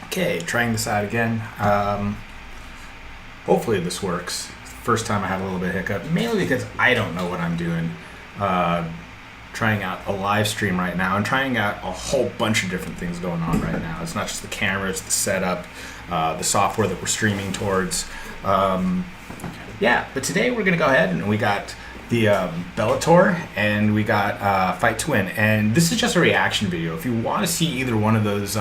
Okay, trying this out again. Hopefully this works. First time I had a little bit of hiccup, mainly because I don't know what I'm doing. Trying out a live stream right now and trying out a whole bunch of different things going on right now. It's not just the camera, it's the setup, the software that we're streaming towards. But today we're going to go ahead and we got the Bellator and we got Fight to Win. And this is just a reaction video. If you want to see either one of those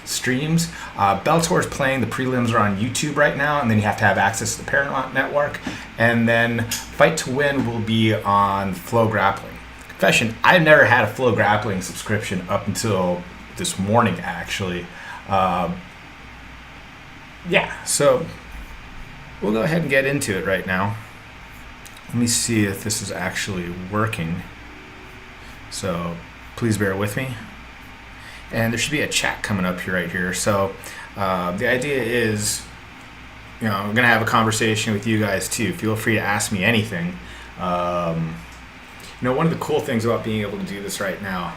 streams, Bellator is playing. The prelims are on YouTube right now, and then you have to have access to the Paramount network. And then Fight to Win will be on FloGrappling. Confession, I've never had a FloGrappling subscription up until this morning, actually. So we'll go ahead and get into it right now. Let me see if this is actually working. So please bear with me. And there should be a chat coming up here right here. So the idea is, I'm going to have a conversation with you guys too. Feel free to ask me anything. One of the cool things about being able to do this right now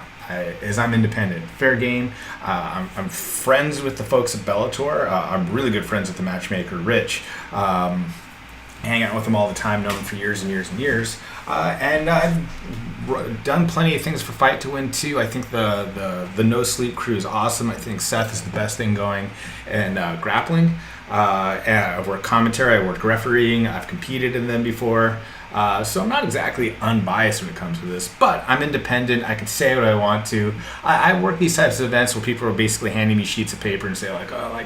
is I'm independent. Fair game. I'm friends with the folks at Bellator. I'm really good friends with the matchmaker, Rich. Hang out with him all the time, known him for years and years and years. And I've done plenty of things for Fight to Win too. I think the No Sleep crew is awesome. I think Seth is the best thing going. And grappling. I've worked commentary, I worked refereeing, I've competed in them before. So I'm not exactly unbiased when it comes to this, but I'm independent. I can say what I want to. I work these types of events where people are basically handing me sheets of paper and say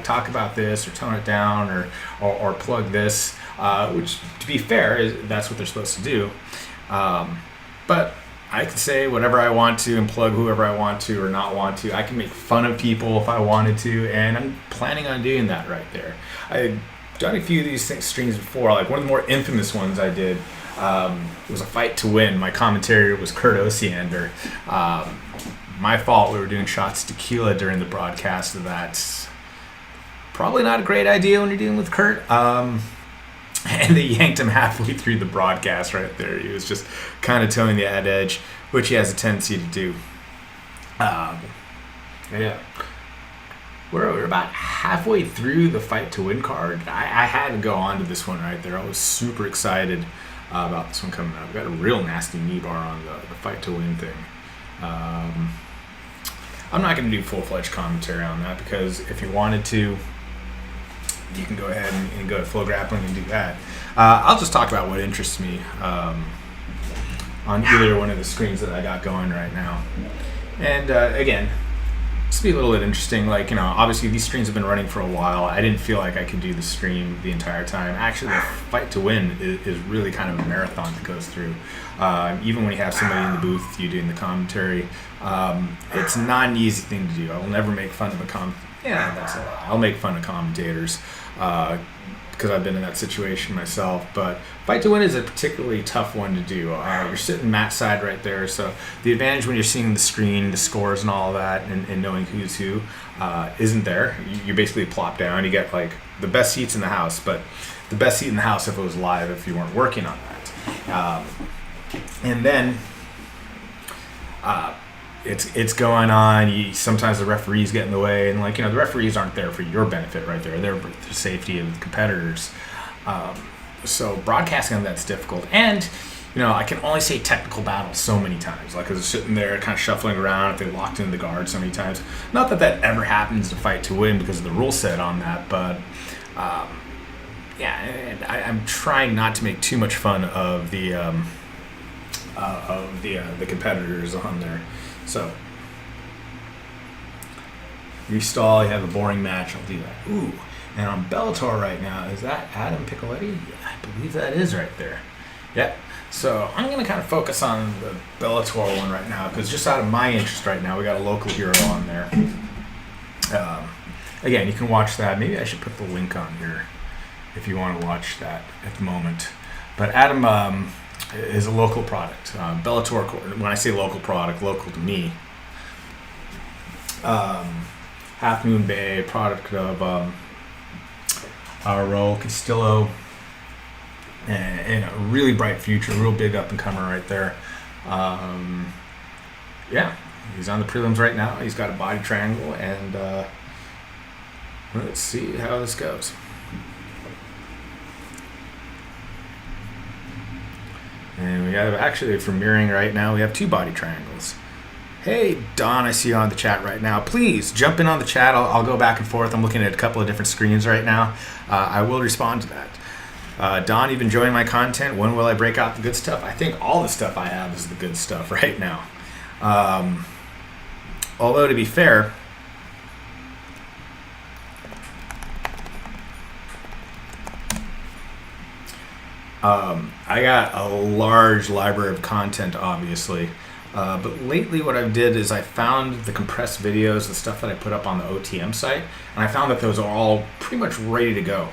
talk about this or tone it down or plug this, which to be fair, that's what they're supposed to do. But I can say whatever I want to and plug whoever I want to or not want to. I can make fun of people if I wanted to, and I'm planning on doing that right there. I've done a few of these streams before. Like one of the more infamous ones I did was a Fight to Win. My commentator was Kurt Osiander. My fault. We were doing shots of tequila during the broadcast. That's probably not a great idea when you're dealing with Kurt. And they yanked him halfway through the broadcast right there. He was just kind of towing the edge, which he has a tendency to do. We're about halfway through the Fight to Win card. I had to go on to this one right there. I was super excited about this one coming up. Got a real nasty knee bar on the Fight to Win thing. I'm not going to do full-fledged commentary on that because if you wanted to, you can go ahead and go to FloGrappling and do that. I'll just talk about what interests me on either one of the screens that I got going right now. And again, this will be a little bit interesting. Obviously these streams have been running for a while. I didn't feel like I could do the stream the entire time. Actually, the Fight to Win is really kind of a marathon that goes through. Even when you have somebody in the booth, you doing the commentary, it's not an easy thing to do. I will never make fun of that's a lie. I'll make fun of commentators because I've been in that situation myself. But Fight to Win is a particularly tough one to do. You're sitting mat side right there, so the advantage when you're seeing the screen, the scores and all that, and knowing who's who isn't there. You basically plop down. You get the best seats in the house, but the best seat in the house if it was live, if you weren't working on that. And then it's going on. Sometimes the referees get in the way, and the referees aren't there for your benefit right there. They're for the safety of the competitors. So broadcasting on that's difficult. And I can only say technical battle so many times. Because they're sitting there kind of shuffling around if they locked into the guard so many times. Not that ever happens to Fight to Win because of the rule set on that, but and I'm trying not to make too much fun of the competitors on there. So, you stall, you have a boring match, I'll do that. Ooh, and on Bellator right now, is that Adam Piccoletti? Yeah, I believe that is right there. Yep. So, I'm going to kind of focus on the Bellator one right now, because just out of my interest right now, we got a local hero on there. Again, you can watch that. Maybe I should put the link on here if you want to watch that at the moment. But Adam is a local product. Bellator, when I say local product, local to me. Half Moon Bay, product of Raul Castillo, and a really bright future, real big up and comer right there. He's on the prelims right now. He's got a body triangle, and Let's see how this goes. And we have, actually, for mirroring right now, we have 2 body triangles. Hey, Don, I see you on the chat right now. Please jump in on the chat. I'll go back and forth. I'm looking at a couple of different screens right now. I will respond to that. Don, you've enjoying my content. When will I break out the good stuff? I think all the stuff I have is the good stuff right now. Although, to be fair, I got a large library of content, obviously. But lately what I did is I found the compressed videos, the stuff that I put up on the OTM site, and I found that those are all pretty much ready to go.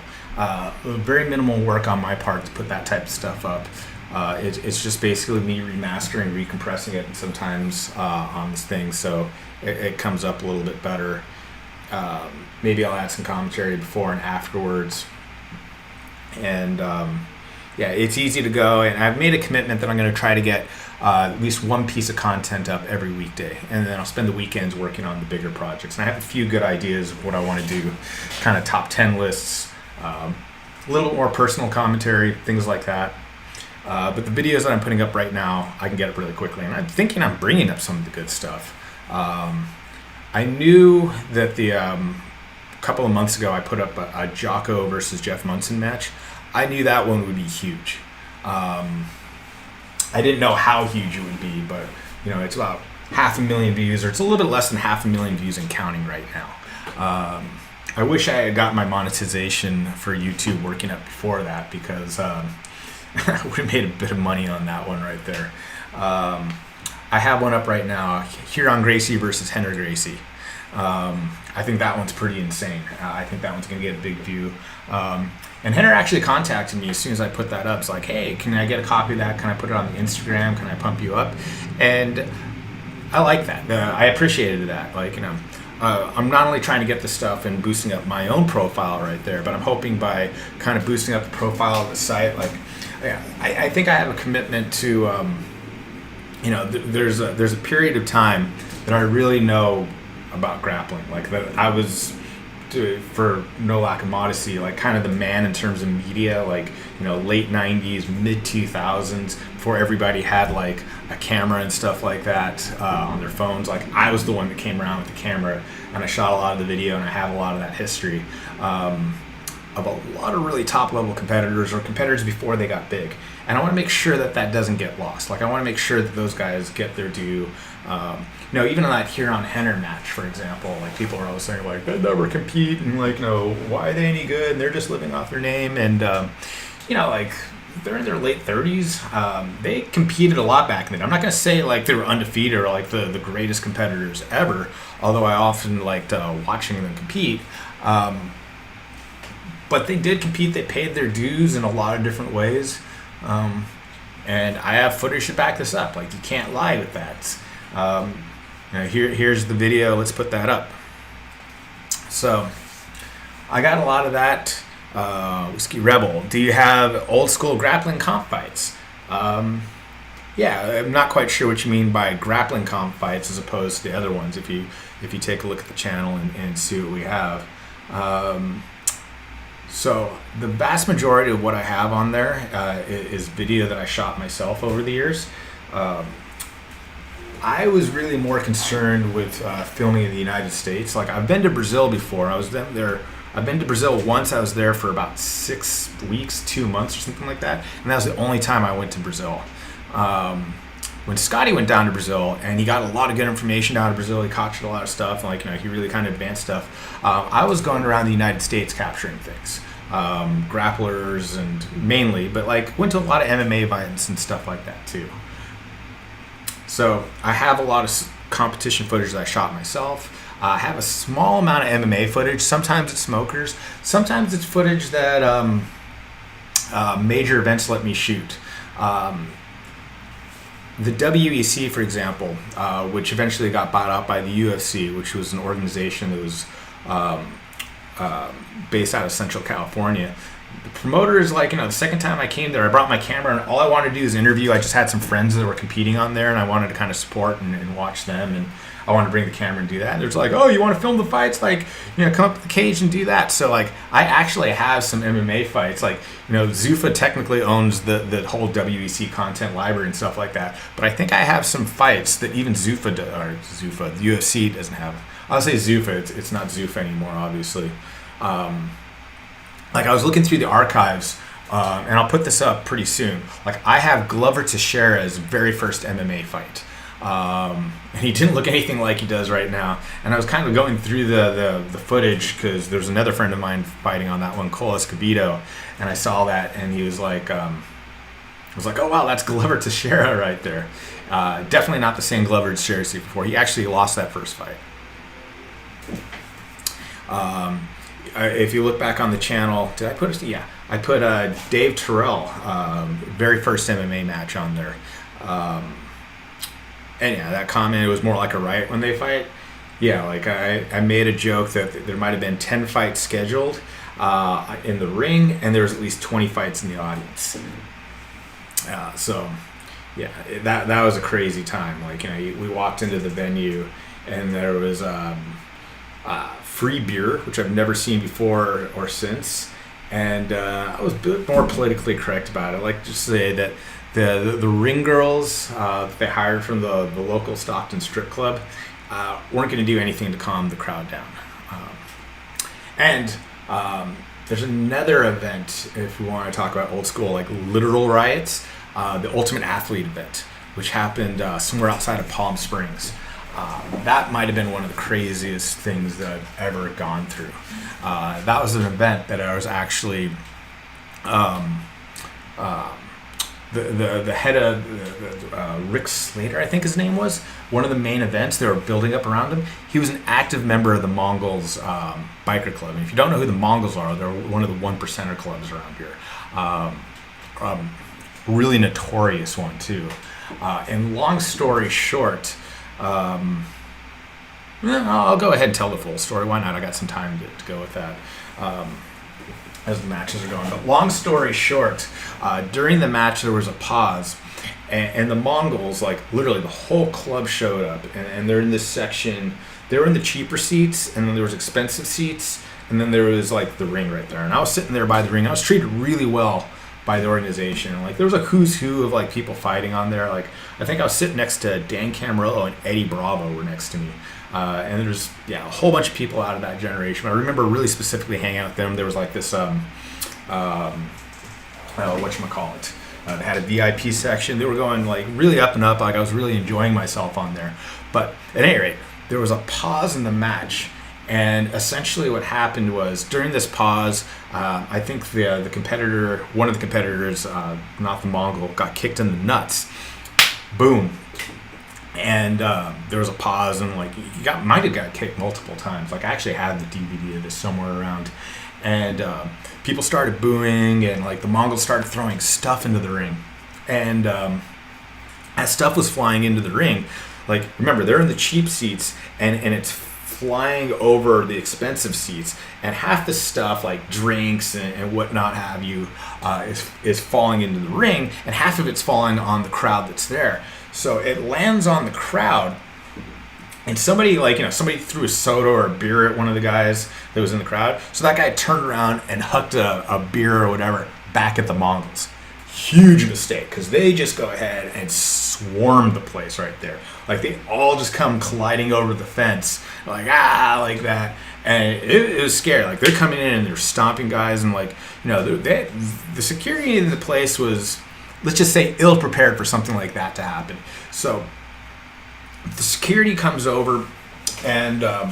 Very minimal work on my part to put that type of stuff up. It's just basically me remastering, recompressing it sometimes on this thing, so it comes up a little bit better. Maybe I'll add some commentary before and afterwards. And yeah, it's easy to go, and I've made a commitment that I'm going to try to get at least one piece of content up every weekday, and then I'll spend the weekends working on the bigger projects. And I have a few good ideas of what I want to do, kind of top 10 lists, a little more personal commentary, things like that. But the videos that I'm putting up right now, I can get up really quickly, and I'm thinking I'm bringing up some of the good stuff. I knew that a couple of months ago I put up a Jocko versus Jeff Munson match. I knew that one would be huge. I didn't know how huge it would be, but it's about 500,000 views, or it's a little bit less than 500,000 views and counting right now. I wish I had got my monetization for YouTube working up before that, because I would have made a bit of money on that one right there. I have one up right now, Huron Gracie versus Henry Gracie. I think that one's pretty insane. I think that one's going to get a big view. And Henry actually contacted me as soon as I put that up. It's like, hey, can I get a copy of that? Can I put it on the Instagram? Can I pump you up? And I like that. I appreciated that. I'm not only trying to get the stuff and boosting up my own profile right there, but I'm hoping by kind of boosting up the profile of the site, I think I have a commitment to, there's a period of time that I really know about grappling. That I was, for no lack of modesty, kind of the man in terms of media, late 90s, mid 2000s, before everybody had a camera and stuff like that on their phones. I was the one that came around with the camera, and I shot a lot of the video, and I have a lot of that history of a lot of really top level competitors, or competitors before they got big. And I want to make sure that that doesn't get lost. I want to make sure that those guys get their due. Even in that Huron Henner match, for example, people are always saying they never compete, and why are they any good? And they're just living off their name. And they're in their late 30s. They competed a lot back then. I'm not going to say they were undefeated or the greatest competitors ever, although I often liked watching them compete. But they did compete. They paid their dues in a lot of different ways. And I have footage to back this up. You can't lie with that. Here's the video. Let's put that up. So I got a lot of that. Whiskey Rebel. Do you have old school grappling comp fights? Yeah, I'm not quite sure what you mean by grappling comp fights as opposed to the other ones. If you take a look at the channel and see what we have. So the vast majority of what I have on there is video that I shot myself over the years. I was really more concerned with filming in the United States. I've been to Brazil before. I've been to Brazil once. I was there for about 6 weeks, 2 months or something like that. And that was the only time I went to Brazil. When Scotty went down to Brazil, and he got a lot of good information down to Brazil, he captured a lot of stuff, he really kind of advanced stuff. I was going around the United States capturing things, grapplers and mainly, but went to a lot of MMA events and stuff like that too. So I have a lot of competition footage that I shot myself. I have a small amount of MMA footage. Sometimes it's smokers. Sometimes it's footage that major events let me shoot. The WEC, for example, which eventually got bought out by the UFC, which was an organization that was based out of Central California, the promoter is like, the second time I came there, I brought my camera, and all I wanted to do is interview. I just had some friends that were competing on there, and I wanted to kind of support and watch them, and I wanted to bring the camera and do that. And there's like, oh, you want to film the fights? Like, come up to the cage and do that. So like, I actually have some MMA fights. Like, Zuffa technically owns the whole WEC content library and stuff like that. But I think I have some fights that even Zuffa, the UFC doesn't have. I'll say Zuffa. It's not Zuffa anymore, obviously. Like, I was looking through the archives, and I'll put this up pretty soon. Like, I have Glover Teixeira's very first MMA fight. And he didn't look anything like he does right now. And I was kind of going through the footage because there's another friend of mine fighting on that one, Cole Escobedo, and I saw that, and he was like, I was like, oh wow, that's Glover Teixeira right there. Definitely not the same Glover Teixeira I've seen before. He actually lost that first fight. If you look back on the channel, did I put it? Yeah, I put Dave Terrell, very first MMA match on there. And yeah, that comment, it was more like a riot when they fight. Yeah, like I made a joke that there might have been 10 fights scheduled in the ring, and there was at least 20 fights in the audience. So yeah, that was a crazy time. Like, we walked into the venue, and there was free beer, which I've never seen before or since. And I was a bit more politically correct about it. Like, just say that the ring girls that they hired from the local Stockton strip club weren't going to do anything to calm the crowd down. And there's another event, if we want to talk about old school, like literal riots, the Ultimate Athlete event, which happened somewhere outside of Palm Springs. That might have been one of the craziest things that I've ever gone through. That was an event that I was actually the head of Rick Slater, I think his name was, one of the main events they were building up around him. He was an active member of the Mongols biker club. And if you don't know who the Mongols are, they're one of the one percenter clubs around here. Really notorious one too. And long story short, I'll go ahead and tell the full story. Why not? I got some time to go with that. As the matches are going. But long story short, during the match there was a pause, and the Mongols, like literally the whole club showed up, and they're in this section. They were in the cheaper seats, and then there was expensive seats, and then there was like the ring right there. And I was sitting there by the ring. I was treated really well by the organization. Like, there was a who's who of like people fighting on there. Like, I think I was sitting next to Dan Camarillo and Eddie Bravo were next to me. And there's a whole bunch of people out of that generation. I remember really specifically hanging out with them. There was like this whatchamacallit. They had a VIP section. They were going like really up and up. Like, I was really enjoying myself on there. But at any rate, there was a pause in the match. And essentially what happened was, during this pause, I think the competitor, one of the competitors, not the Mongol, got kicked in the nuts. Boom. And there was a pause, and like, might have got kicked multiple times. Like, I actually had the DVD of this somewhere around. And people started booing, and like the Mongols started throwing stuff into the ring. And as stuff was flying into the ring, like, remember, they're in the cheap seats, and it's flying over the expensive seats, and half the stuff, like drinks and whatnot have you, is falling into the ring, and half of it's falling on the crowd that's there. So it lands on the crowd, and somebody threw a soda or a beer at one of the guys that was in the crowd. So that guy turned around and hucked a beer or whatever back at the Mongols. Huge mistake, because they just go ahead and swarm the place right there. Like, they all just come colliding over the fence, like that. And it was scary. Like, they're coming in and they're stomping guys, and like, the security in the place was, let's just say, ill prepared for something like that to happen. So the security comes over, and the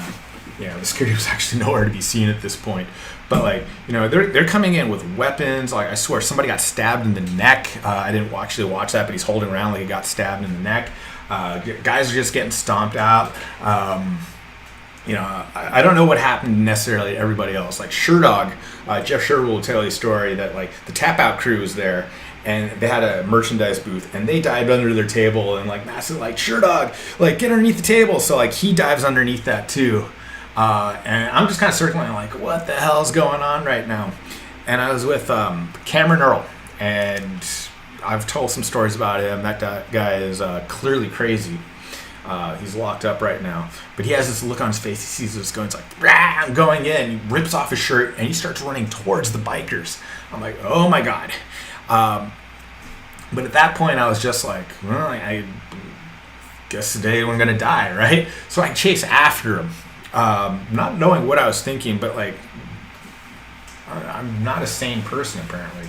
security was actually nowhere to be seen at this point. But like, they're coming in with weapons. Like, I swear somebody got stabbed in the neck. I didn't actually watch that, but he's holding around like he got stabbed in the neck. Guys are just getting stomped out. I don't know what happened necessarily to everybody else. Like, Sherdog, Jeff Sherwood will tell you a story that like the Tap Out crew was there, and they had a merchandise booth, and they dived under their table, and like massive, like, Sherdog, like, get underneath the table. So like, he dives underneath that too. And I'm just kind of circling like, what the hell is going on right now? and I was with Cameron Earl, and I've told some stories about him. That guy is clearly crazy. He's locked up right now, but he has this look on his face. He sees this going, it's like, rah, I'm going in. He rips off his shirt and he starts running towards the bikers. I'm like, oh my god. But at that point, I was just like, well, I guess today I'm gonna die, right? So I chase after him, not knowing what I was thinking, but like, I'm not a sane person apparently.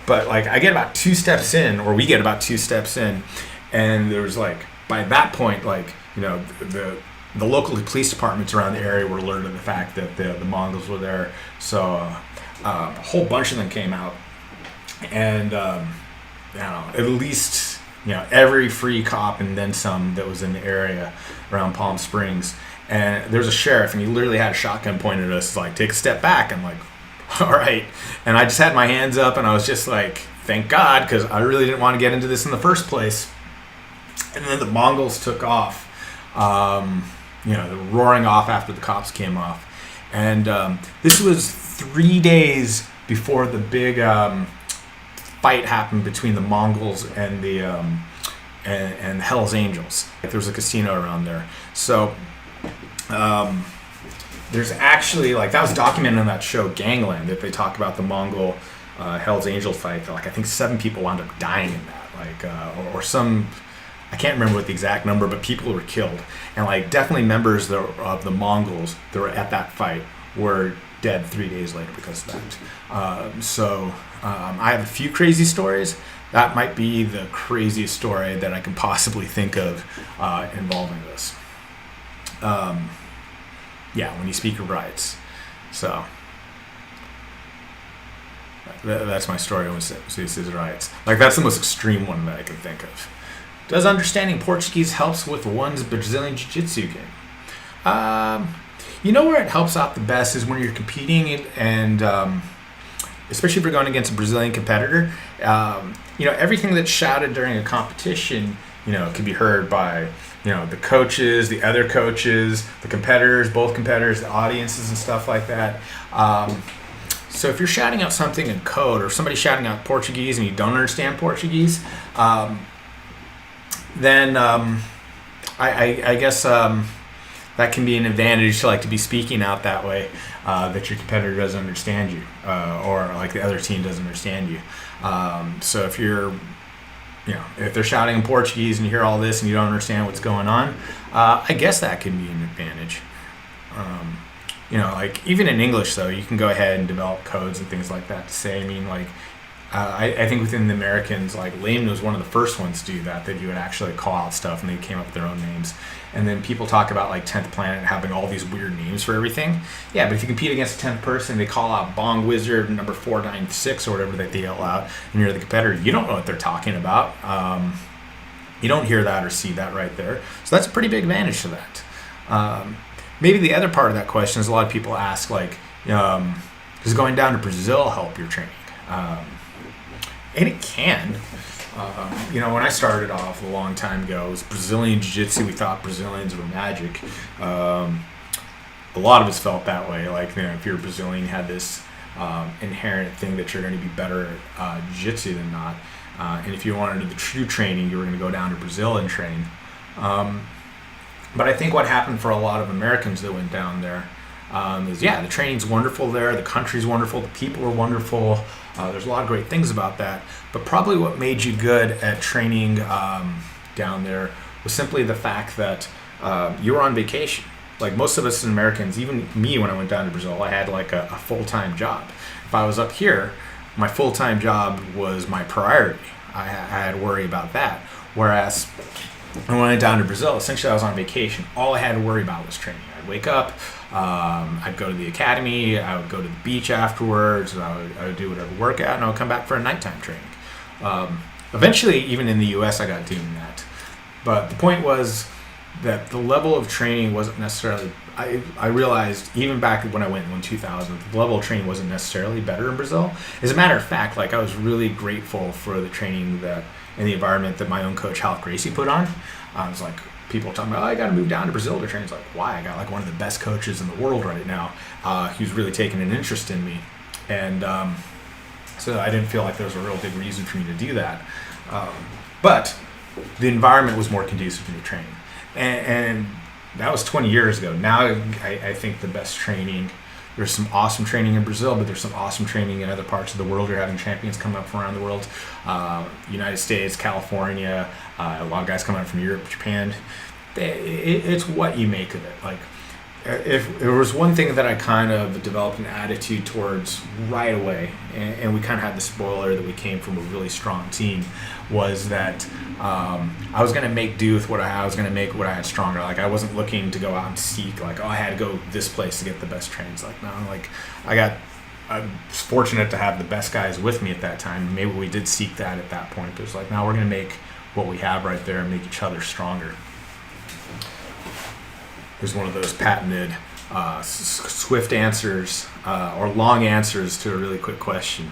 But like, I get about 2 steps in, or we get about 2 steps in, and there was like, by that point, like, you know, the local police departments around the area were alerted to the fact that the Mongols were there. So a whole bunch of them came out, and you know, at least, you know, every free cop and then some that was in the area around Palm Springs. And there was a sheriff, and he literally had a shotgun pointed at us, like, take a step back. I'm like, all right. And I just had my hands up, and I was just like, thank God, because I really didn't want to get into this in the first place. And then the Mongols took off, you know, they were roaring off after the cops came off. And this was 3 days before the big fight happened between the Mongols and the and Hell's Angels. Like, there was a casino around there. So there's actually, like, that was documented on that show Gangland, that they talk about the Mongol Hell's Angel fight. Like, I think 7 people wound up dying in that, like, or some, I can't remember what the exact number, but people were killed. And like, definitely members of the Mongols that were at that fight were dead 3 days later because of that. So I have a few crazy stories. That might be the craziest story that I can possibly think of involving this. Yeah, when you speak of riots. So that's my story when it says riots. Like, that's the most extreme one that I can think of. Does understanding Portuguese helps with one's Brazilian Jiu-Jitsu game? You know where it helps out the best is when you're competing, and especially if you're going against a Brazilian competitor. You know, everything that's shouted during a competition, you know, can be heard by, you know, the coaches, the other coaches, the competitors, both competitors, the audiences and stuff like that. So if you're shouting out something in code, or somebody's shouting out Portuguese and you don't understand Portuguese, then I guess that can be an advantage to, like, to be speaking out that way, that your competitor doesn't understand you, or like the other team doesn't understand you. So if you're, you know, if they're shouting in Portuguese and you hear all this and you don't understand what's going on, I guess that can be an advantage. You know, like, even in English though, you can go ahead and develop codes and things like that to say, I mean, like, I think within the Americans, like, Lehman was one of the first ones to do that you would actually call out stuff and they came up with their own names. And then people talk about, like, 10th Planet having all these weird names for everything. Yeah, but if you compete against a 10th person, they call out Bong Wizard number 496 or whatever that they yell out, and you're the competitor, you don't know what they're talking about. You don't hear that or see that right there. So that's a pretty big advantage to that. Maybe the other part of that question is, a lot of people ask, like, does going down to Brazil help your training? And it can. You know, when I started off a long time ago, it was Brazilian Jiu-Jitsu. We thought Brazilians were magic. A lot of us felt that way. Like, you know, if you're Brazilian, you had this inherent thing that you're going to be better at Jiu-Jitsu than not. And if you wanted to do the true training, you were going to go down to Brazil and train. But I think what happened for a lot of Americans that went down there is, yeah, the training's wonderful there, the country's wonderful, the people are wonderful. There's a lot of great things about that. But probably what made you good at training down there was simply the fact that you were on vacation. Like, most of us as Americans, even me when I went down to Brazil, I had like a full-time job. If I was up here, my full-time job was my priority. I had to worry about that. Whereas when I went down to Brazil, essentially I was on vacation. All I had to worry about was training. I'd wake up, I'd go to the academy, I would go to the beach afterwards, I would do whatever workout, and I would come back for a nighttime training. Eventually, even in the US, I got doing that. But the point was that the level of training wasn't necessarily, I realized even back when I went in 2000, the level of training wasn't necessarily better in Brazil. As a matter of fact, like, I was really grateful for the training that, and the environment that my own coach, Hal Gracie, put on. I was like, people talking about, oh, I got to move down to Brazil to train. It's like, why? I got like one of the best coaches in the world right now. He's really taking an interest in me. And So I didn't feel like there was a real big reason for me to do that. But the environment was more conducive to me training. And that was 20 years ago. Now I think the best training, there's some awesome training in Brazil, but there's some awesome training in other parts of the world. You're having champions come up from around the world. United States, California, a lot of guys coming up from Europe, Japan. It's what you make of it. Like, if there was one thing that I kind of developed an attitude towards right away, and we kind of had the spoiler that we came from a really strong team, was that I was going to make do with what I had. I was going to make what I had stronger. Like, I wasn't looking to go out and seek, like, oh, I had to go this place to get the best trains. Like, no, like, I was fortunate to have the best guys with me at that time. Maybe we did seek that at that point. But it was like, now we're going to make what we have right there and make each other stronger. There's one of those patented swift answers or long answers to a really quick question.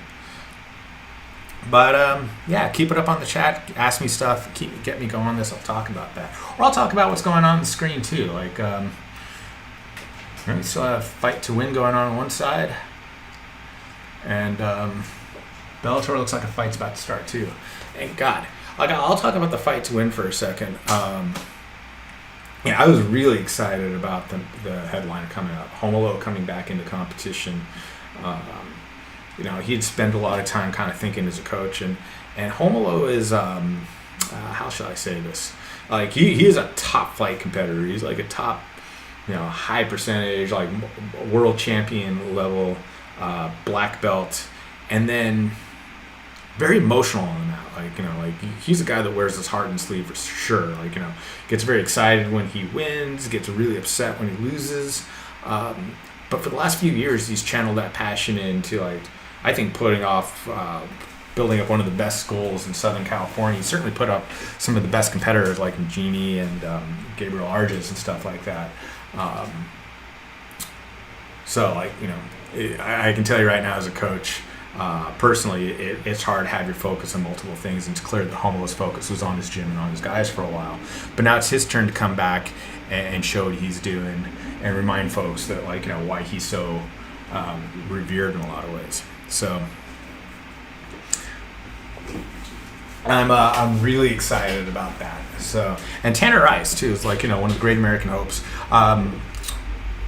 But yeah, keep it up on the chat. Ask me stuff. Get me going on this. I'll talk about that. Or I'll talk about what's going on the screen too. Like, we still have Fight to Win going on one side. And Bellator looks like a fight's about to start too. Thank God. I'll talk about the Fight to Win for a second. Yeah, I was really excited about the headline coming up. Homolo coming back into competition. He'd spent a lot of time kind of thinking as a coach, and Homolo is how shall I say this? Like, he is a top flight competitor. He's like a top, high percentage, like world champion level black belt, and then very emotional on the mat. Like, he's a guy that wears his heart on his sleeve for sure. Like, gets very excited when he wins, gets really upset when he loses. But for the last few years, he's channeled that passion into, like, I think building up one of the best schools in Southern California. He certainly put up some of the best competitors like Genie and Gabriel Arges and stuff like that. I can tell you right now as a coach, personally, it's hard to have your focus on multiple things, and it's clear that Homolo's focus was on his gym and on his guys for a while. But now it's his turn to come back and show what he's doing and remind folks that, like, why he's so revered in a lot of ways. So I'm really excited about that. So, and Tanner Rice too is, like, one of the great American hopes.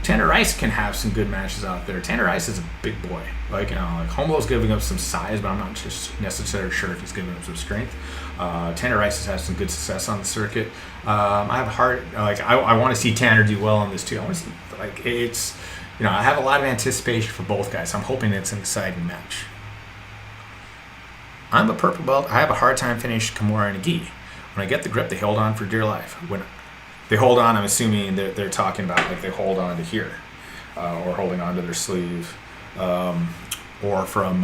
Tanner Rice can have some good matches out there. Tanner Rice is a big boy. Like Homolo's giving up some size, but I'm not just necessarily sure if he's giving up some strength. Tanner Rice has had some good success on the circuit. I have a heart, I want to see Tanner do well on this too. I want to see, I have a lot of anticipation for both guys. I'm hoping it's an exciting match. I'm a purple belt. I have a hard time finishing Kimura and a gi. When I get the grip, they hold on for dear life. When they hold on, I'm assuming they're talking about, like, they hold on to here, or holding on to their sleeve, or from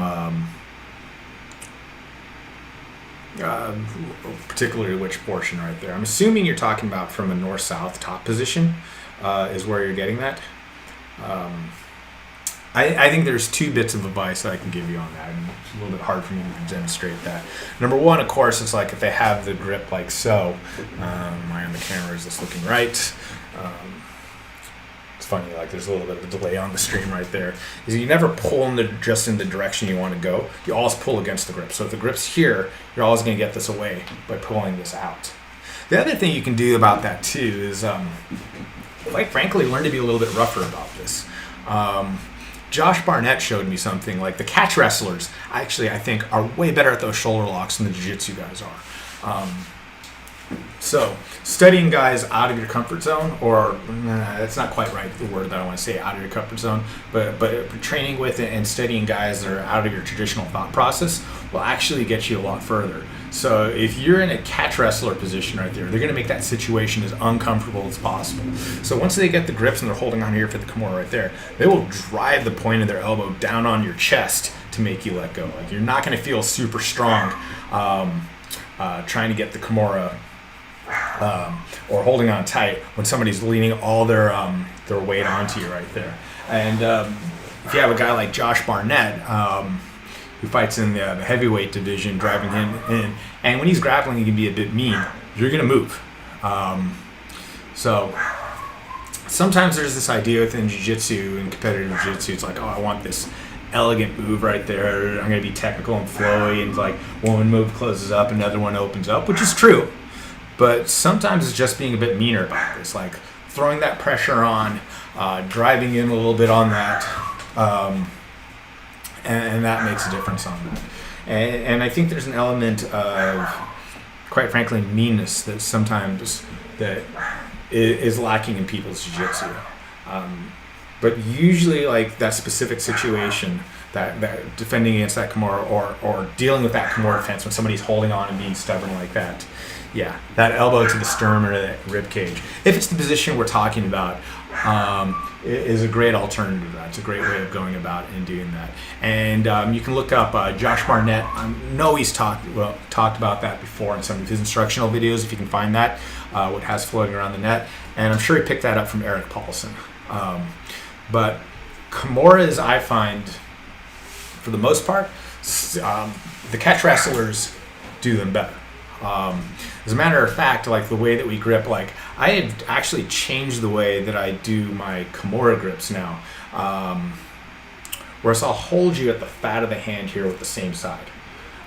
particularly which portion right there. I'm assuming you're talking about from a north-south top position is where you're getting that. I think there's two bits of advice that I can give you on that, and it's a little bit hard for me to demonstrate that. Number one, of course, is like if they have the grip like so. Am I on the camera? Is this looking right? It's funny, like there's a little bit of a delay on the stream right there. Is you never pull just in the direction you want to go. You always pull against the grip. So if the grip's here, you're always going to get this away by pulling this out. The other thing you can do about that too is, quite frankly, learn to be a little bit rougher about this. Josh Barnett showed me something, like the catch wrestlers, actually, I think, are way better at those shoulder locks than the jiu-jitsu guys are. So studying guys out of your comfort zone, or that's not quite right, the word that I want to say, out of your comfort zone, but training with and studying guys that are out of your traditional thought process will actually get you a lot further. So if you're in a catch wrestler position right there, they're going to make that situation as uncomfortable as possible. So once they get the grips and they're holding on here for the Kimura right there, they will drive the point of their elbow down on your chest to make you let go. Like, you're not going to feel super strong trying to get the Kimura or holding on tight when somebody's leaning all their weight onto you right there. And if you have a guy like Josh Barnett, who fights in the heavyweight division, driving him in, and when he's grappling, he can be a bit mean. You're going to move. So sometimes there's this idea within jiu-jitsu and competitive jiu-jitsu. It's like, oh, I want this elegant move right there. I'm going to be technical and flowy, and like one move closes up, another one opens up, which is true. But sometimes it's just being a bit meaner about this, like throwing that pressure on, driving in a little bit on that, and that makes a difference on that. And I think there's an element of, quite frankly, meanness that sometimes that is lacking in people's jiu-jitsu. But usually, like that specific situation, that defending against that Kimura or dealing with that Kimura defense when somebody's holding on and being stubborn like that, yeah, that elbow to the sternum or the rib cage, if it's the position we're talking about, is a great alternative. That's a great way of going about and doing that. And you can look up Josh Barnett. I know he's talked about that before in some of his instructional videos, if you can find that, what has floating around the net. And I'm sure he picked that up from Eric Paulson. But Kimuras, I find, for the most part, the catch wrestlers do them better. As a matter of fact, like the way that we grip, like I had actually changed the way that I do my Kimura grips now. Whereas I'll hold you at the fat of the hand here with the same side.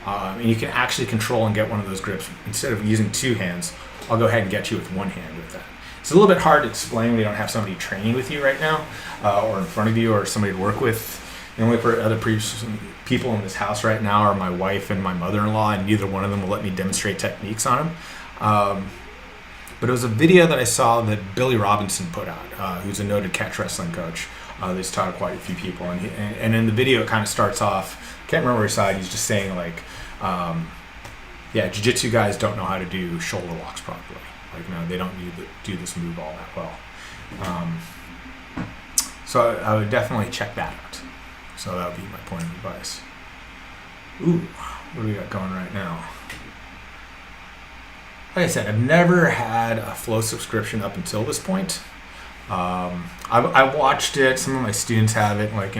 And you can actually control and get one of those grips. Instead of using two hands, I'll go ahead and get you with one hand with that. It's a little bit hard to explain when you don't have somebody training with you right now, or in front of you, or somebody to work with. The only other people in this house right now are my wife and my mother-in-law, and neither one of them will let me demonstrate techniques on them. But it was a video that I saw that Billy Robinson put out, who's a noted catch wrestling coach. He's taught quite a few people, and in the video it kind of starts off, I can't remember which side, he's just saying like, jiu-jitsu guys don't know how to do shoulder walks properly. Like, no, they don't need to do this move all that well. So I would definitely check that out. So that would be my point of advice. Ooh, what do we got going right now? Like I said, I've never had a Flow subscription up until this point. I watched it. Some of my students have it. Like,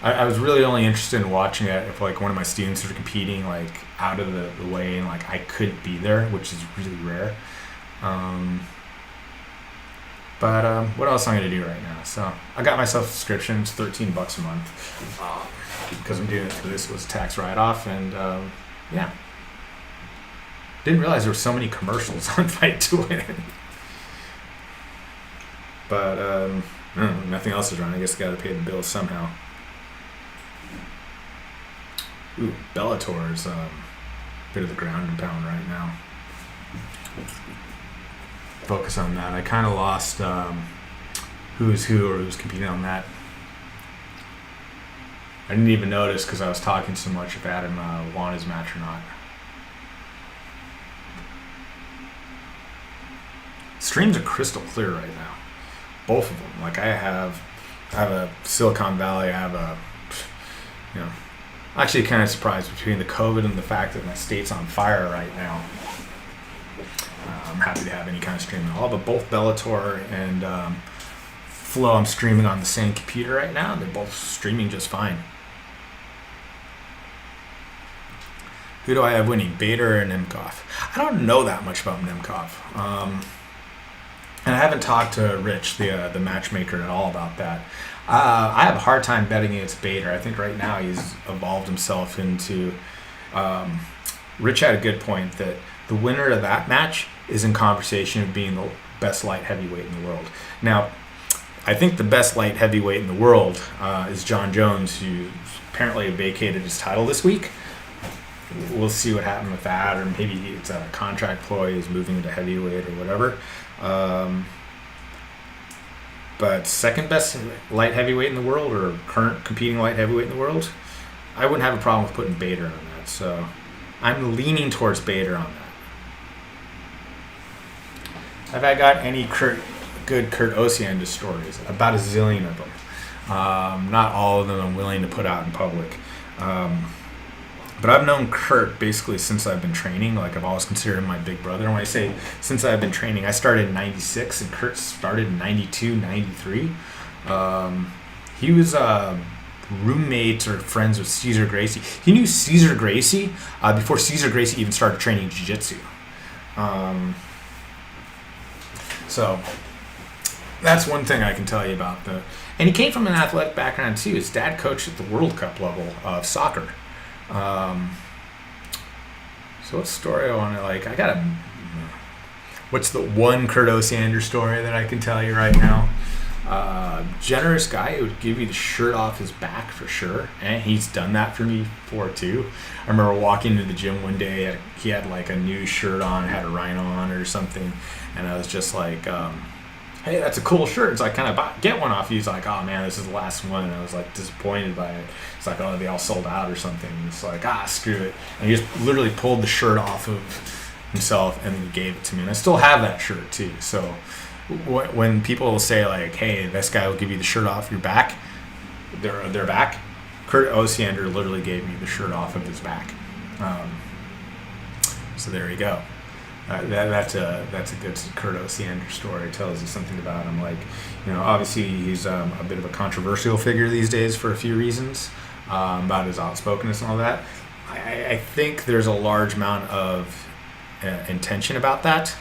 I was really only interested in watching it if like one of my students was competing like out of the way and like I couldn't be there, which is really rare. But what else am I going to do right now? So I got myself a subscription. It's $13 a month because I'm doing it for this was tax write-off. And yeah, didn't realize there were so many commercials on Fight to Win. But nothing else is running. I guess I got to pay the bills somehow. Ooh, Bellator is a bit of the ground and pound right now. Focus on that. I kind of lost who's who or who's competing on that. I didn't even notice because I was talking so much if Adam won his match or not. Streams are crystal clear right now. Both of them. Like I have a Silicon Valley. I have a, actually kind of surprised between the COVID and the fact that my state's on fire right now. I'm happy to have any kind of streaming at all, but both Bellator and Flow I'm streaming on the same computer right now. They're both streaming just fine. Who do I have winning, Bader or Nemkov? I don't know that much about Nemkov. And I haven't talked to Rich, the matchmaker, at all about that. I have a hard time betting against Bader. I think right now he's evolved himself into... Rich had a good point that the winner of that match is in conversation of being the best light heavyweight in the world. Now, I think the best light heavyweight in the world is John Jones, who apparently vacated his title this week. We'll see what happened with that, or maybe it's a contract ploy, he's moving into heavyweight or whatever. But second best light heavyweight in the world, or current competing light heavyweight in the world, I wouldn't have a problem with putting Bader on that. So I'm leaning towards Bader on that. Have I got any good Kurt Osiander stories? About a zillion of them. Not all of them I'm willing to put out in public. But I've known Kurt basically since I've been training. Like, I've always considered him my big brother. And when I say since I've been training, I started in 96 and Kurt started in 92, 93. He was roommates or friends with Cesar Gracie. He knew Cesar Gracie before Cesar Gracie even started training jiu-jitsu. So that's one thing I can tell you about the. And he came from an athletic background too. His dad coached at the World Cup level of soccer. So what story I want to like? I got a. What's the one Kurt Osiander story that I can tell you right now? Generous guy who would give you the shirt off his back for sure, and he's done that for me before too. I remember walking into the gym one day, he had like a new shirt on, had a rhino on it or something, and I was just like, hey, that's a cool shirt. So I kind of get one off you. He's like, oh man, this is the last one, and I was like disappointed by it. It's like, oh, they all sold out or something. And it's like, screw it, and he just literally pulled the shirt off of himself and then he gave it to me, and I still have that shirt too. So when people say like, hey, this guy will give you the shirt off your back, their back, Kurt Osiander literally gave me the shirt off of his back. So there you go. That's a good Kurt Osiander story. It tells you something about him. Like, obviously he's a bit of a controversial figure these days for a few reasons, about his outspokenness and all that. I think there's a large amount of intention about that.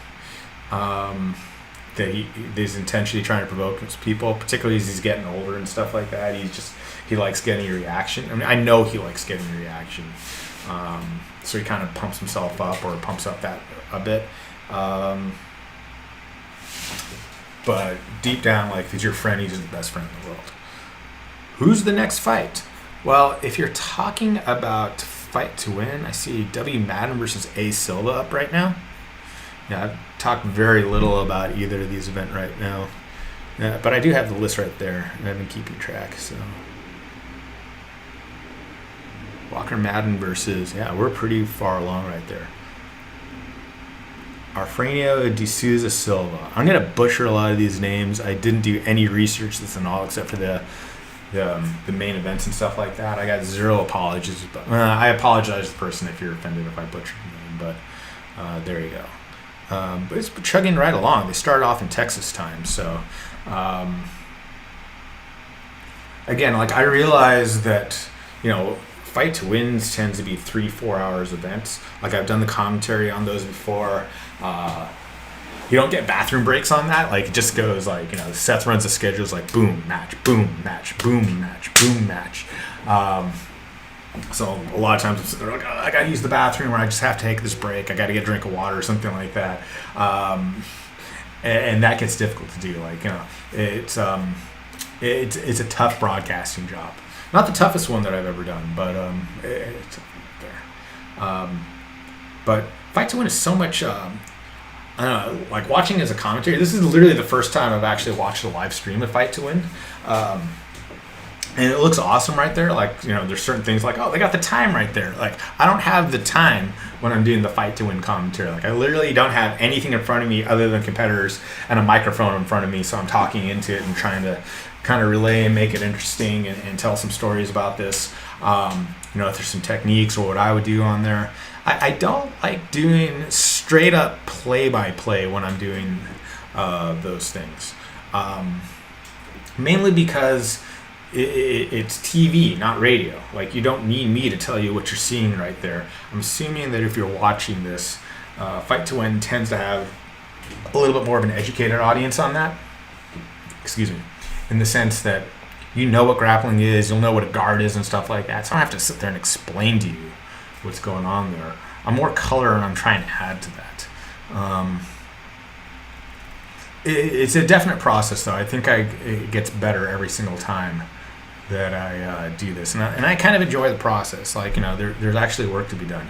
That he's intentionally trying to provoke people, particularly as he's getting older and stuff like that. He likes getting a reaction. I mean, I know he likes getting a reaction. So he kind of pumps himself up or pumps up that a bit. But deep down, like, if he's your friend, he's just the best friend in the world. Who's the next fight? Well, if you're talking about fight to win, I see W. Madden versus A. Silva up right now. Yeah, I've talked very little about either of these events right now. Yeah, but I do have the list right there, and I've been keeping track. So Walker Madden versus, we're pretty far along right there. Arfranio de Souza Silva. I'm going to butcher a lot of these names. I didn't do any research this and all except for the main events and stuff like that. I got zero apologies. But I apologize to the person if you're offended if I butchered your name, but there you go. But it's chugging right along. They started off in Texas time, so again, like, I realize that fight to wins tends to be 3-4 hours events. Like, I've done the commentary on those before. You don't get bathroom breaks on that. Like, it just goes like, Seth runs the schedules like boom match, boom match, boom match, boom match. So a lot of times they're like, I gotta use the bathroom, or I just have to take this break. I gotta get a drink of water or something like that. And that gets difficult to do. Like, it's a tough broadcasting job. Not the toughest one that I've ever done, but it's there. But fight to win is so much. I don't know, like, watching as a commentator. This is literally the first time I've actually watched a live stream of fight to win. And it looks awesome right there. Like, there's certain things like, oh, they got the time right there. Like, I don't have the time when I'm doing the fight to win commentary. Like, I literally don't have anything in front of me other than competitors and a microphone in front of me. So I'm talking into it and trying to kind of relay and make it interesting and tell some stories about this. If there's some techniques or what I would do on there. I don't like doing straight up play-by-play when I'm doing those things. Mainly because it's TV, not radio. Like, you don't need me to tell you what you're seeing right there. I'm assuming that if you're watching this, Fight to Win tends to have a little bit more of an educated audience on that. Excuse me. In the sense that you know what grappling is, you'll know what a guard is and stuff like that. So I don't have to sit there and explain to you what's going on there. I'm more color, and I'm trying to add to that. It's a definite process, though. I think it gets better every single time that I do this, and I kind of enjoy the process. Like, there's actually work to be done.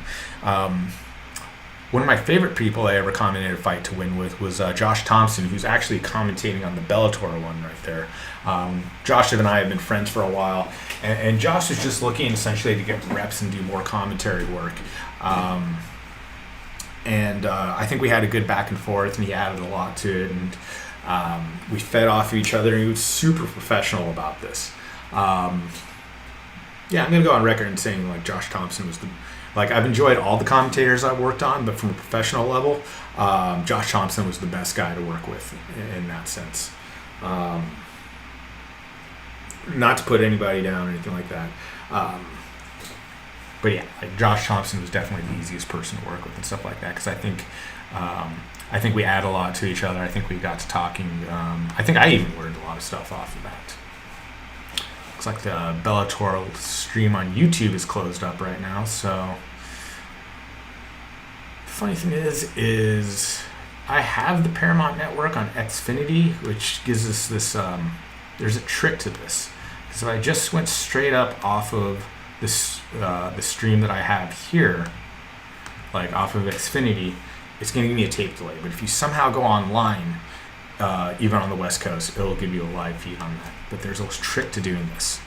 One of my favorite people I ever commentated Fight to Win with was Josh Thompson, who's actually commentating on the Bellator one right there. Josh and I have been friends for a while, and Josh is just looking essentially to get reps and do more commentary work. And I think we had a good back and forth, and he added a lot to it, and we fed off of each other, and he was super professional about this. I'm going to go on record and saying, like, Josh Thompson was I've enjoyed all the commentators I've worked on, but from a professional level, Josh Thompson was the best guy to work with in that sense. Not to put anybody down or anything like that. But yeah, like Josh Thompson was definitely the easiest person to work with and stuff like that, because I think we add a lot to each other. I think we got to talking. I think I even learned a lot of stuff off of that. Looks like the Bellator stream on YouTube is closed up right now. So the funny thing is I have the Paramount network on Xfinity, which gives us this. There's a trick to this, because if I just went straight up off of this the stream that I have here, like off of Xfinity, it's going to give me a tape delay. But if you somehow go online, even on the West Coast, it'll give you a live feed on that. But there's a trick to doing this.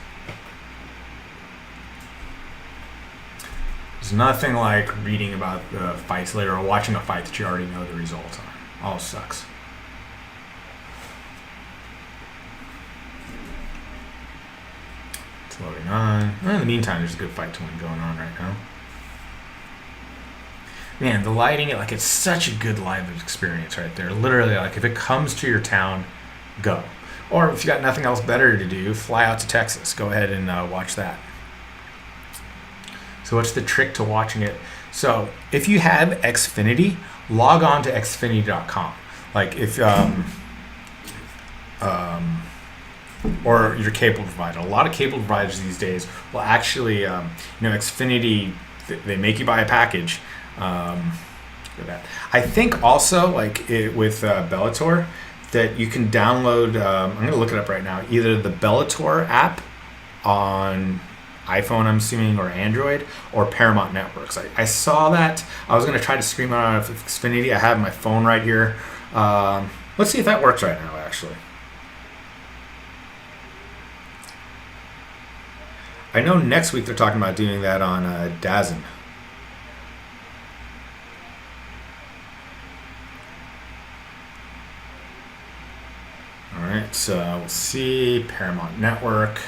There's nothing like reading about the fights later or watching a fight that you already know the result on. All sucks. It's loading on. In the meantime, there's a good fight to win going on right now. Man, the lighting, like, it's such a good live experience right there. Literally, like, if it comes to your town, go. Or if you got nothing else better to do, fly out to Texas. Go ahead and watch that. So what's the trick to watching it? So if you have Xfinity, log on to xfinity.com. Like if or your cable provider. A lot of cable providers these days will actually, Xfinity, they make you buy a package. For that. I think also, like with Bellator, that you can download, I'm going to look it up right now, either the Bellator app on iPhone, I'm assuming, or Android, or Paramount Networks. I saw that. I was going to try to stream it on Xfinity. I have my phone right here. Let's see if that works right now, actually. I know next week they're talking about doing that on DAZN. Alright, so we'll see Paramount Network.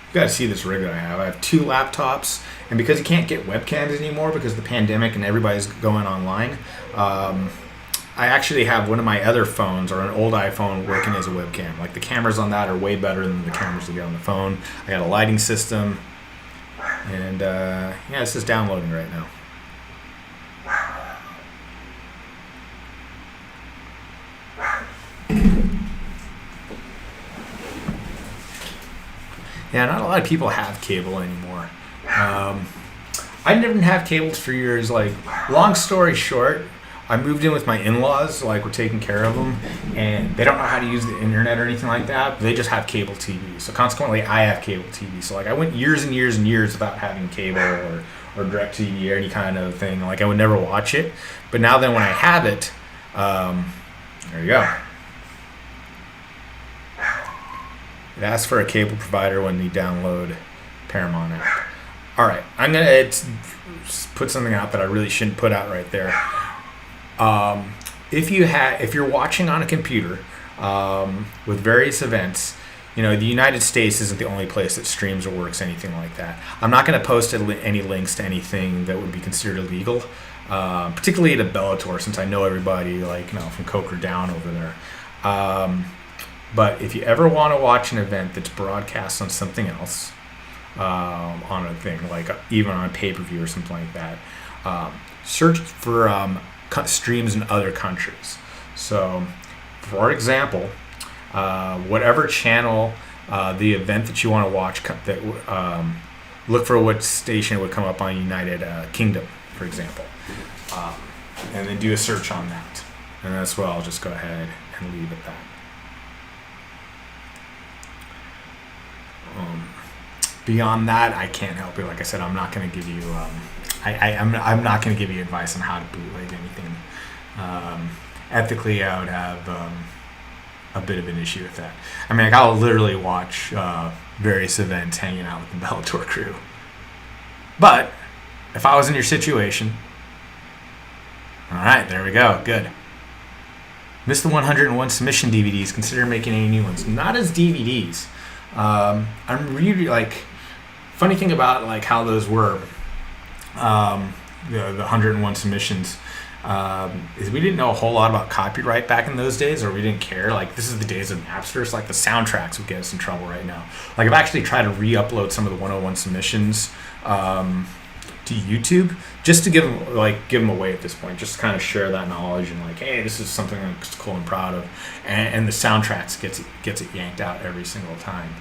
You gotta see this rig that I have. I have 2 laptops, and because you can't get webcams anymore because of the pandemic and everybody's going online, I actually have one of my other phones, or an old iPhone, working as a webcam. Like, the cameras on that are way better than the cameras you get on the phone. I got a lighting system, and it's just downloading right now. Yeah, not a lot of people have cable anymore. I didn't have cables for years. Like, long story short, I moved in with my in-laws, like, we're taking care of them, and they don't know how to use the internet or anything like that. But they just have cable TV. So consequently, I have cable TV. So, like, I went years and years and years without having cable or DirecTV or any kind of thing. Like, I would never watch it. But now then, when I have it, there you go. It asks for a cable provider when you download Paramount app. All right, I'm gonna put something out that I really shouldn't put out right there. If you're watching on a computer with various events, the United States isn't the only place that streams or works anything like that. I'm not going to post any links to anything that would be considered illegal, particularly to Bellator, since I know everybody from Coker down over there. But if you ever want to watch an event that's broadcast on something else, on a thing, like even on a pay-per-view or something like that, search for streams in other countries. So, for example, whatever channel the event that you want to watch, look for what station would come up on United Kingdom, for example, and then do a search on that. And that's what I'll just go ahead and leave at that. Beyond that, I can't help it. Like I said, I'm not going to give you. I'm not going to give you advice on how to bootleg anything. Ethically, I would have a bit of an issue with that. I mean, I'll literally watch various events hanging out with the Bellator crew. But if I was in your situation, all right, there we go. Good. Missed the 101 submission DVDs. Consider making any new ones. Not as DVDs. I'm really funny thing about how those were, the 101 submissions. is we didn't know a whole lot about copyright back in those days, or we didn't care. Like, this is the days of Napster. So, like, the soundtracks would get us in trouble right now. Like, I've actually tried to re-upload some of the 101 submissions to YouTube, just to give them away at this point, just to kind of share that knowledge and like, hey, this is something I'm cool and proud of. And the soundtracks gets it yanked out every single time.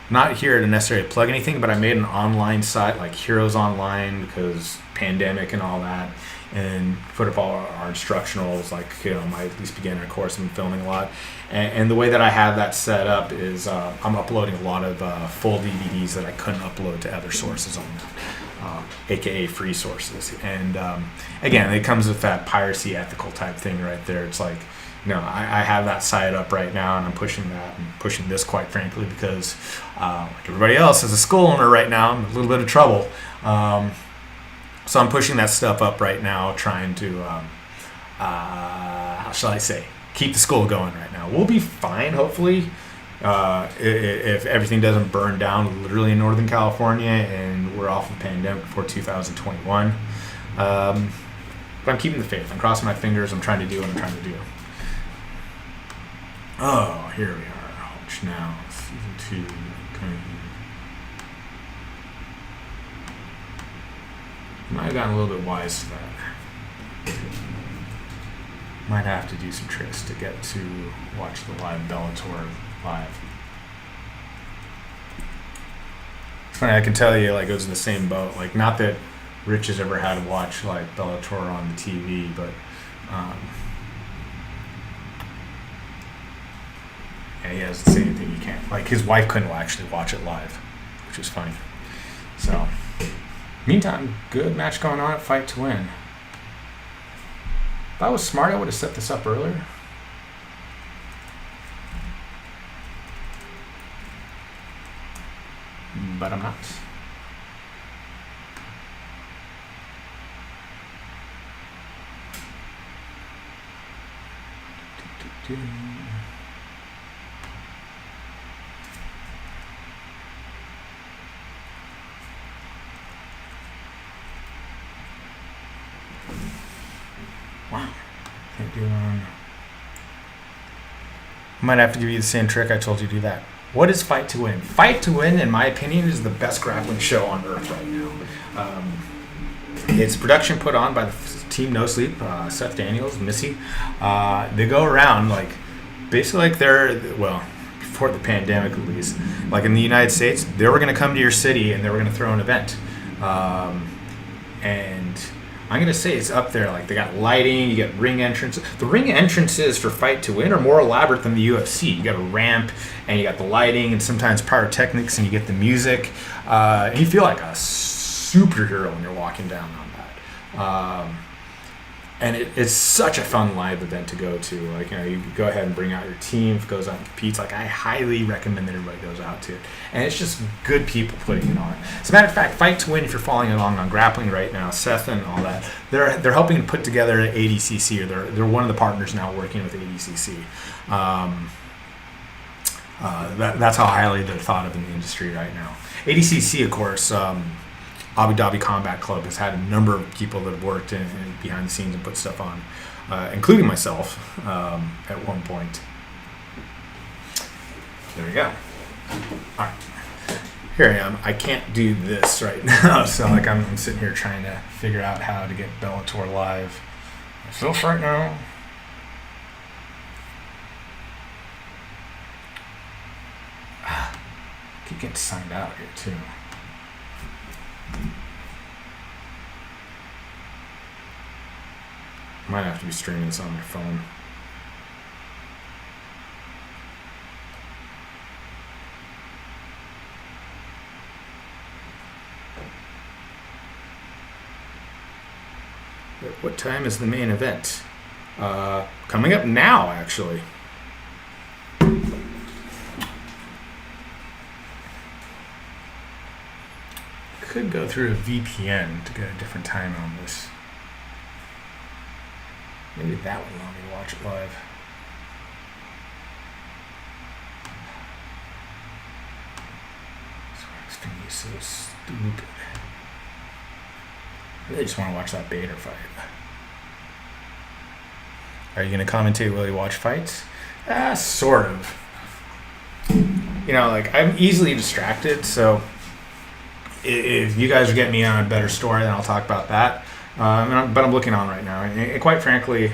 Not here to necessarily plug anything, but I made an online site like Heroes Online, because pandemic and all that, and put up all our instructionals, like, my at least beginner course. I'm filming a lot, and the way that I have that set up is I'm uploading a lot of full DVDs that I couldn't upload to other sources on that, aka free sources. And again, it comes with that piracy ethical type thing right there. It's like, I have that site up right now, and I'm pushing that and pushing this, quite frankly, because like everybody else, as a school owner right now, I'm in a little bit of trouble. So I'm pushing that stuff up right now, trying to, how shall I say, keep the school going right now. We'll be fine, hopefully, if everything doesn't burn down literally in Northern California and we're off the pandemic before 2021. But I'm keeping the faith. I'm crossing my fingers. I'm trying to do what I'm trying to do. Oh, here we are. Which now, season 2. Okay. Might have gotten a little bit wise to that. Might have to do some tricks to get to watch the live Bellator live. It's funny, I can tell you, like, it was in the same boat. Like, not that Rich has ever had to watch, like, Bellator on the TV, but yeah, he has the same thing. You can't, like, his wife couldn't actually watch it live, which was funny. So, meantime, good match going on at Fight to Win. If I was smart, I would have set this up earlier. But I'm not. Wow. Can't do on. Might have to give you the same trick I told you to do that. What is Fight to Win? Fight to Win, in my opinion, is the best grappling show on earth right now. It's production put on by the team No Sleep, Seth Daniels, Missy. They go around, like, basically like they're, well, before the pandemic at least, like in the United States, they were going to come to your city and they were going to throw an event. And I'm going to say it's up there. Like, they got lighting, you got ring entrances. The ring entrances for Fight to Win are more elaborate than the UFC. You got a ramp, and you got the lighting, and sometimes pyrotechnics, and you get the music. And you feel like a superhero when you're walking down on that. And it's such a fun live event to go to. Like, you go ahead and bring out your team, goes out and competes. Like, I highly recommend that everybody goes out to it. And it's just good people putting it on. As a matter of fact, Fight to Win, if you're following along on Grappling right now, Seth and all that, they're helping to put together ADCC, or they're one of the partners now working with ADCC. That's how highly they're thought of in the industry right now. ADCC, of course, Abu Dhabi Combat Club has had a number of people that have worked in behind the scenes and put stuff on, including myself at one point. There we go. All right. Here I am. I can't do this right now, so like I'm sitting here trying to figure out how to get Bellator live myself right now. Keep getting signed out here too. Might have to be streaming this on my phone. But what time is the main event? Coming up now, actually. Could go through a VPN to get a different time on this. Maybe that would allow me to watch it live. This work's gonna be so stupid. I really just want to watch that Bader fight. Are you going to commentate while you watch fights? Sort of. Like, I'm easily distracted, so if you guys are getting me on a better story, then I'll talk about that. But I'm looking on right now. And quite frankly,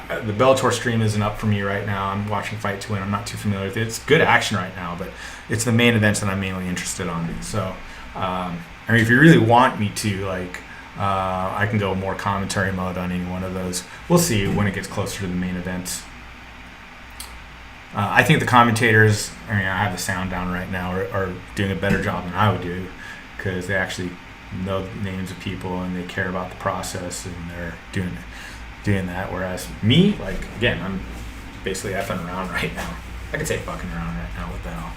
the Bellator stream isn't up for me right now. I'm watching Fight to Win. I'm not too familiar with it. It's good action right now, but it's the main events that I'm mainly interested on. So, if you really want me to, I can go more commentary mode on any one of those. We'll see when it gets closer to the main events. I think the commentators, I have the sound down right now, are doing a better job than I would do, because they actually know the names of people and they care about the process, and they're doing that. Whereas me, again, I'm basically effing around right now. I could say fucking around right now. What the hell?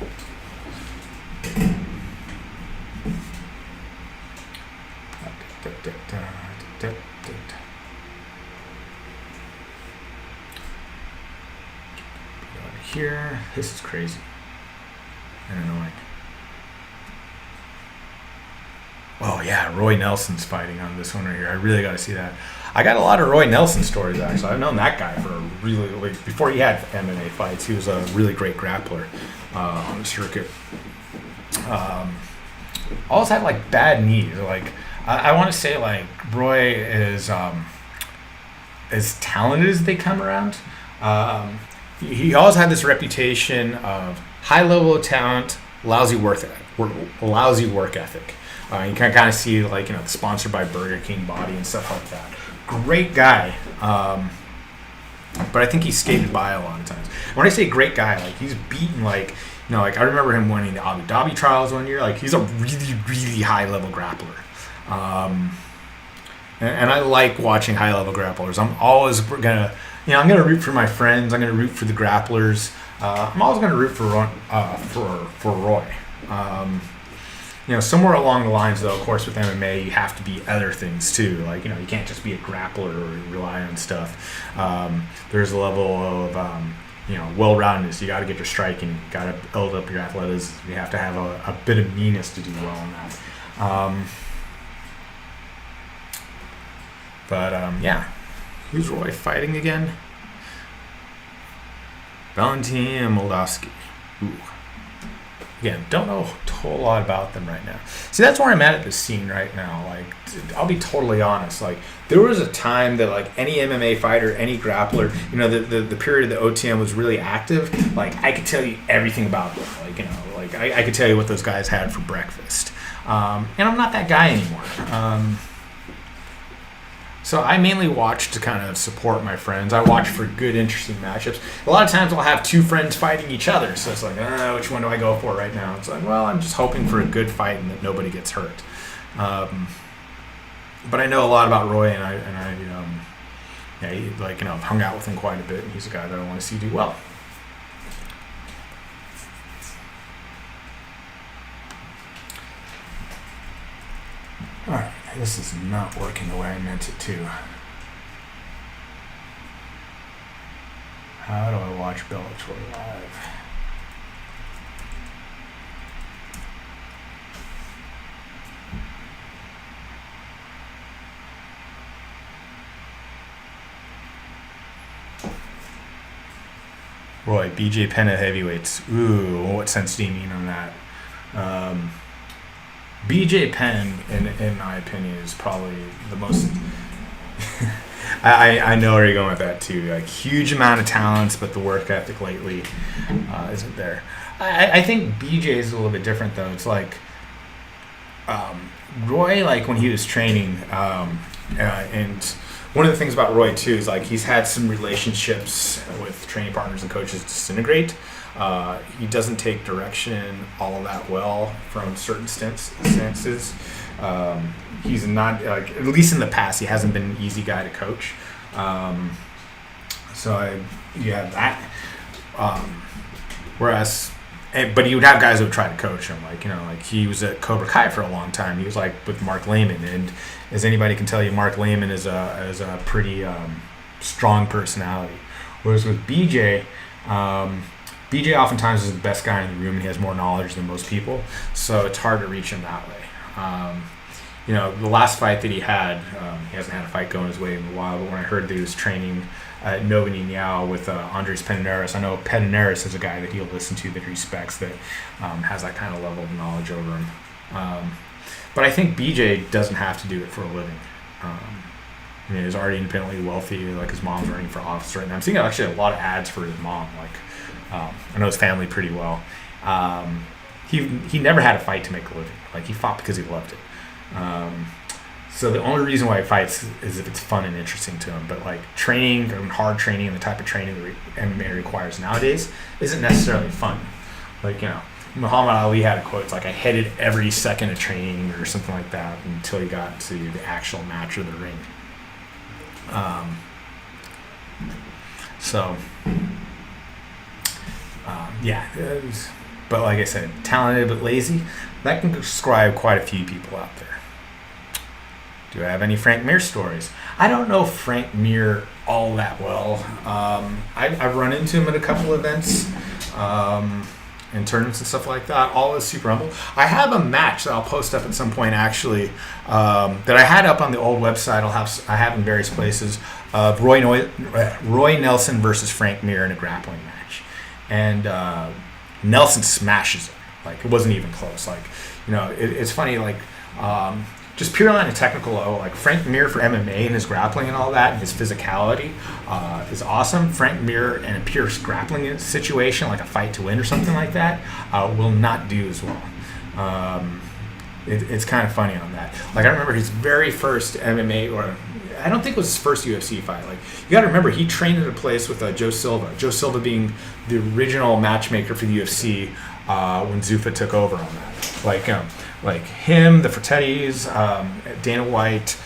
Here, this is crazy and annoying. Oh yeah, Roy Nelson's fighting on this one right here. I really got to see that. I got a lot of Roy Nelson stories, actually. I've known that guy for a really, before he had MMA fights, he was a really great grappler on the circuit. Always had bad knees. I want to say Roy is as talented as they come around. He always had this reputation of high level of talent, lousy work ethic. You can kind of see the sponsored by Burger King body and stuff like that. Great guy, but I think he skated by a lot of times. When I say great guy, he's beaten I remember him winning the Abu Dhabi trials one year. He's a really, really high level grappler. And I like watching high level grapplers. I'm always gonna, I'm gonna root for my friends. I'm gonna root for the grapplers. I'm always gonna root for Roy. Somewhere along the lines, though, of course, with MMA, you have to be other things too. You can't just be a grappler or rely on stuff. There's a level of well-roundedness. You got to get your striking. You got to build up your athleticism. You have to have a bit of meanness to do well in that. Who's Roy fighting again? Valentin Moldavsky. Ooh. Again, don't know a whole lot about them right now. See, that's where I'm at this scene right now. I'll be totally honest. There was a time that any MMA fighter, any grappler, the period of the OTM was really active. I could tell you everything about them. I could tell you what those guys had for breakfast. And I'm not that guy anymore. So I mainly watch to kind of support my friends. I watch for good, interesting matchups. A lot of times I'll have two friends fighting each other. So it's which one do I go for right now? It's I'm just hoping for a good fight and that nobody gets hurt. But I know a lot about Roy, and I've hung out with him quite a bit, and he's a guy that I want to see do well. All right. This is not working the way I meant it to. How do I watch Bellator live? Roy, BJ Penn at heavyweights. Ooh, what sense do you mean on that? BJ Penn, in my opinion, is probably the most... I know where you're going with that, too. Huge amount of talents, but the work ethic lately isn't there. I think BJ is a little bit different, though. It's Roy, when he was training, and one of the things about Roy, too, is he's had some relationships with training partners and coaches disintegrate. He doesn't take direction all that well from certain stances. He's not, at least in the past, he hasn't been an easy guy to coach. You have that. But you would have guys who would try to coach him. He was at Cobra Kai for a long time. He was with Mark Lehman. And as anybody can tell you, Mark Lehman is a pretty strong personality. Whereas with BJ, BJ oftentimes is the best guy in the room, and he has more knowledge than most people, so it's hard to reach him that way. the last fight that he had, he hasn't had a fight going his way in a while, but when I heard that he was training at Nova Niñao with Andres Pederneiras, I know Pederneiras is a guy that he'll listen to, that he respects, that has that kind of level of knowledge over him. But I think BJ doesn't have to do it for a living. He's already independently wealthy. Like, his mom's running for office right now. I'm seeing actually a lot of ads for his mom. Like, I know his family pretty well. He never had a fight to make a living. Like, he fought because he loved it. So the only reason why he fights is if it's fun and interesting to him. But like, training and hard training and the type of training that MMA requires nowadays isn't necessarily fun. Like, Muhammad Ali had a quote, it's like, I hated every second of training or something like that until he got to the actual match or the ring. But like I said, talented but lazy, that can describe quite a few people out there. Do I have any Frank Mir stories? I don't know Frank Mir all that well. I've run into him at a couple events, in tournaments and stuff like that. All is super humble. I have a match that I'll post up at some point, actually, that I had up on the old website. I have in various places, of Roy Nelson versus Frank Mir in a grappling match, and Nelson smashes it. Like, it wasn't even close. Like, it's funny. Like, just purely on a technical level, like, Frank Mir for MMA and his grappling and all that, and his physicality is awesome. Frank Mir in a pure grappling situation, like a fight to win or something like that, will not do as well. It's kind of funny on that. Like, I remember his very first MMA, or I don't think it was his first UFC fight. Like, you got to remember, he trained at a place with Joe Silva. Joe Silva being the original matchmaker for the UFC when Zuffa took over on that. Like him, the Fertettis, Dana White.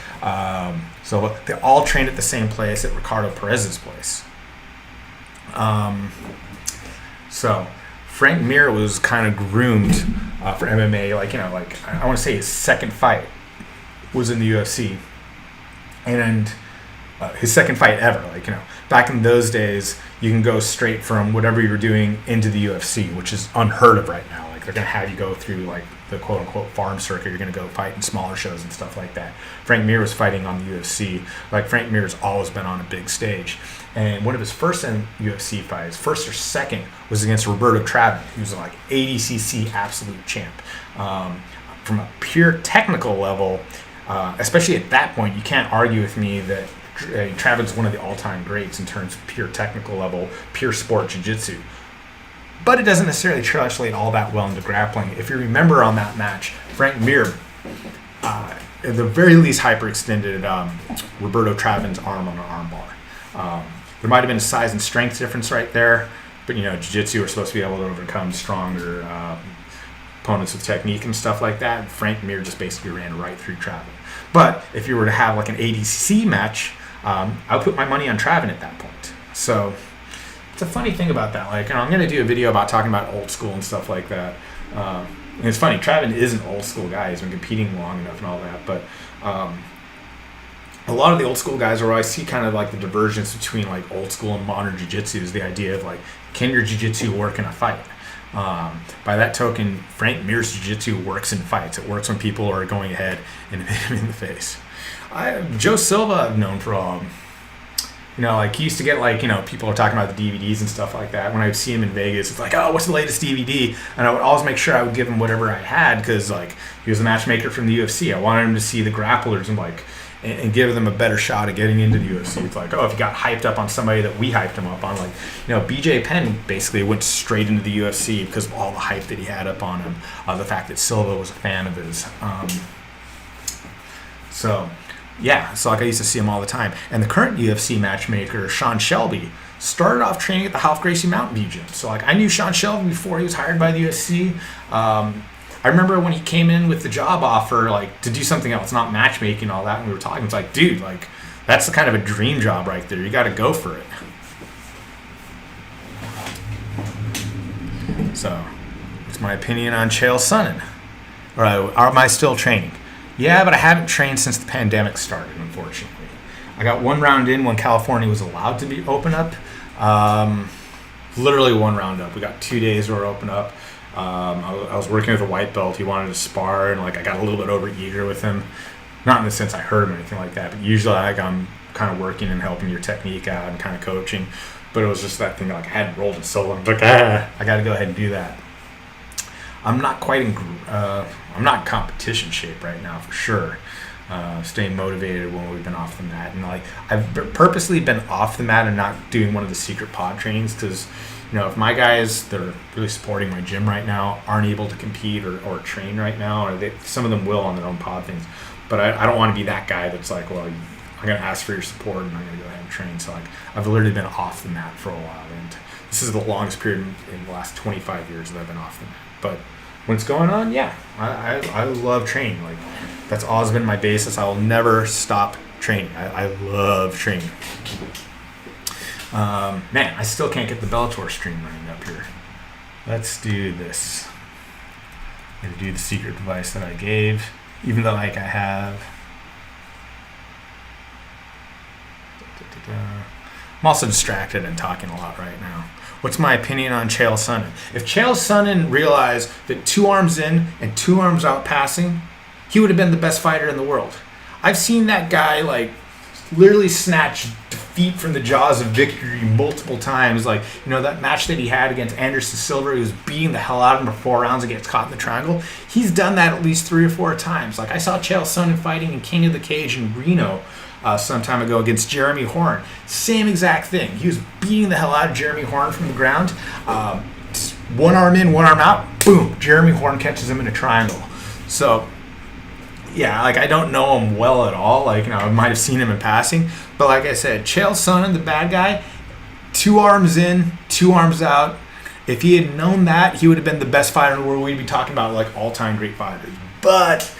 So they all trained at the same place, at Ricardo Perez's place. So Frank Mir was kind of groomed for MMA. I want to say his second fight was in the UFC, and his second fight ever. Back in those days, you can go straight from whatever you were doing into the UFC, which is unheard of right now. Like, they're going to have you go through like the quote unquote farm circuit. You're going to go fight in smaller shows and stuff like that. Frank Mir was fighting on the UFC. Like, Frank Mir has always been on a big stage. And one of his first UFC fights, first or second, was against Roberto Travin, who's like ADCC absolute champ. From a pure technical level, especially at that point, you can't argue with me that Travin's one of the all-time greats in terms of pure technical level, pure sport jiu-jitsu. But it doesn't necessarily translate all that well into grappling. If you remember on that match, Frank Mir, at the very least, hyperextended Roberto Travin's arm on an armbar. There might have been a size and strength difference right there, but jiu-jitsu are supposed to be able to overcome stronger opponents with technique and stuff like that. Frank Mir just basically ran right through Travin. But if you were to have like an ADCC match, I would put my money on Travin at that point. So it's a funny thing about that. Like, I'm going to do a video about talking about old school and stuff like that. And it's funny, Travin is an old school guy. He's been competing long enough and all that. But a lot of the old school guys, where I see kind of like the divergence between like old school and modern jiu-jitsu, is the idea of like, can your jiu-jitsu work in a fight? By that token, Frank Mir's jiu-jitsu works in fights. It works when people are going ahead and hit him in the face. Joe Silva, I've known for he used to get people are talking about the DVDs and stuff like that. When I would see him in Vegas, it's like, oh, what's the latest DVD? And I would always make sure I would give him whatever I had, because he was a matchmaker from the UFC. I wanted him to see the grapplers and give them a better shot at getting into the UFC. It's like, if you got hyped up on somebody that we hyped him up on, BJ Penn basically went straight into the UFC because of all the hype that he had up on him, the fact that Silva was a fan of his. So I used to see him all the time. And the current UFC matchmaker, Sean Shelby, started off training at the Ralph Gracie Mountain View gym. So I knew Sean Shelby before he was hired by the UFC. I remember when he came in with the job offer, to do something else, not matchmaking and all that, and we were talking, it's like, dude, that's the kind of a dream job right there. You got to go for it. So, it's my opinion on Chael Sonnen. Or am I still training? Yeah, but I haven't trained since the pandemic started, unfortunately. I got one round in when California was allowed to be open up. literally one round up. We got 2 days where we're open up. I was working with a white belt. He wanted to spar, and like I got a little bit overeager with him. Not in the sense I hurt him or anything like that, but usually like I'm kind of working and helping your technique out and kind of coaching. But it was just that thing, like I hadn't rolled in so long. I was like, I got to go ahead and do that. I'm not quite I'm not in competition shape right now for sure. Staying motivated when we've been off the mat, and like I've purposely been off the mat and not doing one of the secret pod trains, because if my guys that are really supporting my gym right now aren't able to compete or train right now, or some of them will on their own pod things, but I don't want to be that guy that's like, well, I'm going to ask for your support and I'm going to go ahead and train. So like I've literally been off the mat for a while, and this is the longest period in the last 25 years that I've been off the mat. But when it's going on, yeah, I love training. Like that's always been my basis. I will never stop training. I love training. Man, I still can't get the Bellator stream running up here. Let's do this. I'm going to do the secret device that I gave, even though like I have. I'm also distracted and talking a lot right now. What's my opinion on Chael Sonnen? If Chael Sonnen realized that 2 arms in and 2 arms out passing, he would have been the best fighter in the world. I've seen that guy like literally snatch defeat from the jaws of victory multiple times. Like, that match that he had against Anderson Silva, he was beating the hell out of him for 4 rounds and gets caught in the triangle. He's done that at least 3 or 4 times. Like I saw Chael Sonnen fighting in King of the Cage in Reno some time ago against Jeremy Horn. Same exact thing. He was beating the hell out of Jeremy Horn from the ground. 1 arm in, 1 arm out. Boom. Jeremy Horn catches him in a triangle. So, yeah, like I don't know him well at all. Like, I might have seen him in passing. But like I said, Chael Sonnen, the bad guy, 2 arms in, 2 arms out. If he had known that, he would have been the best fighter in the world. We'd be talking about like all-time great fighters. But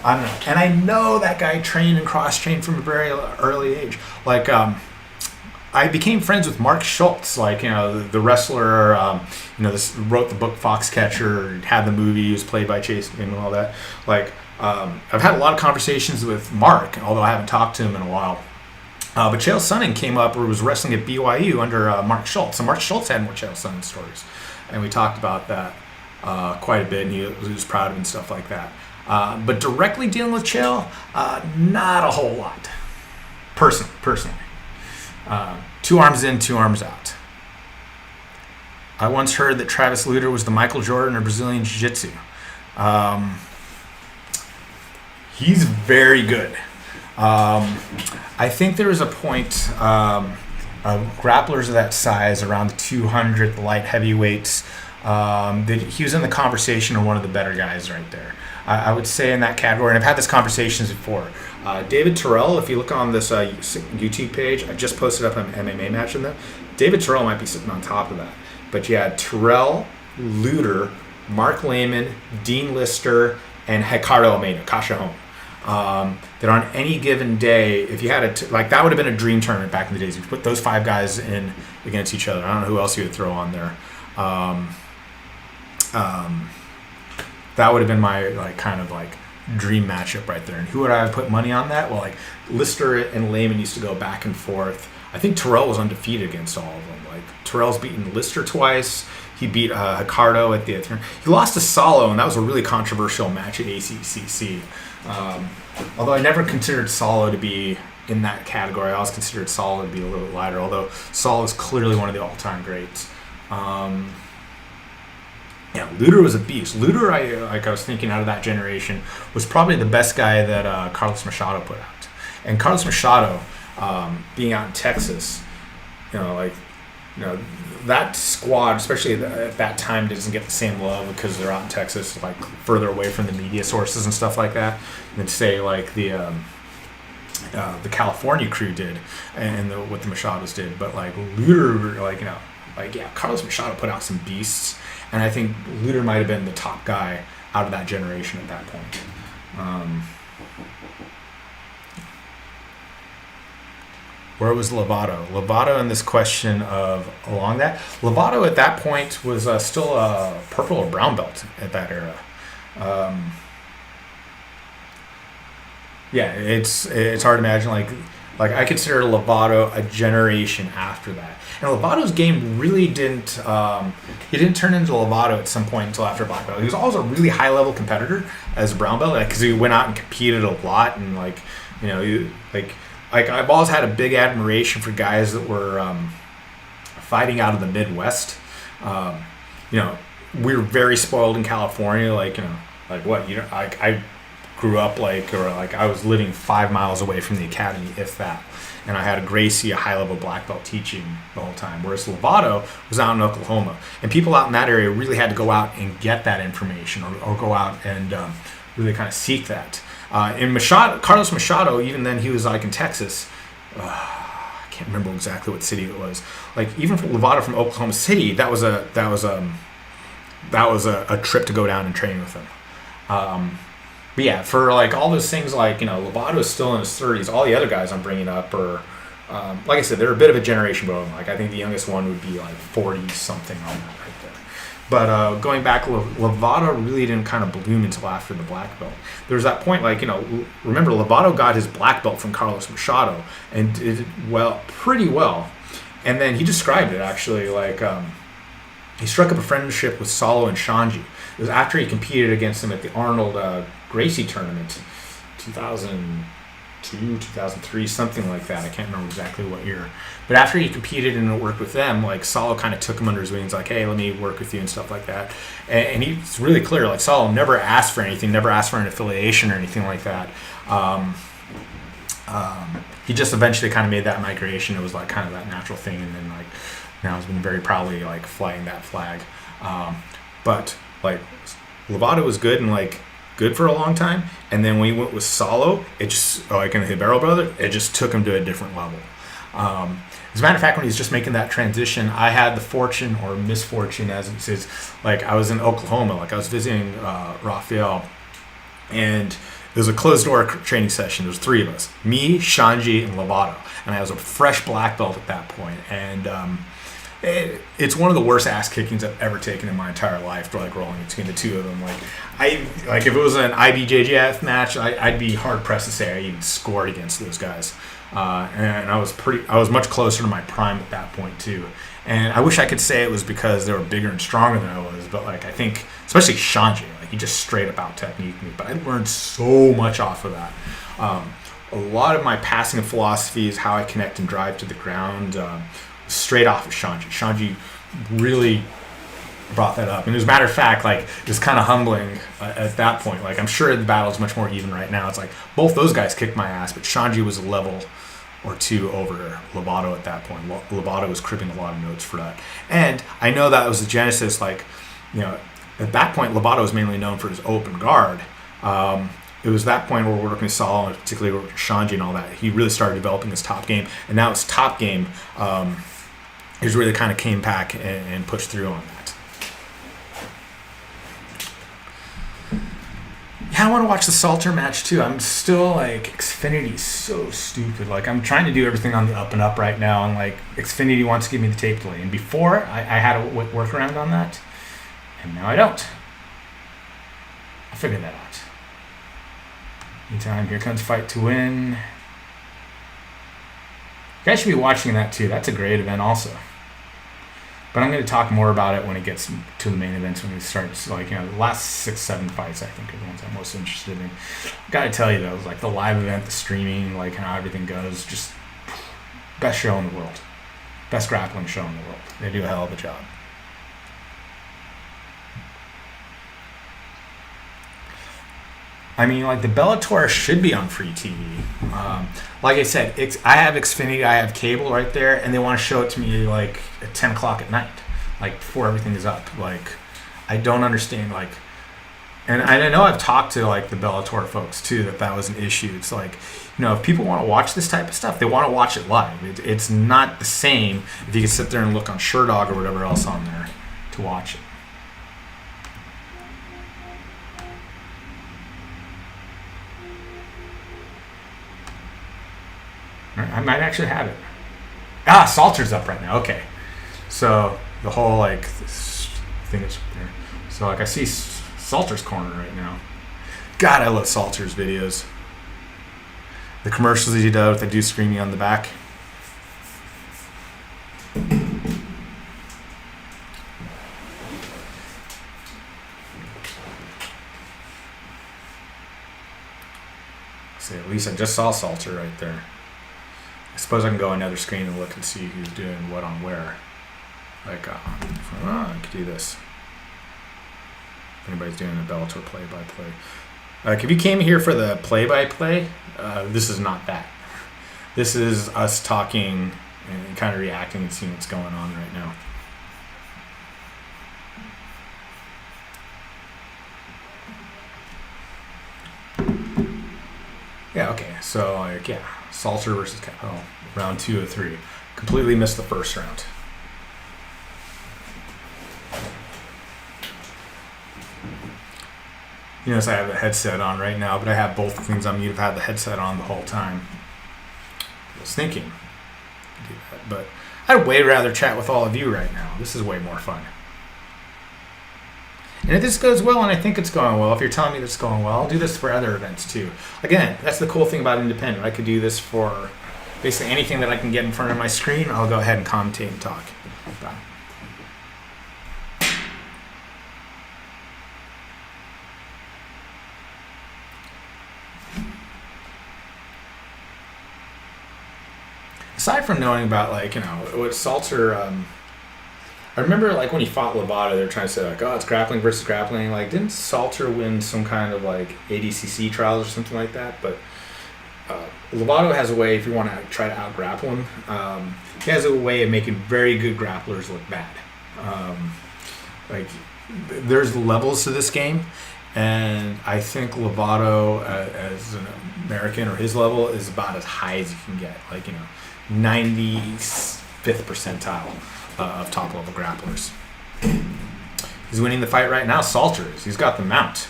I don't know. And I know that guy trained and cross-trained from a very early age. Like, I became friends with Mark Schultz, like, the wrestler, this wrote the book Foxcatcher, had the movie, he was played by Chase and all that. Like, I've had a lot of conversations with Mark, although I haven't talked to him in a while. But Chael Sonnen came up or was wrestling at BYU under Mark Schultz. And Mark Schultz had more Chael Sonnen stories. And we talked about that quite a bit, and he was proud of him and stuff like that. But directly dealing with Chael, not a whole lot. Personally. 2 arms in, 2 arms out. I once heard that Travis Lutter was the Michael Jordan of Brazilian Jiu-Jitsu. He's very good. I think there was a point of grapplers of that size, around the 200, the light heavyweights, that he was in the conversation of one of the better guys right there. I would say in that category, and I've had this conversations before. David Terrell, if you look on this YouTube page, I just posted up an MMA match in there. David Terrell might be sitting on top of that. But you had Terrell, Lutter, Mark Lehman, Dean Lister, and Ricardo Almeida, Kasha Home. That on any given day, if you had that would have been a dream tournament back in the days. You put those 5 guys in against each other. I don't know who else you would throw on there. That would have been my dream matchup right there. And who would I have put money on that? Well, like Lister and Lehman used to go back and forth. I think Terrell was undefeated against all of them. Like Terrell's beaten Lister twice. He beat Ricardo at the turn. He lost to Salo, and that was a really controversial match at ACCC. Although I never considered Salo to be in that category. I always considered Salo to be a little bit lighter, although Salo is clearly one of the all-time greats. Lutter was a beast. Lutter, I was thinking out of that generation, was probably the best guy that Carlos Machado put out. And Carlos Machado, being out in Texas, that squad, especially at that time, doesn't get the same love because they're out in Texas, like further away from the media sources and stuff like that, than say like the California crew did and what the Machados did. But like Lutter, Carlos Machado put out some beasts, and I think Lutter might have been the top guy out of that generation at that point. Where was Lovato? Lovato in this question of along that. Lovato at that point was still a purple or brown belt at that era. It's hard to imagine Like, I consider Lovato a generation after that. And Lovato's game really didn't, he didn't turn into Lovato at some point until after black belt. He was always a really high-level competitor as a brown belt, because he went out and competed a lot, and, like, you know, I've always had a big admiration for guys that were fighting out of the Midwest. You know, we were very spoiled in California. Like, you know, like what, you know, I grew up I was living 5 miles away from the academy, if that. And I had a Gracie, a high-level black belt, teaching the whole time. Whereas Lovato was out in Oklahoma. And people out in that area really had to go out and get that information, or go out and really kind of seek that. In Carlos Machado, even then, he was like in Texas. I can't remember exactly what city it was. Like, even for Lovato from Oklahoma City, that was a trip to go down and train with him. But yeah, for like all those things, like, you know, Lovato is still in his 30s. All the other guys I'm bringing up are, like I said, they're a bit of a generation below him. Like, I think the youngest one would be like 40 something on that right there. But going back, Lovato really didn't kind of bloom until after the black belt. There was that point, like, you know, remember Lovato got his black belt from Carlos Machado and did pretty well. And then he described it actually like he struck up a friendship with Salo and Shanji. It was after he competed against him at the Arnold Gracie tournament, 2002, 2003, something like that. I can't remember exactly what year. But after he competed and worked with them, like, Salo kind of took him under his wings, like, hey, let me work with you and stuff like that. And he's really clear, like, Salo never asked for anything, never asked for an affiliation or anything like that. He just eventually kind of made that migration. It was like kind of that natural thing, and then like now has been very proudly like flying that flag. But like Lovato was good and like good for a long time, and then when he went with Salo, it just, like in the Hibero brother, it just took him to a different level. As a matter of fact, when he's just making that transition, I had the fortune or misfortune, as it says, like I was in Oklahoma, like I was visiting Rafael, and it was a closed door training session. There was 3 of us, me, Shanji, and Lovato, and I was a fresh black belt at that point. And it's one of the worst ass kickings I've ever taken in my entire life, like rolling between the 2 of them. Like if it was an IBJJF match, I'd be hard pressed to say I even scored against those guys. And I was much closer to my prime at that point too. And I wish I could say it was because they were bigger and stronger than I was, but like I think, especially Shanji, like he just straight up out techniqued me. But I learned so much off of that. A lot of my passing philosophy is how I connect and drive to the ground, straight off of Shanji. Shanji really brought that up. And as a matter of fact, like it was kind of humbling at that point. Like I'm sure the battle's much more even right now. It's like both those guys kicked my ass, but Shanji was a level or 2 over Lovato at that point. Lovato was cribbing a lot of notes for that. And I know that was the genesis, like, you know, at that point, Lovato was mainly known for his open guard. It was that point where we're working with Saul, and particularly with Shanji and all that. He really started developing his top game. And now his top game is really kind of came back and pushed through on that. Yeah, I want to watch the Salter match too. I'm still like, Xfinity's so stupid. Like I'm trying to do everything on the up and up right now, and like Xfinity wants to give me the tape delay. And before I had a workaround on that, and now I don't. I'll figure that out. Meantime, here comes Fight to Win. You guys should be watching that too. That's a great event also. But I'm going to talk more about it when it gets to the main events, when we start, like, you know, the last 6-7 fights, I think, are the ones I'm most interested in. Got to tell you, though, like, the live event, the streaming, like, how everything goes, just best show in the world. Best grappling show in the world. They do a hell of a job. I mean, like, the Bellator should be on free TV. Like I said, I have Xfinity, I have cable right there, and they want to show it to me, like, at 10 o'clock at night, like, before everything is up. Like, I don't understand, like, and I know I've talked to, like, the Bellator folks, too, that was an issue. It's like, you know, if people want to watch this type of stuff, they want to watch it live. It's not the same if you can sit there and look on Sherdog or whatever else on there to watch it. I might actually have it. Salter's up right now. Okay. So the whole, like, this thing is there. So, like, I see Salter's corner right now. God, I love Salter's videos. The commercials he does, they do screaming on the back. See, at least I just saw Salter right there. I suppose I can go another screen and look and see who's doing what on where. Like, I could do this. If anybody's doing a Bellator play-by-play. Like, if you came here for the play-by-play, this is not that. This is us talking and kind of reacting and seeing what's going on right now. Yeah, okay, so, like, yeah, Salter versus round 2 of 3. Completely missed the first round. You notice I have the headset on right now, but I have both things on mute. I've had the headset on the whole time. I was thinking to do that, but I'd way rather chat with all of you right now. This is way more fun. And if this goes well, and I think it's going well, if you're telling me that it's going well, I'll do this for other events too. Again, that's the cool thing about independent. I could do this for basically anything that I can get in front of my screen. I'll go ahead and commentate and talk about. Aside from knowing about, like, you know, what Salter, I remember, like, when he fought Lovato, they were trying to say, like, oh, it's grappling versus grappling. Like, didn't Salter win some kind of, like, ADCC trials or something like that? But Lovato has a way, if you want to try to out-grapple him, he has a way of making very good grapplers look bad. Like, there's levels to this game, and I think Lovato, as an American, or his level, is about as high as you can get. Like, you know, 95th percentile of top level grapplers. He's winning the fight right now. Salter is. He's got the mount,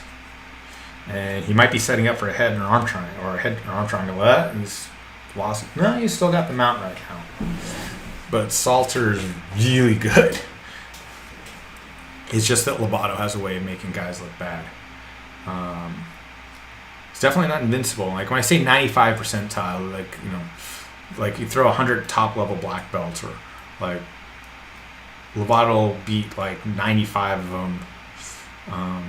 and he might be setting up for a head and arm triangle, or a head and arm triangle. He's lost. No, he's still got the mount right now. But Salter's really good. It's just that Lovato has a way of making guys look bad. It's definitely not invincible. Like, when I say 95 percentile, like, you know, like you throw 100 top level black belts, or like Lovato beat like 95 of them. I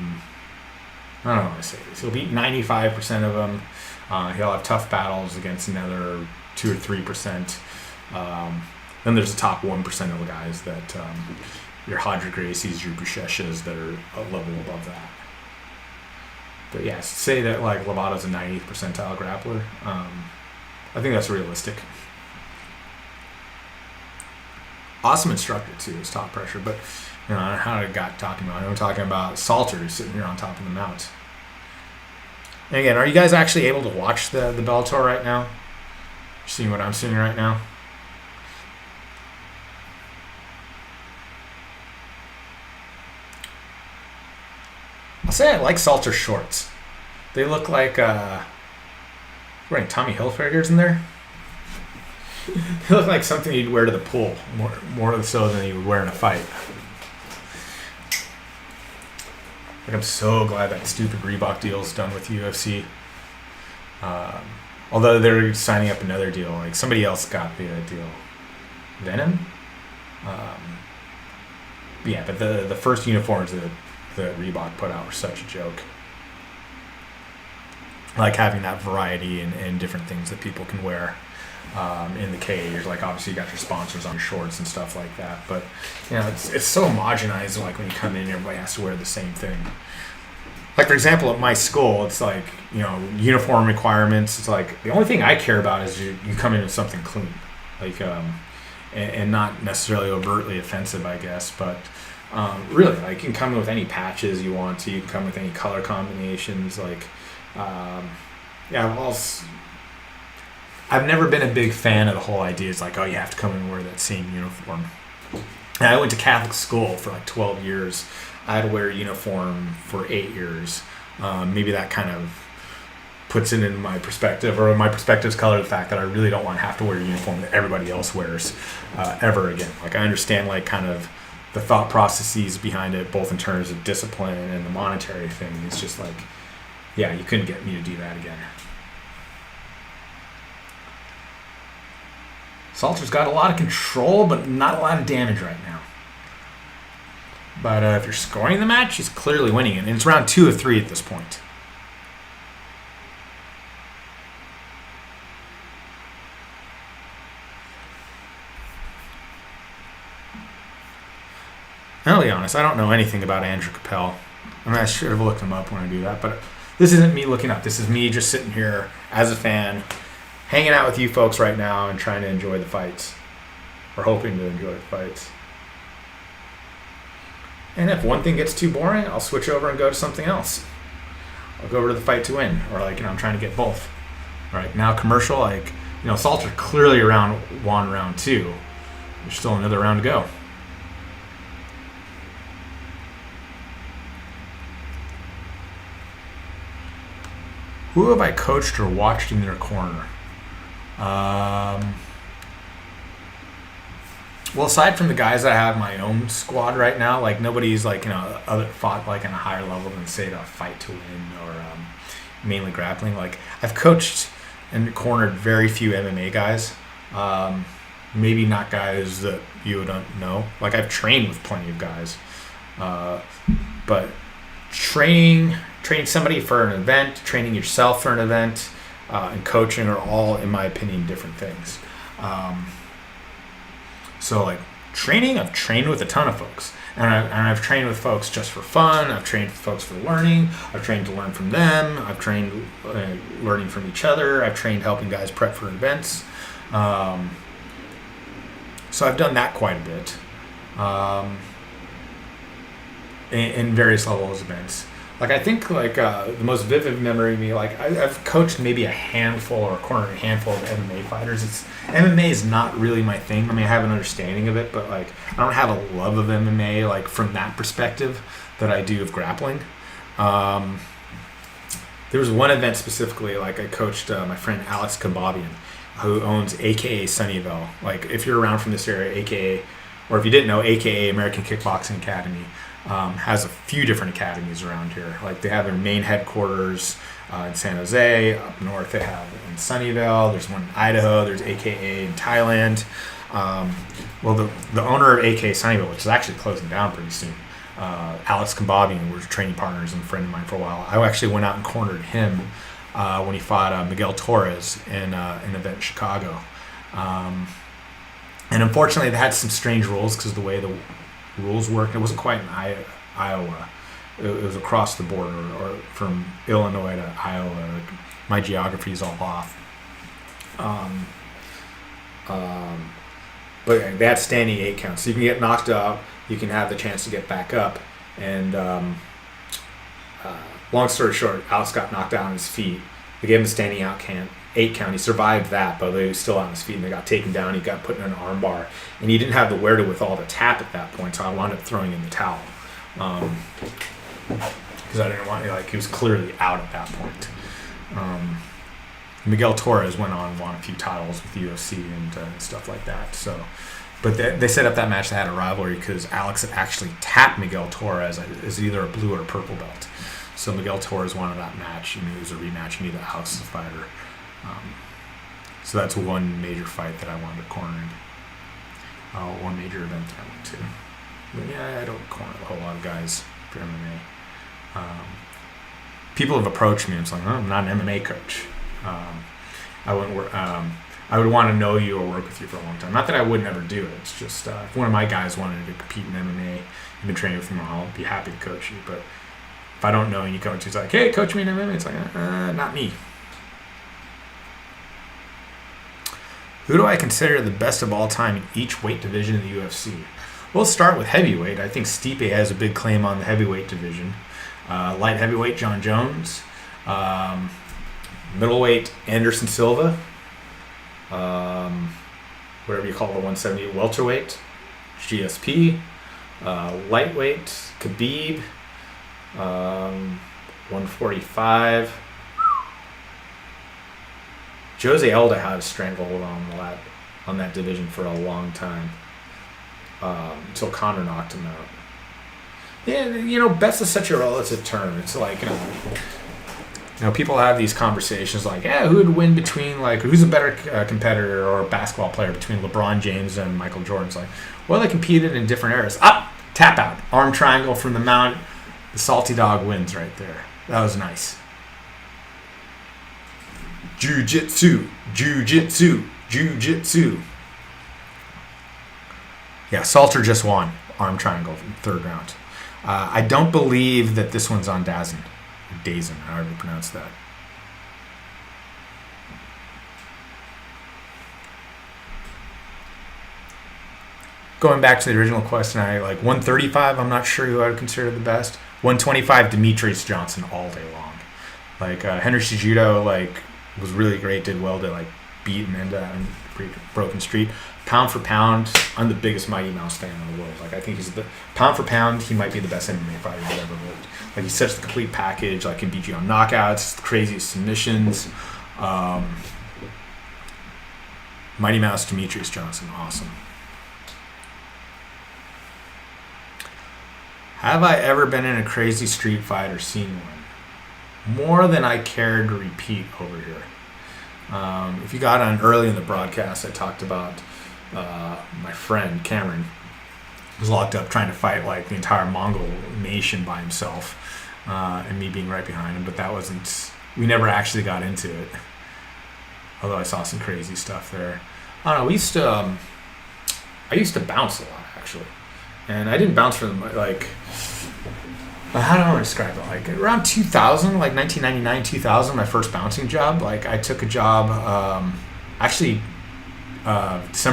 don't know what to say this. He'll beat 95% of them. He'll have tough battles against another 2 or 3%. Then there's the top 1% of the guys that your Hodger Gracies, your Buchechas, that are a level above that. But yeah, say that like Lovato's a 90th percentile grappler. I think that's realistic. Awesome instructor too, is Top Pressure. But you know, I don't know how I got talking about it. I'm talking about Salter sitting here on top of the mount. And again, are you guys actually able to watch the Bellator right now? Seeing what I'm seeing right now? I'll say I like Salter's shorts. They look like wearing Tommy Hilfigers in there. They look like something you'd wear to the pool, more so than you would wear in a fight. Like, I'm so glad that stupid Reebok deal is done with UFC. Although they're signing up another deal. Like, somebody else got the deal. Venom? Yeah, but the first uniforms that Reebok put out were such a joke. Like having that variety and different things that people can wear in the cage. Like, obviously you got your sponsors on your shorts and stuff like that, but you know, it's so homogenized. Like, when you come in, everybody has to wear the same thing. Like, for example, at my school, it's like, you know, uniform requirements. It's like the only thing I care about is you come in with something clean, like and not necessarily overtly offensive, I guess, but really, like, you can come in with any patches you want to. You can come with any color combinations. Like, yeah, I've never been a big fan of the whole idea. It's like, oh, you have to come and wear that same uniform. And I went to Catholic school for like 12 years. I had to wear a uniform for 8 years. Maybe that kind of puts it in my perspective, or my perspective's colored the fact that I really don't want to have to wear a uniform that everybody else wears ever again. Like, I understand, like, kind of the thought processes behind it, both in terms of discipline and the monetary thing. It's just like, yeah, you couldn't get me to do that again. Salter's got a lot of control, but not a lot of damage right now. But if you're scoring the match, he's clearly winning it. And it's round 2 of 3 at this point. I'll be honest, I don't know anything about Andrew Capel. I mean, I should have looked him up when I do that, but this isn't me looking up. This is me just sitting here as a fan, hanging out with you folks right now and trying to enjoy the fights, or hoping to enjoy the fights. And if one thing gets too boring, I'll switch over and go to something else. I'll go over to the fight to win, or I'm trying to get both. All right, now commercial, Salter clearly won round 2. There's still another round to go. Who have I coached or watched in their corner? Well, aside from the guys that I have in my own squad right now, nobody's other fought on a higher level than say to fight to win or mainly grappling. I've coached and cornered very few MMA guys. Maybe not guys that you don't know. I've trained with plenty of guys, but training somebody for an event, training yourself for an event, and coaching are all, in my opinion, different things. So training, I've trained with a ton of folks, and I've trained with folks just for fun. I've trained with folks for learning. I've trained to learn from them. I've trained learning from each other. I've trained helping guys prep for events. So I've done that quite a bit in various levels of events. I think the most vivid memory of me, I've coached maybe a handful or cornered a handful of MMA fighters. MMA is not really my thing. I mean, I have an understanding of it, but I don't have a love of MMA from that perspective that I do of grappling. There was one event specifically, I coached my friend Alex Kababian, who owns AKA Sunnyvale. If you're around from this area, AKA, or if you didn't know, AKA American Kickboxing Academy. Has a few different academies around here. They have their main headquarters in San Jose. Up north they have in Sunnyvale. There's one in Idaho. There's AKA in Thailand. Well, the owner of AKA Sunnyvale, which is actually closing down pretty soon, Alex Kambabian, was training partners and a friend of mine for a while. I actually went out and cornered him when he fought Miguel Torres in an event in Chicago. And unfortunately, they had some strange rules because of the way the rules worked. It wasn't quite in Iowa. It was across the border, or from Illinois to Iowa. My geography is all off. But they had standing 8 counts. So you can get knocked out. You can have the chance to get back up. And long story short, Alex got knocked down on his feet. They gave him a standing 8 count. He survived that, but he was still on his feet, and they got taken down. He got put in an arm bar, and he didn't have the wherewithal to tap at that point, so I wound up throwing in the towel. Because I didn't want he was clearly out at that point. Miguel Torres went on and won a few titles with UFC and stuff like that. So, but they set up that match. They had a rivalry because Alex had actually tapped Miguel Torres as either a blue or a purple belt. So Miguel Torres wanted that match, and it was a rematch. He knew that Alex was a fighter. So that's one major fight that I wound up cornering. One major event that I went to. But yeah, I don't corner a whole lot of guys for MMA. People have approached me and it's I'm not an MMA coach. I wouldn't work. I would want to know you or work with you for a long time. Not that I would never do it. It's just if one of my guys wanted to compete in MMA and been training with me, I'll be happy to coach you. But if I don't know and you coach, it's hey, coach me in MMA. It's not me. Who do I consider the best of all time in each weight division in the UFC? We'll start with heavyweight. I think Stipe has a big claim on the heavyweight division. Light heavyweight, John Jones. Middleweight, Anderson Silva. Whatever you call the 178 welterweight, GSP. Lightweight, Khabib. 145. Jose Aldo had a stranglehold on that division for a long time, until Conor knocked him out. Yeah, best is such a relative term. It's people have these conversations like, yeah, who would win between, like, who's a better competitor or basketball player between LeBron James and Michael Jordan? It's like, well, they competed in different eras. Tap out, arm triangle from the mount. The salty dog wins right there. That was nice. Jiu-jitsu, jiu-jitsu, jiu-jitsu. Yeah, Salter just won arm triangle in the third round. I don't believe that this one's on Dazen, however you pronounce that. Going back to the original question, I like 135. I'm not sure who I would consider the best. 125, Demetrius Johnson all day long. Like Henry Cejudo, like was really great. Did well to like beat and end up in a broken streak. Pound for pound, I'm the biggest Mighty Mouse fan in the world. Like I think he's the pound for pound. He might be the best MMA fighter I've ever lived. Like he's such the complete package. Like can beat you on knockouts, craziest submissions. Mighty Mouse, Demetrius Johnson, awesome. Have I ever been in a crazy street fight or seen one? More than I care to repeat over here. If you got on early in the broadcast, I talked about my friend Cameron was locked up trying to fight like the entire Mongol nation by himself, and me being right behind him. But that wasn't. We never actually got into it. Although I saw some crazy stuff there. I don't know. I used to bounce a lot actually, and I didn't bounce for them like. How do I describe it? Like around 2000, like 1999, 2000, my first bouncing job. Like I took a job, December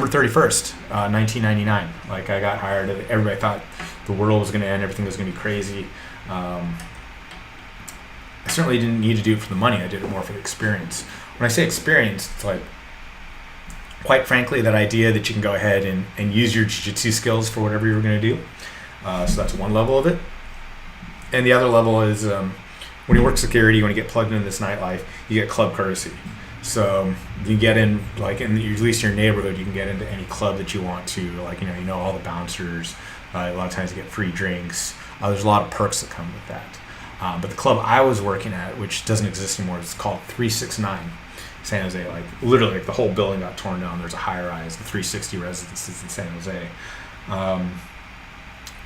31st, 1999. Like I got hired. Everybody thought the world was going to end. Everything was going to be crazy. I certainly didn't need to do it for the money. I did it more for the experience. When I say experience, it's like, quite frankly, that idea that you can go ahead and use your jiu-jitsu skills for whatever you're going to do. So that's one level of it. And the other level is when you work security, when you get plugged into this nightlife, you get club courtesy. So you get in, like in at least your neighborhood, you can get into any club that you want to. Like, you know all the bouncers. A lot of times you get free drinks. There's a lot of perks that come with that. But the club I was working at, which doesn't exist anymore, it's called 369 San Jose. Like literally, like the whole building got torn down. There's a high-rise, the 360 residences in San Jose.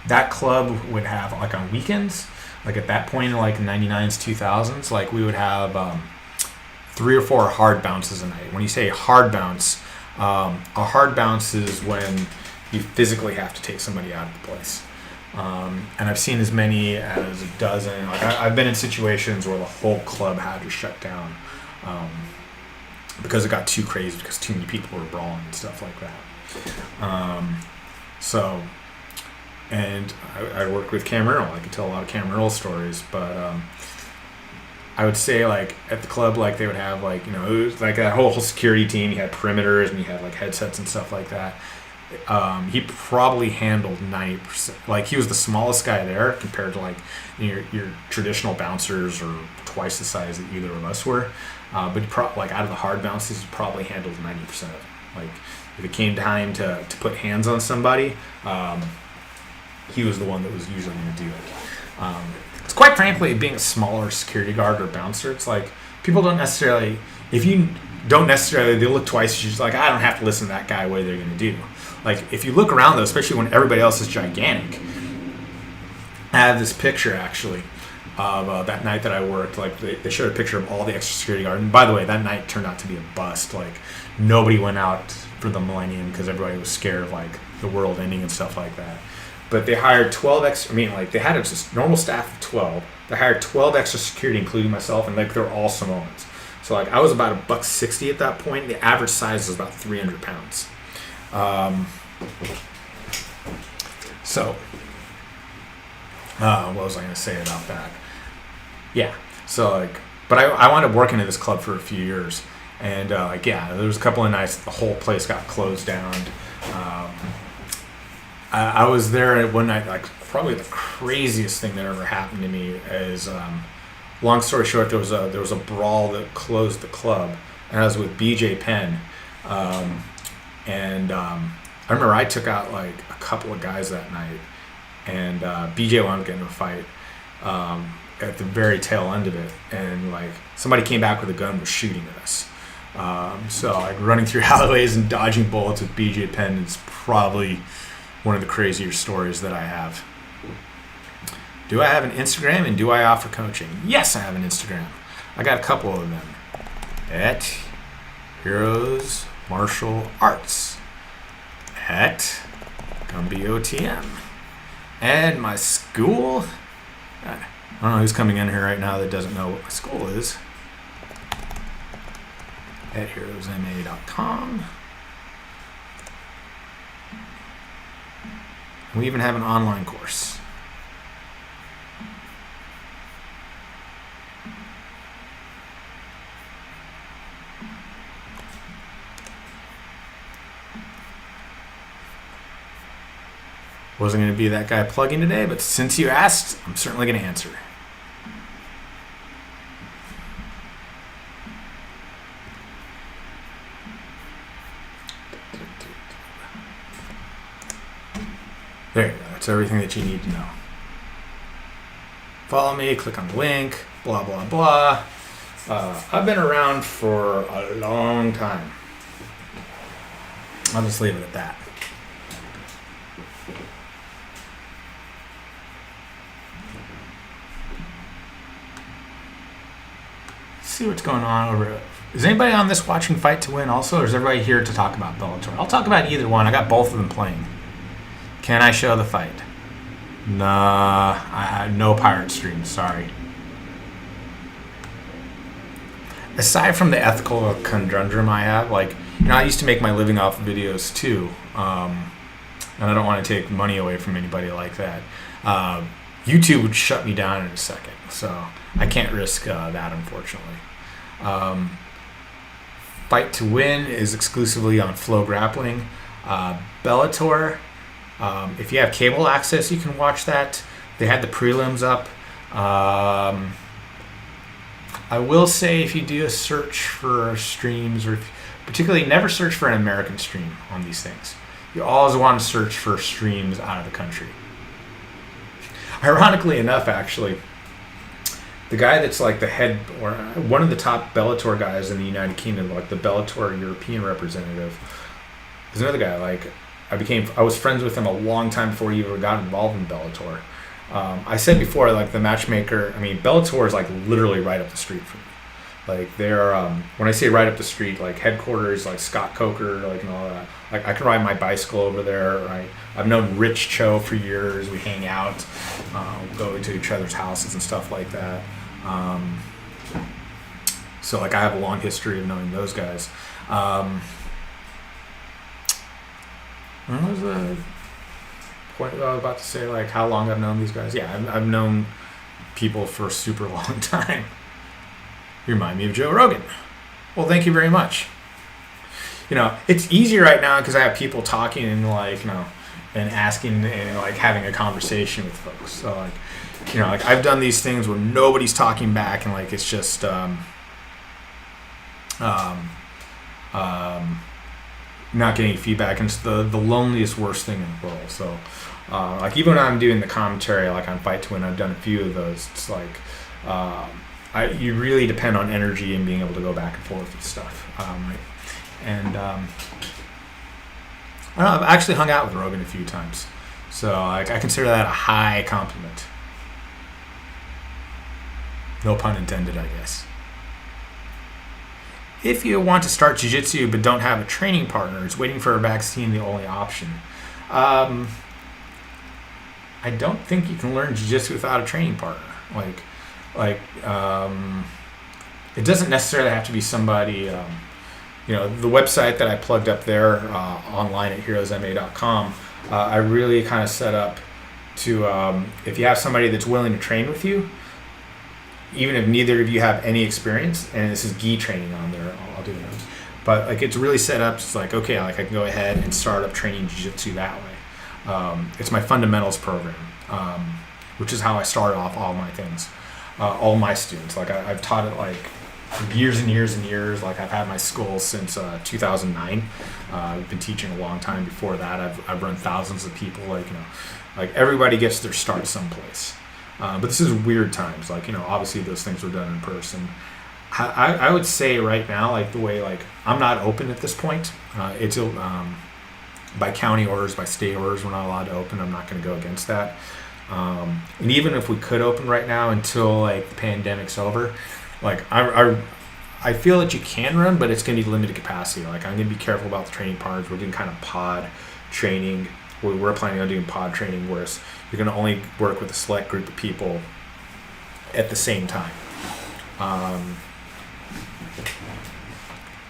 That club would have, like on weekends, like at that point in like 99s, 2000s, like we would have 3 or 4 hard bounces a night. When you say hard bounce, a hard bounce is when you physically have to take somebody out of the place. And I've seen as many as a dozen. Like I've been in situations where the whole club had to shut down because it got too crazy, because too many people were brawling and stuff like that. And I worked with Cam Earl. I could tell a lot of Cam Earl stories, but I would say like at the club, like they would have like, it was like that whole security team. You had perimeters and you had like headsets and stuff like that. He probably handled 90%. Like he was the smallest guy there compared to like your traditional bouncers, or twice the size that either of us were. But he like out of the hard bounces, he probably handled 90% of it. Like if it came time to put hands on somebody, he was the one that was usually going to do it. It's quite frankly, being a smaller security guard or bouncer, it's like people don't necessarily, if you don't necessarily, they look twice, you're just like, I don't have to listen to that guy, what they're going to do. Like if you look around though, especially when everybody else is gigantic, I have this picture actually of that night that I worked. Like they showed a picture of all the extra security guards. And by the way, that night turned out to be a bust. Like nobody went out for the millennium because everybody was scared of like the world ending and stuff like that. But they hired 12 extra, they had a just normal staff of 12. They hired 12 extra security, including myself, and like they were all Samoans. So like I was about $160 at that point. The average size was about 300 pounds. What was I going to say about that? Yeah. So like, but I wound up working at this club for a few years, and there was a couple of nights the whole place got closed down. I was there one night, like probably the craziest thing that ever happened to me is, long story short, there was a brawl that closed the club, and I was with BJ Penn, and I remember I took out like a couple of guys that night, and BJ wound up getting into a fight. at the very tail end of it, and like somebody came back with a gun, was shooting at us. So like running through alleyways and dodging bullets with BJ Penn is probably one of the crazier stories that I have. Do I have an Instagram, and do I offer coaching? Yes, I have an Instagram. I got a couple of them at Heroes Martial Arts, at Gumby OTM, and my school. I don't know who's coming in here right now that doesn't know what my school is. At heroesma.com. We even have an online course. Wasn't going to be that guy plugging today, but since you asked, I'm certainly going to answer. There you go. That's everything that you need to know. Follow me, click on the link, blah, blah, blah. I've been around for a long time. I'll just leave it at that. See what's going on over. Is anybody on this watching Fight to Win also, or is everybody here to talk about Bellator? I'll talk about either one. I got both of them playing. Can I show the fight? Nah, I had no pirate streams, sorry. Aside from the ethical conundrum I have, like, you know, I used to make my living off of videos too, and I don't want to take money away from anybody like that. YouTube would shut me down in a second, so I can't risk that, unfortunately. Fight to Win is exclusively on FloGrappling. Bellator, if you have cable access, you can watch that. They had the prelims up. I will say, if you do a search for streams, or particularly never search for an American stream on these things. You always want to search for streams out of the country. Ironically enough, actually, the guy that's like the head, or one of the top Bellator guys in the United Kingdom, like the Bellator European representative, is another guy. Like, I was friends with him a long time before he ever got involved in Bellator. I said before, like, the matchmaker, I mean, Bellator is like literally right up the street from me. Like, they're, when I say right up the street, like headquarters, like Scott Coker, like, and all that. Like, I can ride my bicycle over there. Right? I've known Rich Cho for years. We hang out, go to each other's houses and stuff like that. So, like, I have a long history of knowing those guys. What was the point that I was about to say? Like, how long I've known these guys? Yeah, I've known people for a super long time. You remind me of Joe Rogan. Well, thank you very much. You know, it's easier right now because I have people talking and, like, you know, and asking and, like, having a conversation with folks. So, like, you know, like, I've done these things where nobody's talking back, and, like, it's just not getting feedback, and it's the loneliest, worst thing in the world. So, like, even when I'm doing the commentary, like on Fight to Win, I've done a few of those. It's like, you really depend on energy and being able to go back and forth with stuff. And I don't know, I've actually hung out with Rogan a few times, so like, I consider that a high compliment. No pun intended, I guess. If you want to start jiu-jitsu but don't have a training partner, is waiting for a vaccine the only option? I don't think you can learn jiu-jitsu without a training partner. Like, it doesn't necessarily have to be somebody. You know, the website that I plugged up there online at heroesma.com, I really kind of set up to, if you have somebody that's willing to train with you, even if neither of you have any experience, and this is gi training on there, I'll do that. But, like, it's really set up. It's like, okay, like, I can go ahead and start up training jiu-jitsu that way. It's my fundamentals program, which is how I started off all my things, all my students. Like, I've taught it, like, for years and years and years. Like, I've had my school since 2009. I've been teaching a long time before that. I've run thousands of people. Like, you know, like, everybody gets their start someplace. But this is weird times. Like, obviously those things were done in person. I would say right now, like the way, like I'm not open at this point. It's by county orders, by state orders, we're not allowed to open. I'm not going to go against that. And even if we could open right now until like the pandemic's over, like I feel that you can run, but it's going to be limited capacity. Like I'm going to be careful about the training partners. We're doing kind of pod training. We're planning on doing pod training, where you're going to only work with a select group of people at the same time.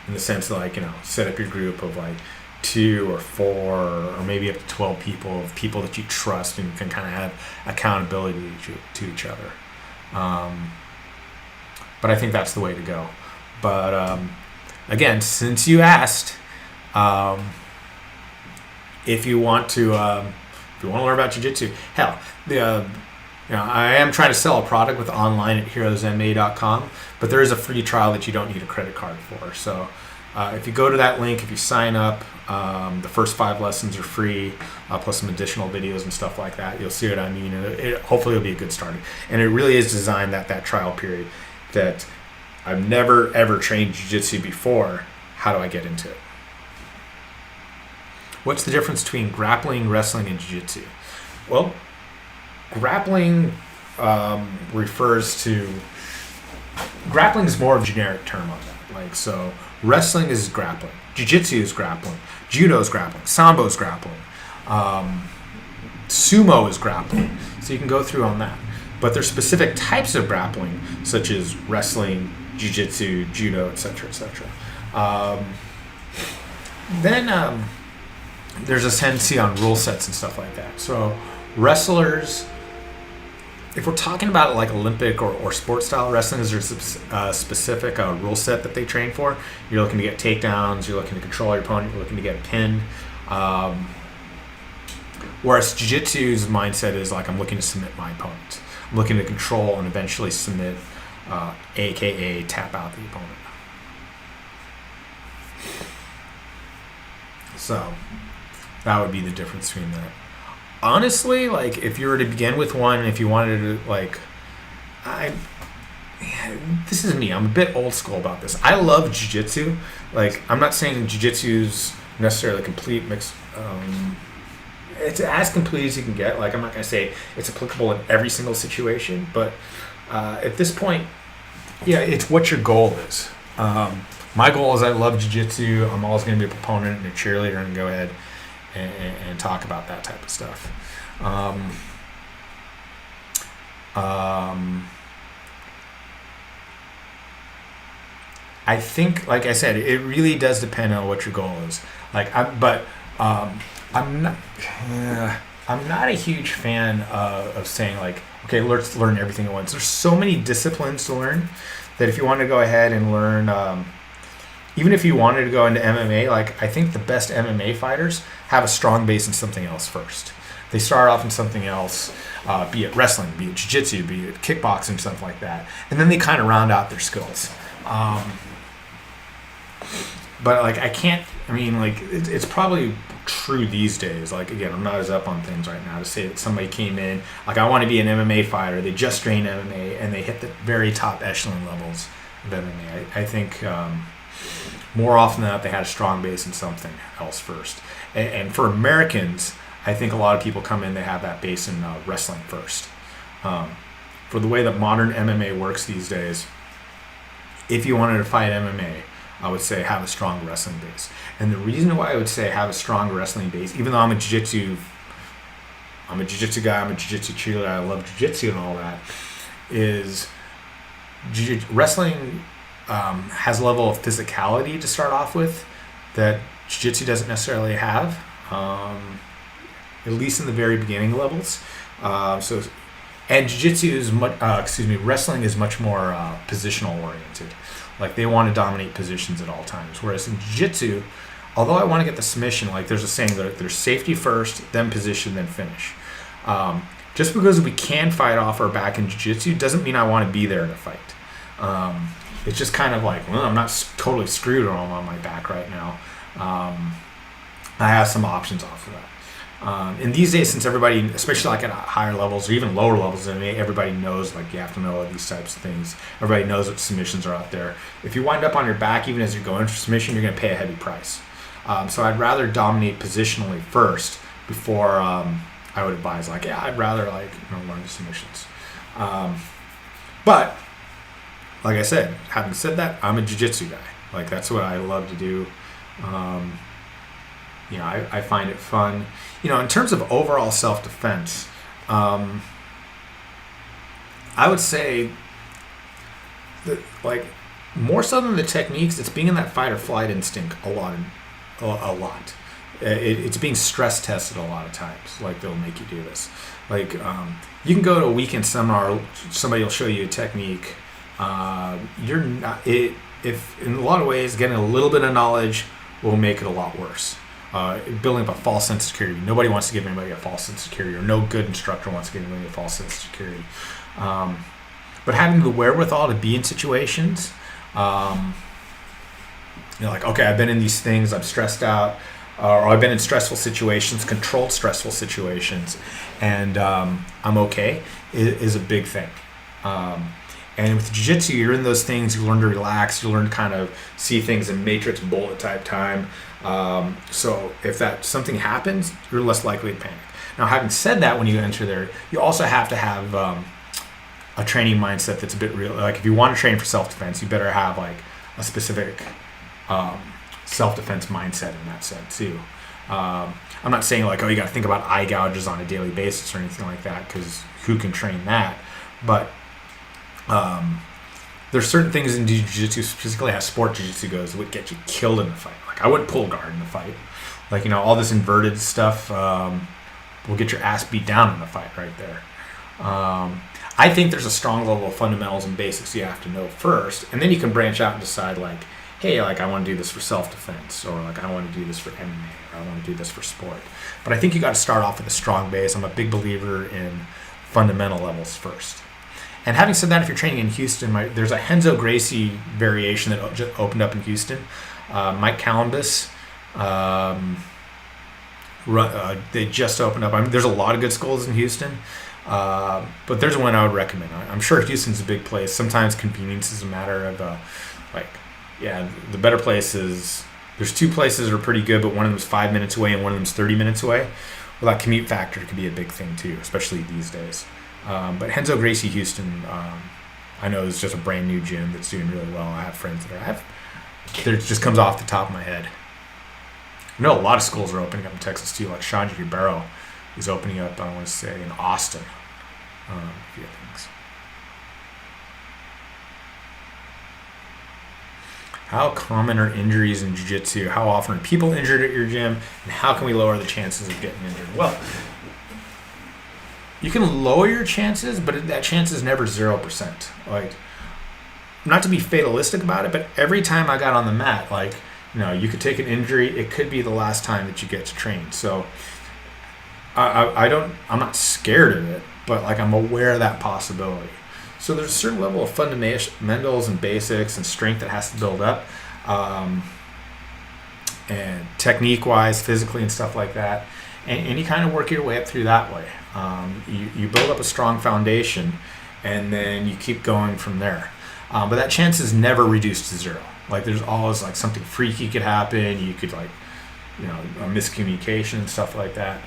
In the sense that, like, set up your group of like 2 or 4 or maybe up to 12 people that you trust and can kind of have accountability to each other. But I think that's the way to go. But again, since you asked, if you want to learn about jiu-jitsu, hell, I am trying to sell a product with online at heroesmma.com, but there is a free trial that you don't need a credit card for. So if you go to that link, if you sign up, the first 5 lessons are free, plus some additional videos and stuff like that. You'll see what I mean. And hopefully it'll be a good start. And it really is designed that trial period that I've never ever trained jiu-jitsu before. How do I get into it? What's the difference between grappling, wrestling, and jiu-jitsu? Well, grappling refers to... Grappling is more of a generic term on that. Like, so wrestling is grappling. Jiu-jitsu is grappling. Judo is grappling. Sambo is grappling. Sumo is grappling. So you can go through on that. But there's specific types of grappling, such as wrestling, jiu-jitsu, judo, etc., etc. Then there's a tendency on rule sets and stuff like that. So wrestlers, if we're talking about like Olympic or sports style wrestling, is there a specific rule set that they train for? You're looking to get takedowns, you're looking to control your opponent, you're looking to get a pin. Whereas jiu-jitsu's mindset is like, I'm looking to submit my opponent. I'm looking to control and eventually submit, aka tap out the opponent. So that would be the difference between that. Honestly, like if you were to begin with one, and if you wanted to, like, this is me. I'm a bit old school about this. I love jiu-jitsu. Like, I'm not saying jiu-jitsu's necessarily complete mix. It's as complete as you can get. Like, I'm not gonna say it's applicable in every single situation, but at this point, yeah, it's what your goal is. My goal is I love jiu-jitsu. I'm always gonna be a proponent and a cheerleader and go ahead and talk about that type of stuff. I think, like I said, it really does depend on what your goal is. Like, I'm not a huge fan of saying like, okay, let's learn everything at once. There's so many disciplines to learn that if you want to go ahead and learn. Even if you wanted to go into MMA, like I think the best MMA fighters have a strong base in something else first. They start off in something else, be it wrestling, be it jiu-jitsu, be it kickboxing, stuff like that. And then they kind of round out their skills. But like it's probably true these days. Like, again, I'm not as up on things right now to say that somebody came in, like, I want to be an MMA fighter. They just trained MMA and they hit the very top echelon levels of MMA. I think... more often than not, they had a strong base in something else first. And for Americans, I think a lot of people come in, they have that base in wrestling first. For the way that modern MMA works these days, if you wanted to fight MMA, I would say have a strong wrestling base. And the reason why I would say have a strong wrestling base, even though I'm a jiu-jitsu guy, I'm a jiu-jitsu cheerleader, I love jiu-jitsu and all that, is wrestling has a level of physicality to start off with that jiu-jitsu doesn't necessarily have, at least in the very beginning levels. And jiu-jitsu is wrestling is much more positional oriented. Like, they want to dominate positions at all times. Whereas in jiu-jitsu, although I want to get the submission, like there's a saying that there's safety first, then position, then finish. Just because we can fight off our back in jiu-jitsu doesn't mean I want to be there in a fight. It's just kind of like, well, I'm not totally screwed on my back right now. I have some options off of that. And these days, since everybody, especially like at higher levels or even lower levels, I mean, everybody knows, like, you have to know these types of things. Everybody knows what submissions are out there. If you wind up on your back, even as you're going for submission, you're going to pay a heavy price. So I'd rather dominate positionally first before I would advise, like, yeah, I'd rather, like, learn the submissions. But like I said, having said that, I'm a jiu-jitsu guy. Like, that's what I love to do. I find it fun. In terms of overall self-defense, I would say that, like, more so than the techniques, it's being in that fight or flight instinct a lot. It's being stress tested a lot of times. Like, they'll make you do this. Like, you can go to a weekend seminar, somebody will show you a technique. You're not it. If in a lot of ways, getting a little bit of knowledge will make it a lot worse. Building up a false sense of security. Nobody wants to give anybody a false sense of security, or no good instructor wants to give anybody a false sense of security. But having the wherewithal to be in situations, like, okay, I've been in these things, I'm stressed out, or I've been in stressful situations, controlled stressful situations, and I'm okay, is a big thing. And with jiu-jitsu, you're in those things, you learn to relax, you learn to kind of see things in matrix bullet type time. So if that something happens, you're less likely to panic. Now, having said that, when you enter there, you also have to have a training mindset that's a bit real. Like, if you want to train for self-defense, you better have, like, a specific self-defense mindset in that sense too. I'm not saying, like, oh, you got to think about eye gouges on a daily basis or anything like that, because who can train that? But there's certain things in jiu-jitsu, specifically how sport jiu-jitsu goes, that would get you killed in the fight. Like, I wouldn't pull guard in the fight. Like, all this inverted stuff will get your ass beat down in the fight right there. I think there's a strong level of fundamentals and basics you have to know first, and then you can branch out and decide, like, hey, like, I want to do this for self-defense, or, like, I want to do this for MMA, or I want to do this for sport. But I think you got to start off with a strong base. I'm a big believer in fundamental levels first. And having said that, if you're training in Houston, there's a Renzo Gracie variation that just opened up in Houston. Mike Columbus, they just opened up. There's a lot of good schools in Houston, but there's one I would recommend. I'm sure Houston's a big place. Sometimes convenience is a matter of, the better places. There's two places that are pretty good, but one of them's 5 minutes away and one of them's 30 minutes away. Well, that commute factor could be a big thing too, especially these days. But Renzo Gracie Houston, I know is just a brand new gym that's doing really well. I have friends that it just comes off the top of my head. I know a lot of schools are opening up in Texas too, like Shanji Ribeiro is opening up, I want to say, in Austin. A few things. How common are injuries in jiu-jitsu? How often are people injured at your gym? And how can we lower the chances of getting injured? Well, you can lower your chances, but that chance is never 0%. Like, not to be fatalistic about it, but every time I got on the mat, like, you could take an injury. It could be the last time that you get to train. So I'm not scared of it, but, like, I'm aware of that possibility. So there's a certain level of fundamentals and basics and strength that has to build up, and technique-wise, physically and stuff like that. And you kind of work your way up through that way. You build up a strong foundation, and then you keep going from there. But that chance is never reduced to 0. Like, there's always, like, something freaky could happen. You could, like, a miscommunication and stuff like that.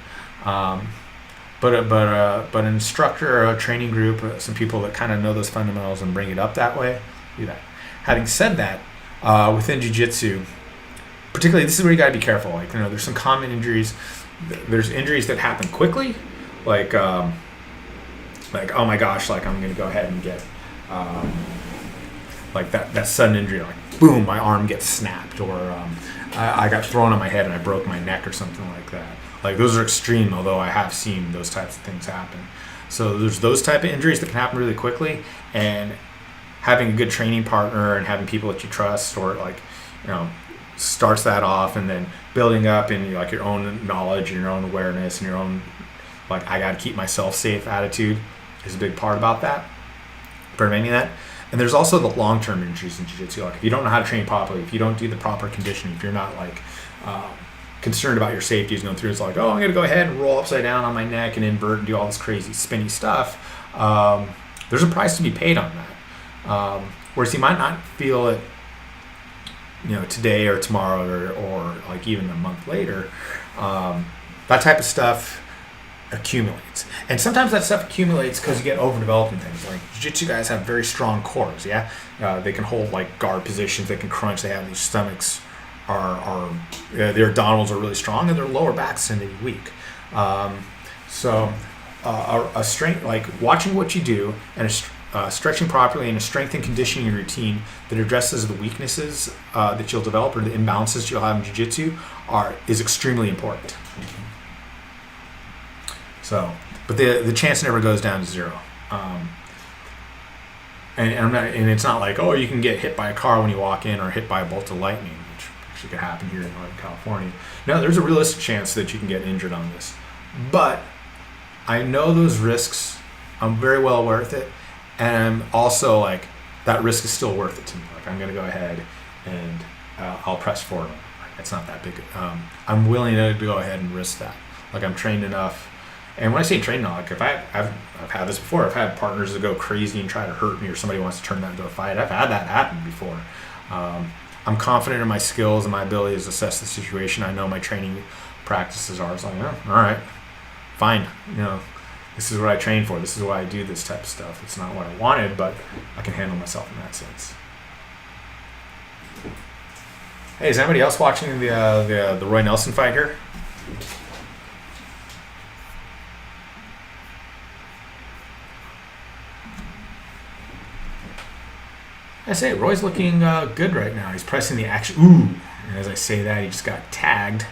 But an instructor or a training group, some people that kind of know those fundamentals and bring it up that way, do that. Having said that, within jiu-jitsu, particularly, this is where you got to be careful. Like, there's some common injuries. There's injuries that happen quickly, like oh my gosh, like, I'm gonna go ahead and get like that sudden injury, like, boom, my arm gets snapped, or I got thrown on my head and I broke my neck or something like that. Like, those are extreme, although I have seen those types of things happen. So there's those type of injuries that can happen really quickly, and having a good training partner and having people that you trust, or, like, starts that off, and then building up in, like, your own knowledge and your own awareness and your own, like, I got to keep myself safe attitude is a big part about that, preventing that. And there's also the long-term injuries in jiu-jitsu. Like, if you don't know how to train properly, if you don't do the proper conditioning, if you're not, like, concerned about your safety is going through. It's like, oh, I'm going to go ahead and roll upside down on my neck and invert and do all this crazy spinny stuff. There's a price to be paid on that. Whereas he might not feel it, today or tomorrow or like even a month later. That type of stuff accumulates. And sometimes that stuff accumulates because you get overdeveloped in things. Like jiu-jitsu guys have very strong cores, yeah? They can hold like guard positions, they can crunch, they have these stomachs their abdominals are really strong and their lower backs tend to be weak. So a strength, like watching what you do and stretching properly and a strength and conditioning routine that addresses the weaknesses that you'll develop or the imbalances you'll have in jiu-jitsu is extremely important. So, but the chance never goes down to zero. And it's not like, oh, you can get hit by a car when you walk in or hit by a bolt of lightning, which actually could happen here in Northern California. No, there's a realistic chance that you can get injured on this. But I know those risks. I'm very well worth it. And also, like, that risk is still worth it to me. Like, I'm going to go ahead and I'll press forward. It's not that big. I'm willing to go ahead and risk that. Like, I'm trained enough. And when I say trained enough, like, if I've had this before. I've had partners that go crazy and try to hurt me, or somebody wants to turn that into a fight. I've had that happen before. I'm confident in my skills and my ability to assess the situation. I know my training practices are. It's like, oh, all right, fine. This is what I train for. This is why I do this type of stuff. It's not what I wanted, but I can handle myself in that sense. Hey, is anybody else watching the Roy Nelson fight here? I say Roy's looking good right now. He's pressing the action. Ooh! And as I say that, he just got tagged.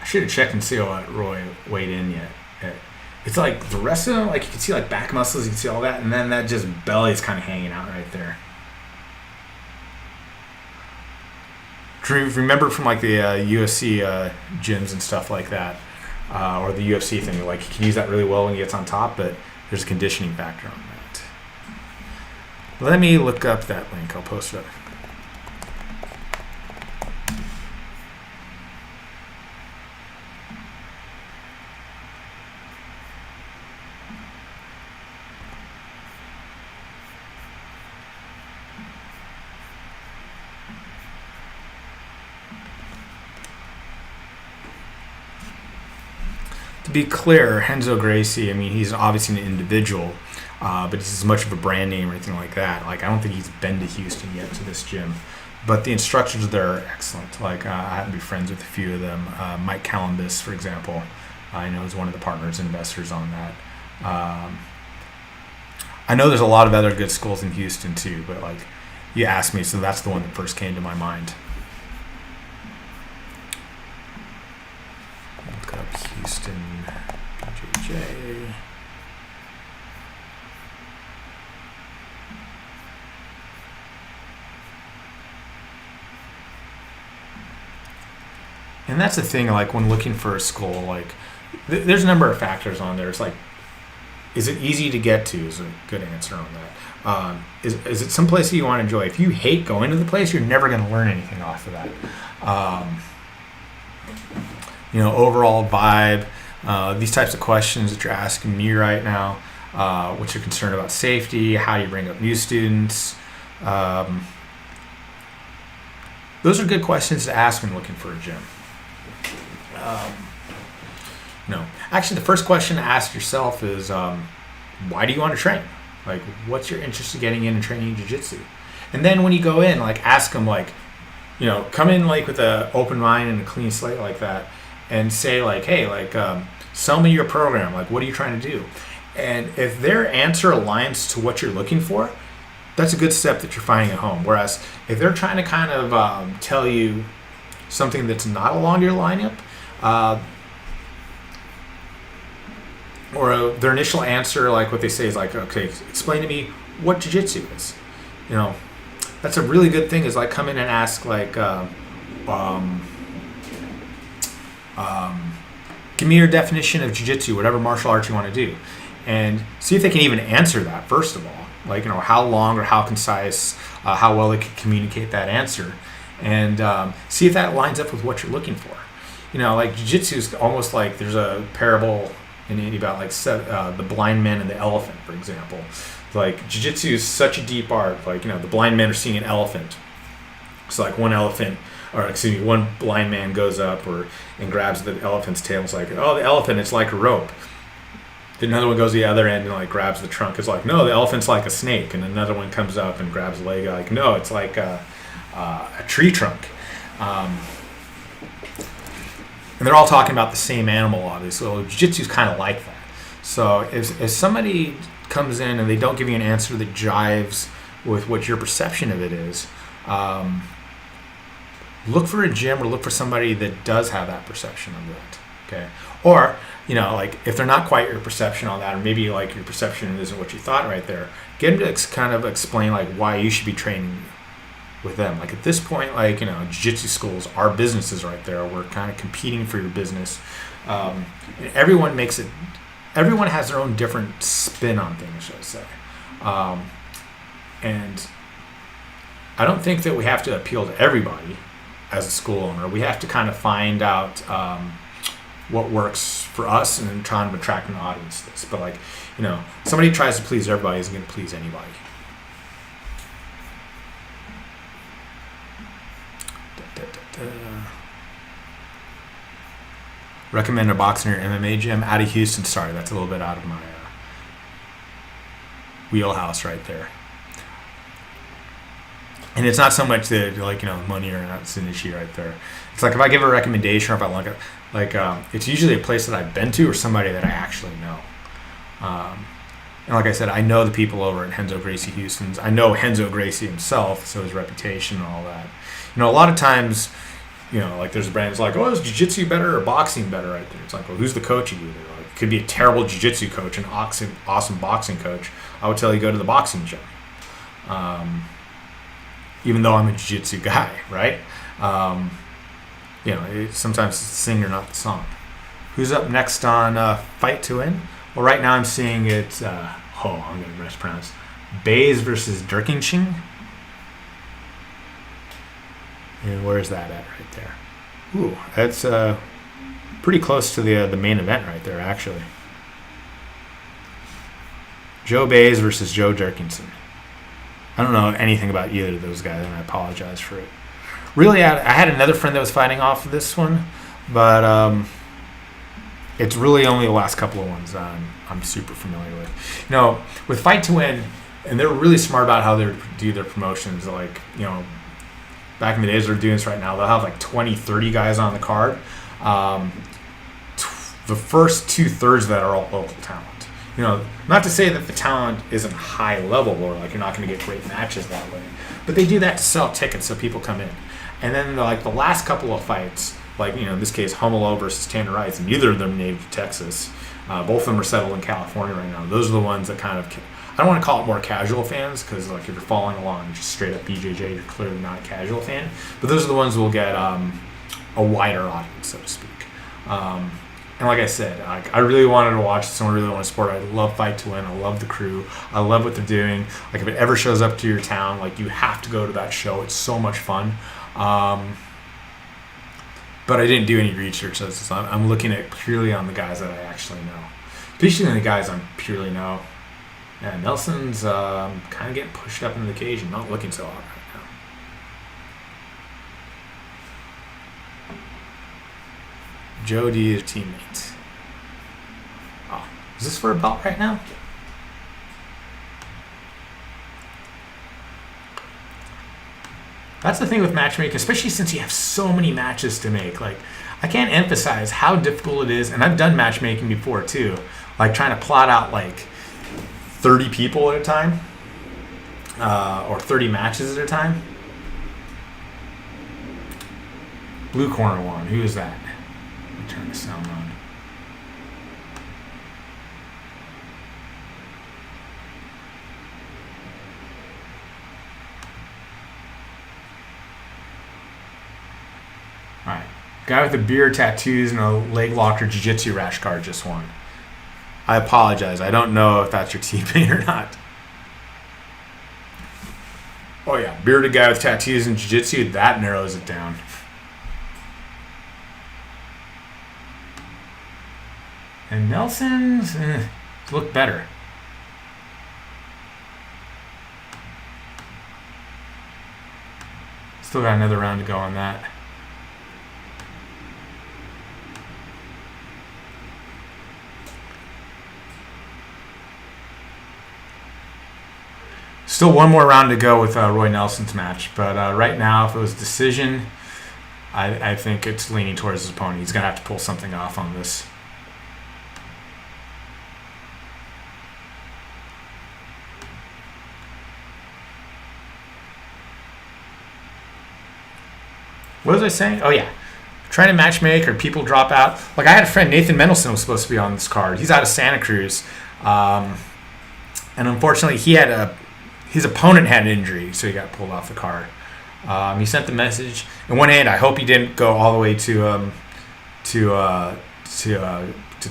I should have checked and see what Roy weighed in yet. It's like the rest of them, like you can see like back muscles, you can see all that, and then that just belly is kind of hanging out right there. Remember from like the UFC gyms and stuff like that, or the UFC thing, like you can use that really well when he gets on top, but there's a conditioning factor on that. Let me look up that link. I'll post it up. To be clear, Renzo Gracie, I mean, he's obviously an individual, but he's as much of a brand name or anything like that. Like, I don't think he's been to Houston yet to this gym. But the instructors there are excellent. Like, I happen to be friends with a few of them. Mike Columbus, for example, I know is one of the partners and investors on that. I know there's a lot of other good schools in Houston, too, but, like, you asked me, so that's the one that first came to my mind. Look up Houston BJJ. And that's the thing, like when looking for a school, like there's a number of factors on there. It's like, is it easy to get to is a good answer on that. Is it some place that you want to enjoy? If you hate going to the place, you're never going to learn anything off of that. Overall vibe, these types of questions that you're asking me right now, what you're concerned about safety, how do you bring up new students, those are good questions to ask when looking for a gym. Actually the first question to ask yourself is, why do you want to train? Like, what's your interest in getting in and training jiu-jitsu? And then when you go in, like, ask them, like, come in like with an open mind and a clean slate like that, and say like, hey, like, sell me your program. Like, what are you trying to do? And if their answer aligns to what you're looking for, that's a good step that you're finding at home. Whereas if they're trying to kind of tell you something that's not along your lineup, or their initial answer, like what they say is like, okay, explain to me what jiu-jitsu is. That's a really good thing, is like come in and ask like, give me your definition of jiu-jitsu, whatever martial arts you want to do. and see if they can even answer that, first of all. Like, how long or how concise, how well they can communicate that answer, and see if that lines up with what you're looking for. Like jiu-jitsu is almost like there's a parable in India about like the blind man and the elephant, for example. Like jiu-jitsu is such a deep art. Like, the blind men are seeing an elephant. So like one blind man goes up and grabs the elephant's tail. It's like, oh, the elephant, it's like a rope. Then another one goes to the other end and like grabs the trunk. It's like, no, the elephant's like a snake. And another one comes up and grabs the leg. Like, no, it's like a tree trunk. And they're all talking about the same animal, obviously. So jiu-jitsu is kind of like that. So if somebody comes in and they don't give you an answer that jives with what your perception of it is, look for a gym or look for somebody that does have that perception of that. Okay. Or, like if they're not quite your perception on that, or maybe like your perception isn't what you thought right there, get them to kind of explain like why you should be training with them. Like at this point, like, jiu-jitsu schools are businesses right there. We're kind of competing for your business. Everyone has their own different spin on things, should I say. And I don't think that we have to appeal to everybody as a school owner. We have to kind of find out what works for us and trying to attract an audience to this. But like, somebody who tries to please everybody isn't going to please anybody. Recommend a boxing or MMA gym out of Houston. Sorry, that's a little bit out of my wheelhouse right there. And it's not so much that like money or not, it's an issue right there. It's like if I give a recommendation or if I look at it's usually a place that I've been to or somebody that I actually know. And like I said, I know the people over at Renzo Gracie Houston's. I know Renzo Gracie himself, so his reputation and all that. A lot of times, like there's brands like, oh, is jiu-jitsu better or boxing better right there? It's like, well, who's the coach you do there? Like, it could be a terrible jiu-jitsu coach and awesome boxing coach. I would tell you go to the boxing gym. Even though I'm a jiu-jitsu guy, right? Sometimes it's the singer, not the song. Who's up next on Fight to Win? Well, right now I'm seeing it, I'm going to mispronounce, Bays versus Dirkingching. And where's that at right there? Ooh, that's pretty close to the main event right there, actually. Joe Bays versus Joe Dirkington. I don't know anything about either of those guys, and I apologize for it. Really, I had another friend that was fighting off of this one, but it's really only the last couple of ones I'm super familiar with. With Fight to Win, and they're really smart about how they do their promotions. Like, back in the days, they're doing this right now. They'll have like 20, 30 guys on the card. The first 2/3 of that are all local talent. Not to say that the talent isn't high level or like you're not going to get great matches that way, but they do that to sell tickets so people come in. And then like the last couple of fights, like in this case, Homolo versus Tanner Rice, and neither of them native to Texas. Both of them are settled in California right now. Those are the ones that kind of, I don't want to call it more casual fans because like if you're following along just straight up BJJ, you're clearly not a casual fan. But those are the ones who will get a wider audience, so to speak. And like I said, I really wanted to watch this. I really want to support it. I love Fight to Win. I love the crew. I love what they're doing. Like if it ever shows up to your town, like you have to go to that show. It's so much fun. But I didn't do any research. So I'm looking at purely on the guys that I actually know. Especially the guys I purely know. And Nelson's kind of getting pushed up into the cage and not looking so hot right now. Joe D is teammate. Oh, is this for a belt right now? That's the thing with matchmaking, especially since you have so many matches to make. Like, I can't emphasize how difficult it is, and I've done matchmaking before too. Like trying to plot out like 30 people at a time, or 30 matches at a time. Blue corner one, who is that? Let me turn the sound on. Alright. Guy with the beard, tattoos, and a leg locker jiu-jitsu rash card just won. I apologize. I don't know if that's your teammate or not. Oh yeah, bearded guy with tattoos and jiu-jitsu, that narrows it down. And Nelson's look better. Still got another round to go on that. Still one more round to go with Roy Nelson's match, but right now, if it was decision, I think it's leaning towards his opponent. He's going to have to pull something off on this. What was I saying? Oh, yeah. Trying to matchmake or people drop out. Like, I had a friend, Nathan Mendelson, was supposed to be on this card. He's out of Santa Cruz. And unfortunately, his opponent had an injury, so he got pulled off the card. He sent the message. On one hand, I hope he didn't go all the way to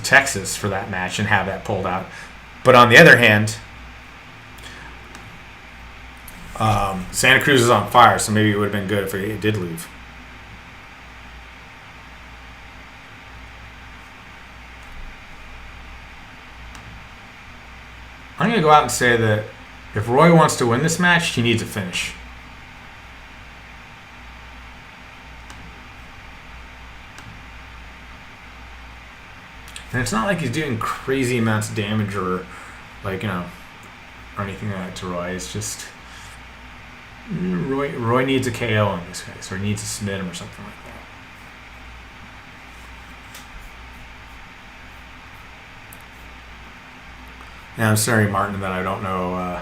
Texas for that match and have that pulled out. But on the other hand, Santa Cruz is on fire, so maybe it would have been good if he did leave. I'm going to go out and say that if Roy wants to win this match, he needs a finish. And it's not like he's doing crazy amounts of damage or, like, or anything like that to Roy. It's just Roy needs a KO in this case, or he needs to submit him or something like that. Yeah, I'm sorry, Martin, that I don't know.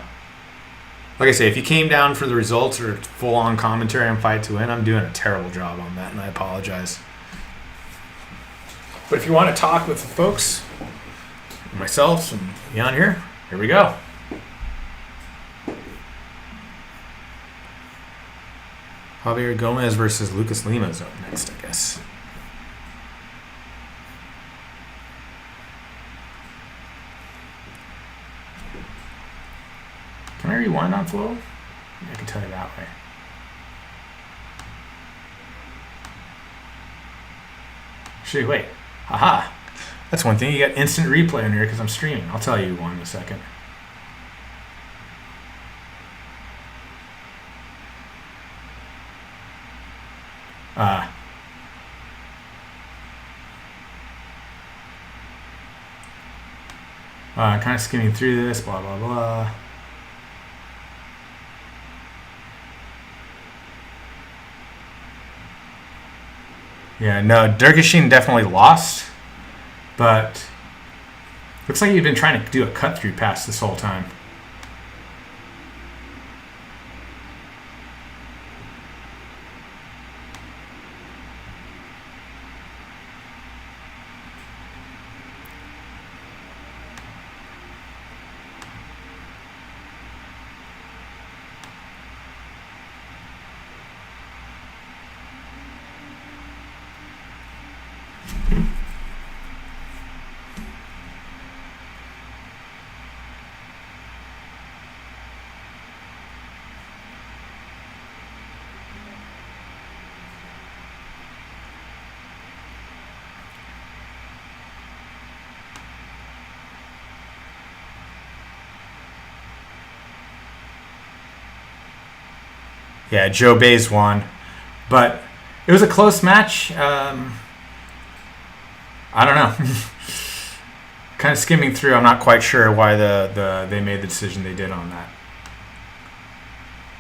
Like I say, if you came down for the results or full-on commentary on Fight to Win, I'm doing a terrible job on that, and I apologize. But if you want to talk with the folks, myself and Jan here we go. Javier Gomez versus Lucas Lima is up next, I guess. Can I rewind on flow? I can tell you that way. Actually, wait. Haha. That's one thing. You got instant replay in here because I'm streaming. I'll tell you one in a second. Kind of skimming through this, blah, blah, blah. Yeah, no, Dergashin definitely lost, but looks like he'd been trying to do a cut-through pass this whole time. Yeah, Joe Bays won, but it was a close match. I don't know. Kind of skimming through, I'm not quite sure why they made the decision they did on that.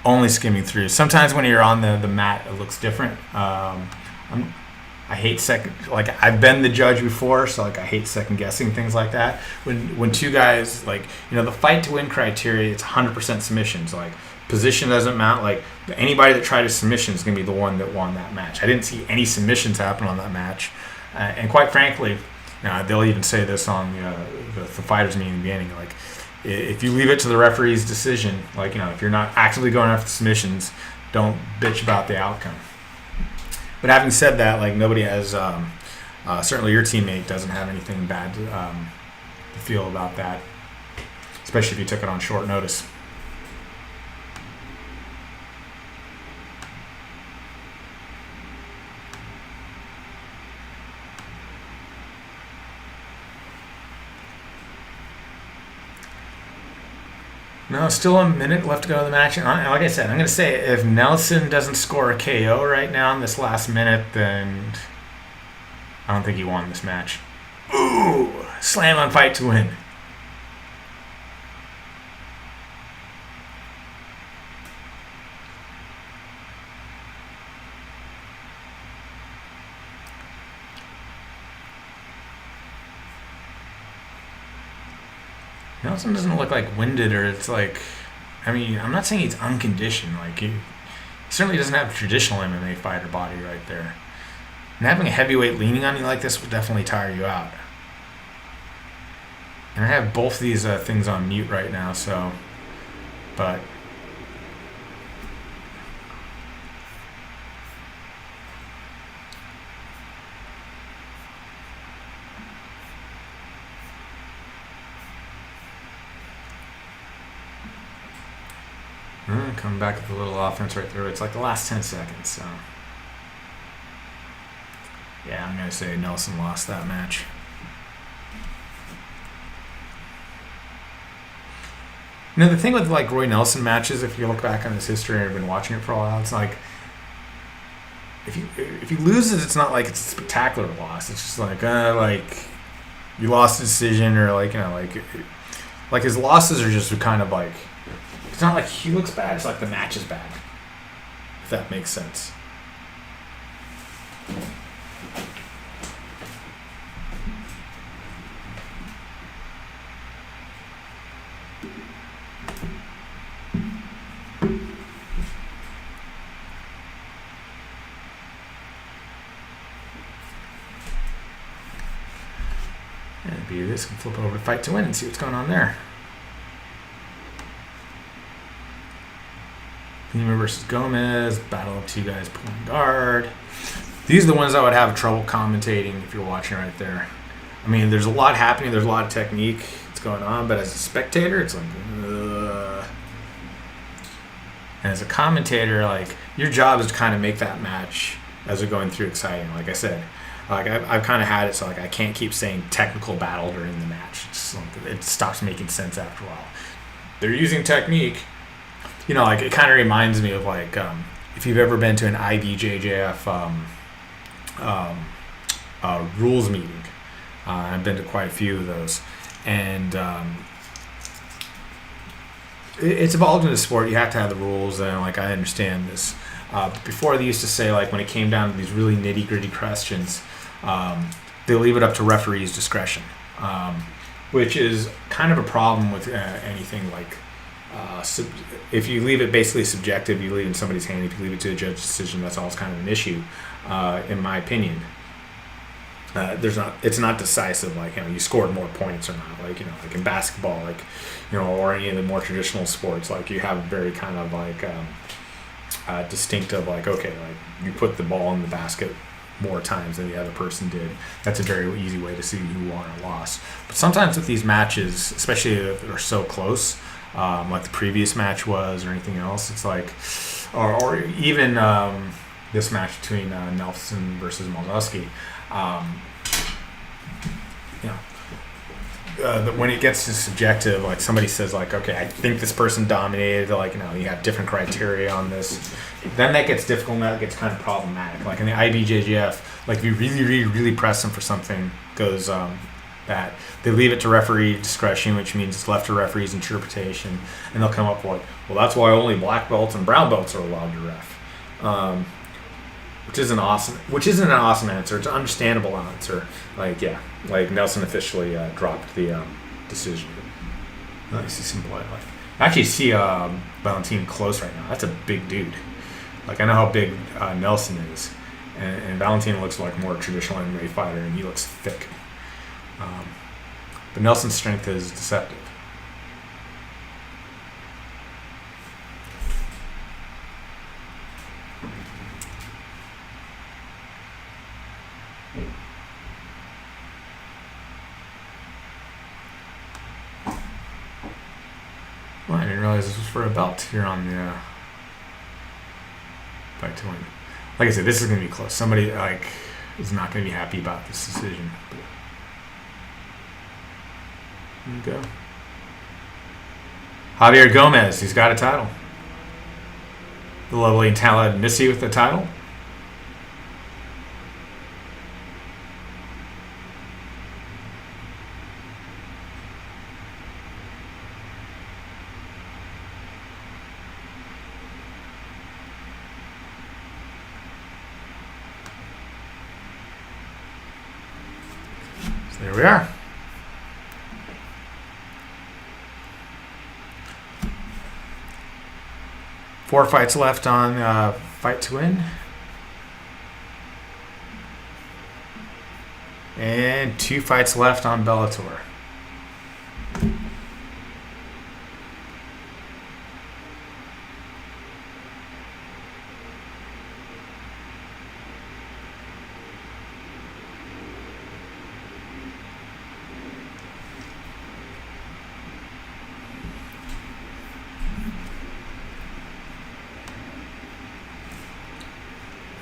Only skimming through. Sometimes when you're on the mat, it looks different. I hate I've been the judge before, so I hate second guessing things like that. When two guys the fight to win criteria, it's 100% submissions. Position doesn't matter. Anybody that tried a submission is going to be the one that won that match. I didn't see any submissions happen on that match, and quite frankly, they'll even say this on the fighters meeting in the beginning. If you leave it to the referee's decision, if you're not actively going after submissions, don't bitch about the outcome. But having said that, nobody has certainly your teammate doesn't have anything bad feel about that, especially if you took it on short notice. No, still a minute left to go in the match. And like I said, I'm going to say if Nelson doesn't score a KO right now in this last minute, then I don't think he won this match. Ooh, slam on fight to win. Nelson doesn't look like winded, or it's like, I mean, I'm not saying he's unconditioned. Like he certainly doesn't have a traditional MMA fighter body right there. And having a heavyweight leaning on you like this would definitely tire you out. And I have both these things on mute right now, so, but. Coming back with a little offense right there. It's like the last 10 seconds, so. Yeah, I'm going to say Nelson lost that match. You know, the thing with like Roy Nelson matches, if you look back on his history and have been watching it for a while, it's like if he loses, it's not like it's a spectacular loss. It's just like you lost a decision, or like, you know, like his losses are just kind of like, it's not like he looks bad, it's like the match is bad. If that makes sense. And be this can flip over to fight to win and see what's going on there. Lima versus Gomez, battle of two guys pulling guard. These are the ones I would have trouble commentating if you're watching right there. I mean, there's a lot happening, there's a lot of technique that's going on, but as a spectator, it's like, ugh. And as a commentator, like, your job is to kind of make that match as they're going through exciting. Like I said, like I've kind of had it, so like I can't keep saying technical battle during the match. It stops making sense after a while. They're using technique. You know, like it kind of reminds me of like if you've ever been to an IBJJF rules meeting. I've been to quite a few of those, and it's evolved into sport. You have to have the rules, and like I understand this. But before they used to say like when it came down to these really nitty gritty questions, they leave it up to referees' discretion, which is kind of a problem with anything like. If you leave it basically subjective, you leave it in somebody's hand. If you leave it to a judge's decision, that's always kind of an issue, in my opinion. It's not decisive. Like, you know, you scored more points or not. Like, you know, like in basketball, like, you know, or any of the more traditional sports, like you have very kind of like distinctive, like, okay, like you put the ball in the basket more times than the other person did. That's a very easy way to see who won or lost. But sometimes with these matches, especially if they're so close. Like the previous match was, or anything else. It's like, or even this match between Nelson versus Moldowski. You know, when it gets to subjective, like somebody says, like, okay, I think this person dominated. Like, you know, you have different criteria on this. Then that gets difficult. And that gets kind of problematic. Like in the IBJJF, like if you really press them for something, goes. That they leave it to referee discretion, which means it's left to referee's interpretation, and they'll come up with, well, that's why only black belts and brown belts are allowed to ref, which isn't an awesome answer. It's an understandable answer. Like, yeah, like Nelson officially dropped the decision. I see some play. Like, I actually see Valentin close right now. That's a big dude. Like, I know how big Nelson is, and Valentin looks like more traditional MMA fighter, and he looks thick. But Nelson's strength is deceptive. I didn't realize this was for a belt here on the fight to win. Like I said, this is going to be close. Somebody is not going to be happy about this decision. Here we go. Javier Gomez, he's got a title. The lovely and talented Missy with the title. So there we are. Four fights left on Fight to Win. And 2 fights left on Bellator.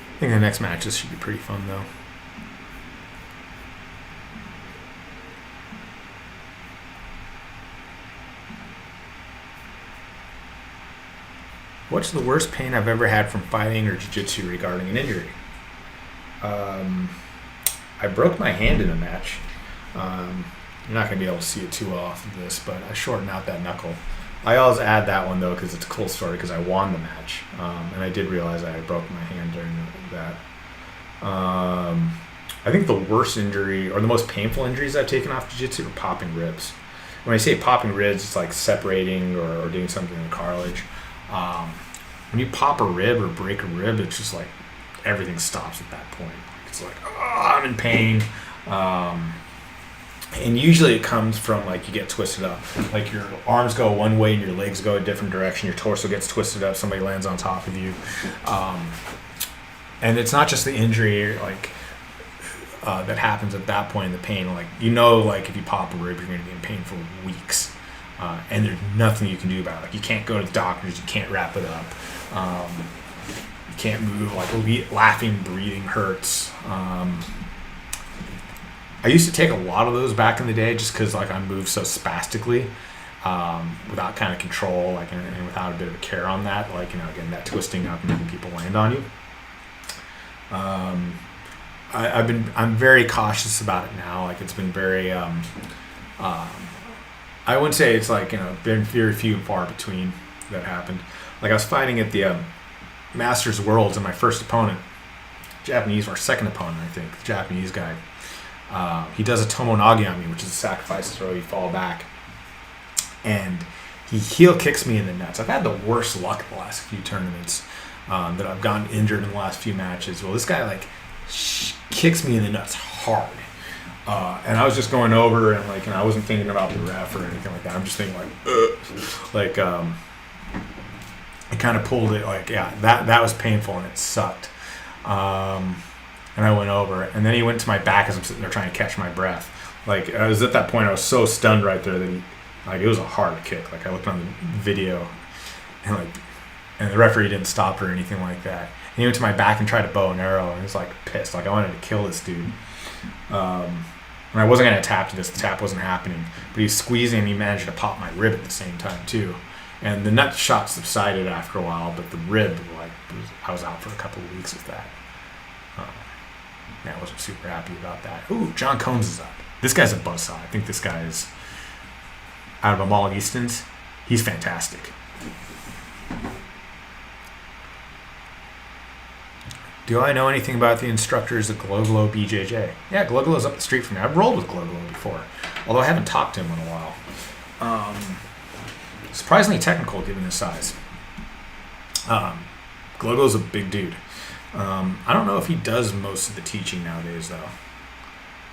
I think the next matches should be pretty fun, though. What's the worst pain I've ever had from fighting or jiu-jitsu regarding an injury? I broke my hand in a match. You're not going to be able to see it too well off of this, but I shortened out that knuckle. I always add that one, though, because it's a cool story, because I won the match. And I did realize I had broken my hand during that. I think the worst injury, or the most painful injuries I've taken off jiu-jitsu, are popping ribs. When I say popping ribs, it's like separating or doing something in cartilage. When you pop a rib or break a rib, it's just like everything stops at that point. It's like, oh, I'm in pain. And usually it comes from, like, you get twisted up. Like, your arms go one way and your legs go a different direction. Your torso gets twisted up. Somebody lands on top of you. And it's not just the injury, like, that happens at that point in the pain. Like, like, if you pop a rib, you're going to be in pain for weeks. And there's nothing you can do about it. Like, you can't go to the doctors. You can't wrap it up. You can't move. Like, laughing, breathing hurts. I used to take a lot of those back in the day just because, like, I moved so spastically without kind of control, like, and without a bit of care on that. Like, again, that twisting up and making people land on you. I'm very cautious about it now. Like, it's been very, I wouldn't say it's like, been very few and far between that happened. Like, I was fighting at the Masters Worlds, and my first opponent, Japanese, or second opponent, I think, the Japanese guy, he does a tomonagi on me, which is a sacrifice throw. You fall back, and he heel kicks me in the nuts. I've had the worst luck the last few tournaments that I've gotten injured in the last few matches. Well, this guy, like, kicks me in the nuts hard. And I was just going over, and, like, I wasn't thinking about the ref or anything like that. I'm just thinking, like, I kind of pulled it, like, yeah, that was painful, and it sucked. And I went over, and then he went to my back as I'm sitting there trying to catch my breath. Like, I was at that point, I was so stunned right there that it was a hard kick. Like, I looked on the video, and the referee didn't stop or anything like that. And he went to my back and tried to bow and arrow, and he was, like, pissed. Like, I wanted to kill this dude. And I wasn't going to tap to this. The tap wasn't happening. But he was squeezing, and he managed to pop my rib at the same time, too. And the nut shot subsided after a while, but the rib, like, I was out for a couple of weeks with that. I wasn't super happy about that. Ooh, John Combs is up. This guy's a buzzsaw. I think this guy is, out of Amal Easton's, he's fantastic. Do I know anything about the instructors at Glow BJJ? Yeah, Glow's up the street from me. I've rolled with Glow before, although I haven't talked to him in a while. Surprisingly technical given his size. Glow's a big dude. I don't know if he does most of the teaching nowadays, though.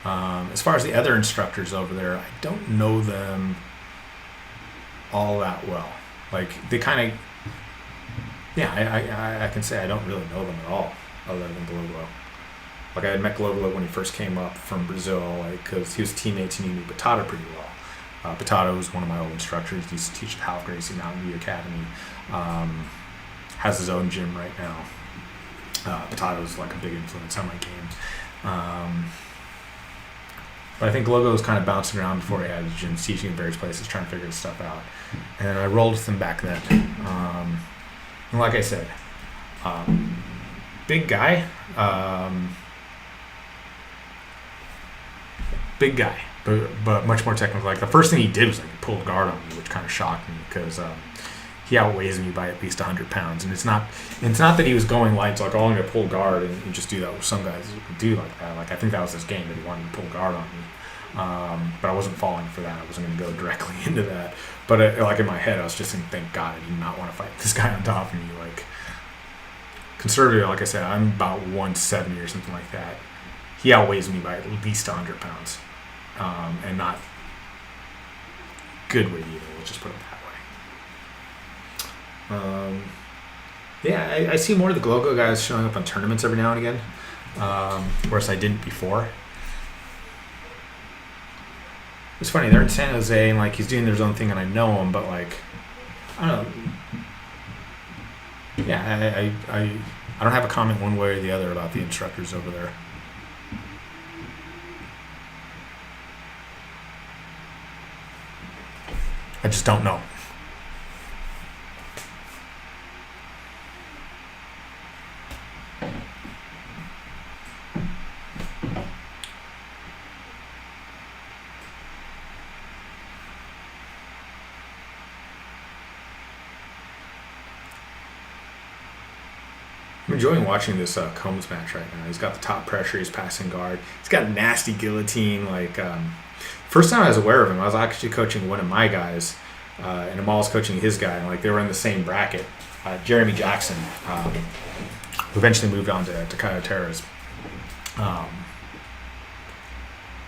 As far as the other instructors over there, I don't know them all that well. Like, they kind of, I can say I don't really know them at all, other than Glow. Like, I had met Glow when he first came up from Brazil, like, because he was teammates and he knew Batata pretty well. Potato is one of my old instructors. He used to teach at Half Gracie Mountain View Academy. Has his own gym right now. Potato is like a big influence on my game. But I think Logo was kind of bouncing around before he had his gym, teaching in various places, trying to figure this stuff out. And I rolled with him back then. And like I said, big guy. Big guy, but much more technical. Like the first thing he did was like pull guard on me, which kind of shocked me because he outweighs me by at least 100 pounds. And it's not that he was going light. It's like, oh, I'm gonna pull guard and just do that. With some guys who do like that. Like I think that was his game, that he wanted to pull guard on me. But I wasn't falling for that. I wasn't gonna go directly into that. But like in my head, I was just thinking, thank God I did not want to fight this guy on top of me. Like conservative, like I said, I'm about 170 or something like that. He outweighs me by at least 100 pounds. And not good weight either, let's just put it that way. Yeah, I see more of the Glogo guys showing up on tournaments every now and again, whereas I didn't before. It's funny, they're in San Jose and like he's doing his own thing and I know him, but like, I don't know. Yeah, I don't have a comment one way or the other about the instructors over there. I just don't know. I'm enjoying watching this Combs match right now. He's got the top pressure. He's passing guard. He's got nasty guillotine. Like first time I was aware of him, I was actually coaching one of my guys, and Amal was coaching his guy. And like they were in the same bracket. Jeremy Jackson, who eventually moved on to Caio Terra's.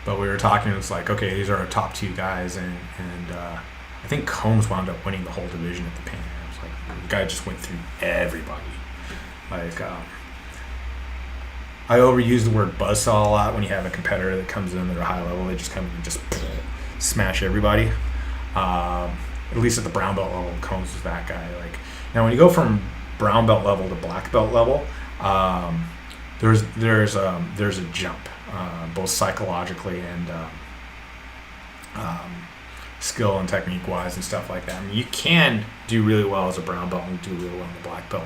But we were talking. It was like, okay, these are our top two guys, and I think Combs wound up winning the whole division at the Pan Ams. Like the guy just went through everybody. Like, I overuse the word buzzsaw a lot when you have a competitor that comes in at a high level. They just come in and just smash everybody. At least at the brown belt level, Combs was that guy. Like, now when you go from brown belt level to black belt level, there's a jump, both psychologically and skill and technique wise and stuff like that. I mean, you can do really well as a brown belt and do really well in the black belt.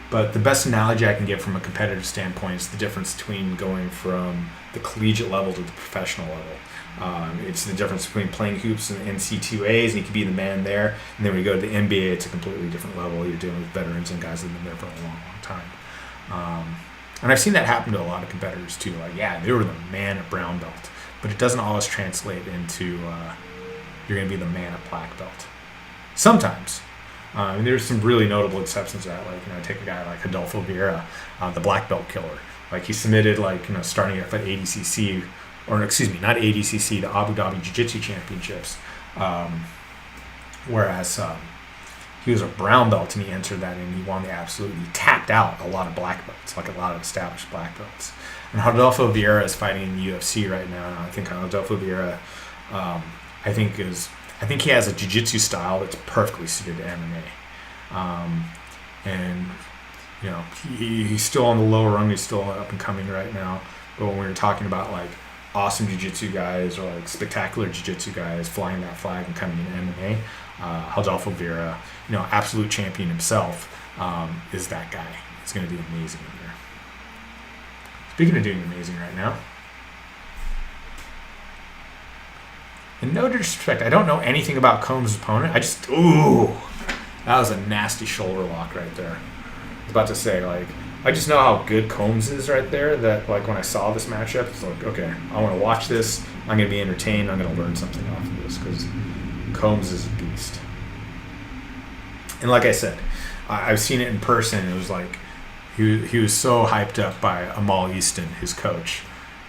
But the best analogy I can give from a competitive standpoint is the difference between going from the collegiate level to the professional level. It's the difference between playing hoops in NC2As, and you can be the man there, and then when you go to the NBA, it's a completely different level. You're dealing with veterans and guys that have been there for a long, long time. And I've seen that happen to a lot of competitors too. Like, yeah, they were the man at brown belt, but it doesn't always translate into you're going to be the man at black belt. Sometimes. And there's some really notable exceptions to that. Like, take a guy like Adolfo Vieira, the black belt killer. Like, he submitted, starting at ADCC, or excuse me, not ADCC, the Abu Dhabi Jiu-Jitsu Championships. Whereas he was a brown belt and he entered that and he won the absolute. He tapped out a lot of black belts, like a lot of established black belts. And Adolfo Vieira is fighting in the UFC right now. And I think Adolfo Vieira, I think he has a jiu-jitsu style that's perfectly suited to MMA. And, he's still on the lower rung. He's still up and coming right now. But when we were talking about, like, awesome jiu-jitsu guys or, like, spectacular jiu-jitsu guys flying that flag and coming in MMA, Adolfo Vieira, absolute champion himself, is that guy. He's going to do amazing in there. Speaking of doing amazing right now, and no disrespect, I don't know anything about Combs' opponent. That was a nasty shoulder lock right there. I was about to say, like, I just know how good Combs is right there, that, like, when I saw this matchup, it's like, okay, I want to watch this. I'm going to be entertained. I'm going to learn something off of this because Combs is a beast. And like I said, I've seen it in person. It was like he was so hyped up by Amal Easton, his coach.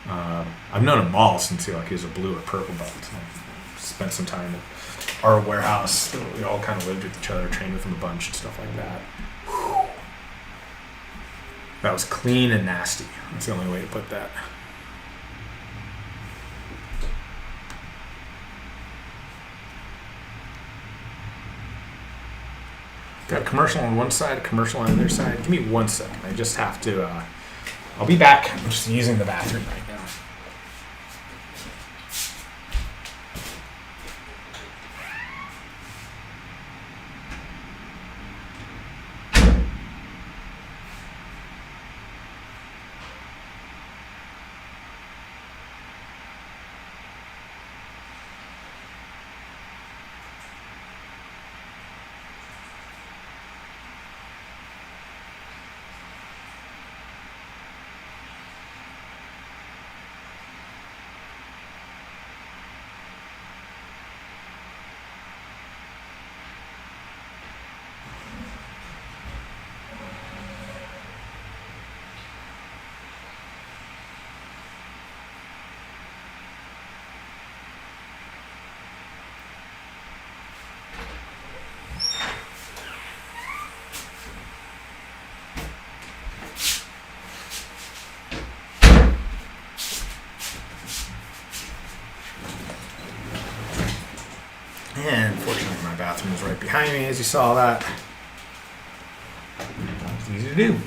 I've known Amal since he was a blue or purple belt. I spent some time at our warehouse. We all kind of lived with each other, trained with him a bunch and stuff like that. Whew. That was clean and nasty. That's the only way to put that. Got a commercial on one side, a commercial on the other side. Give me 1 second. I just have to. I'll be back. I'm just using the bathroom right now. And fortunately, my bathroom is right behind me, as you saw that. It's easy to do.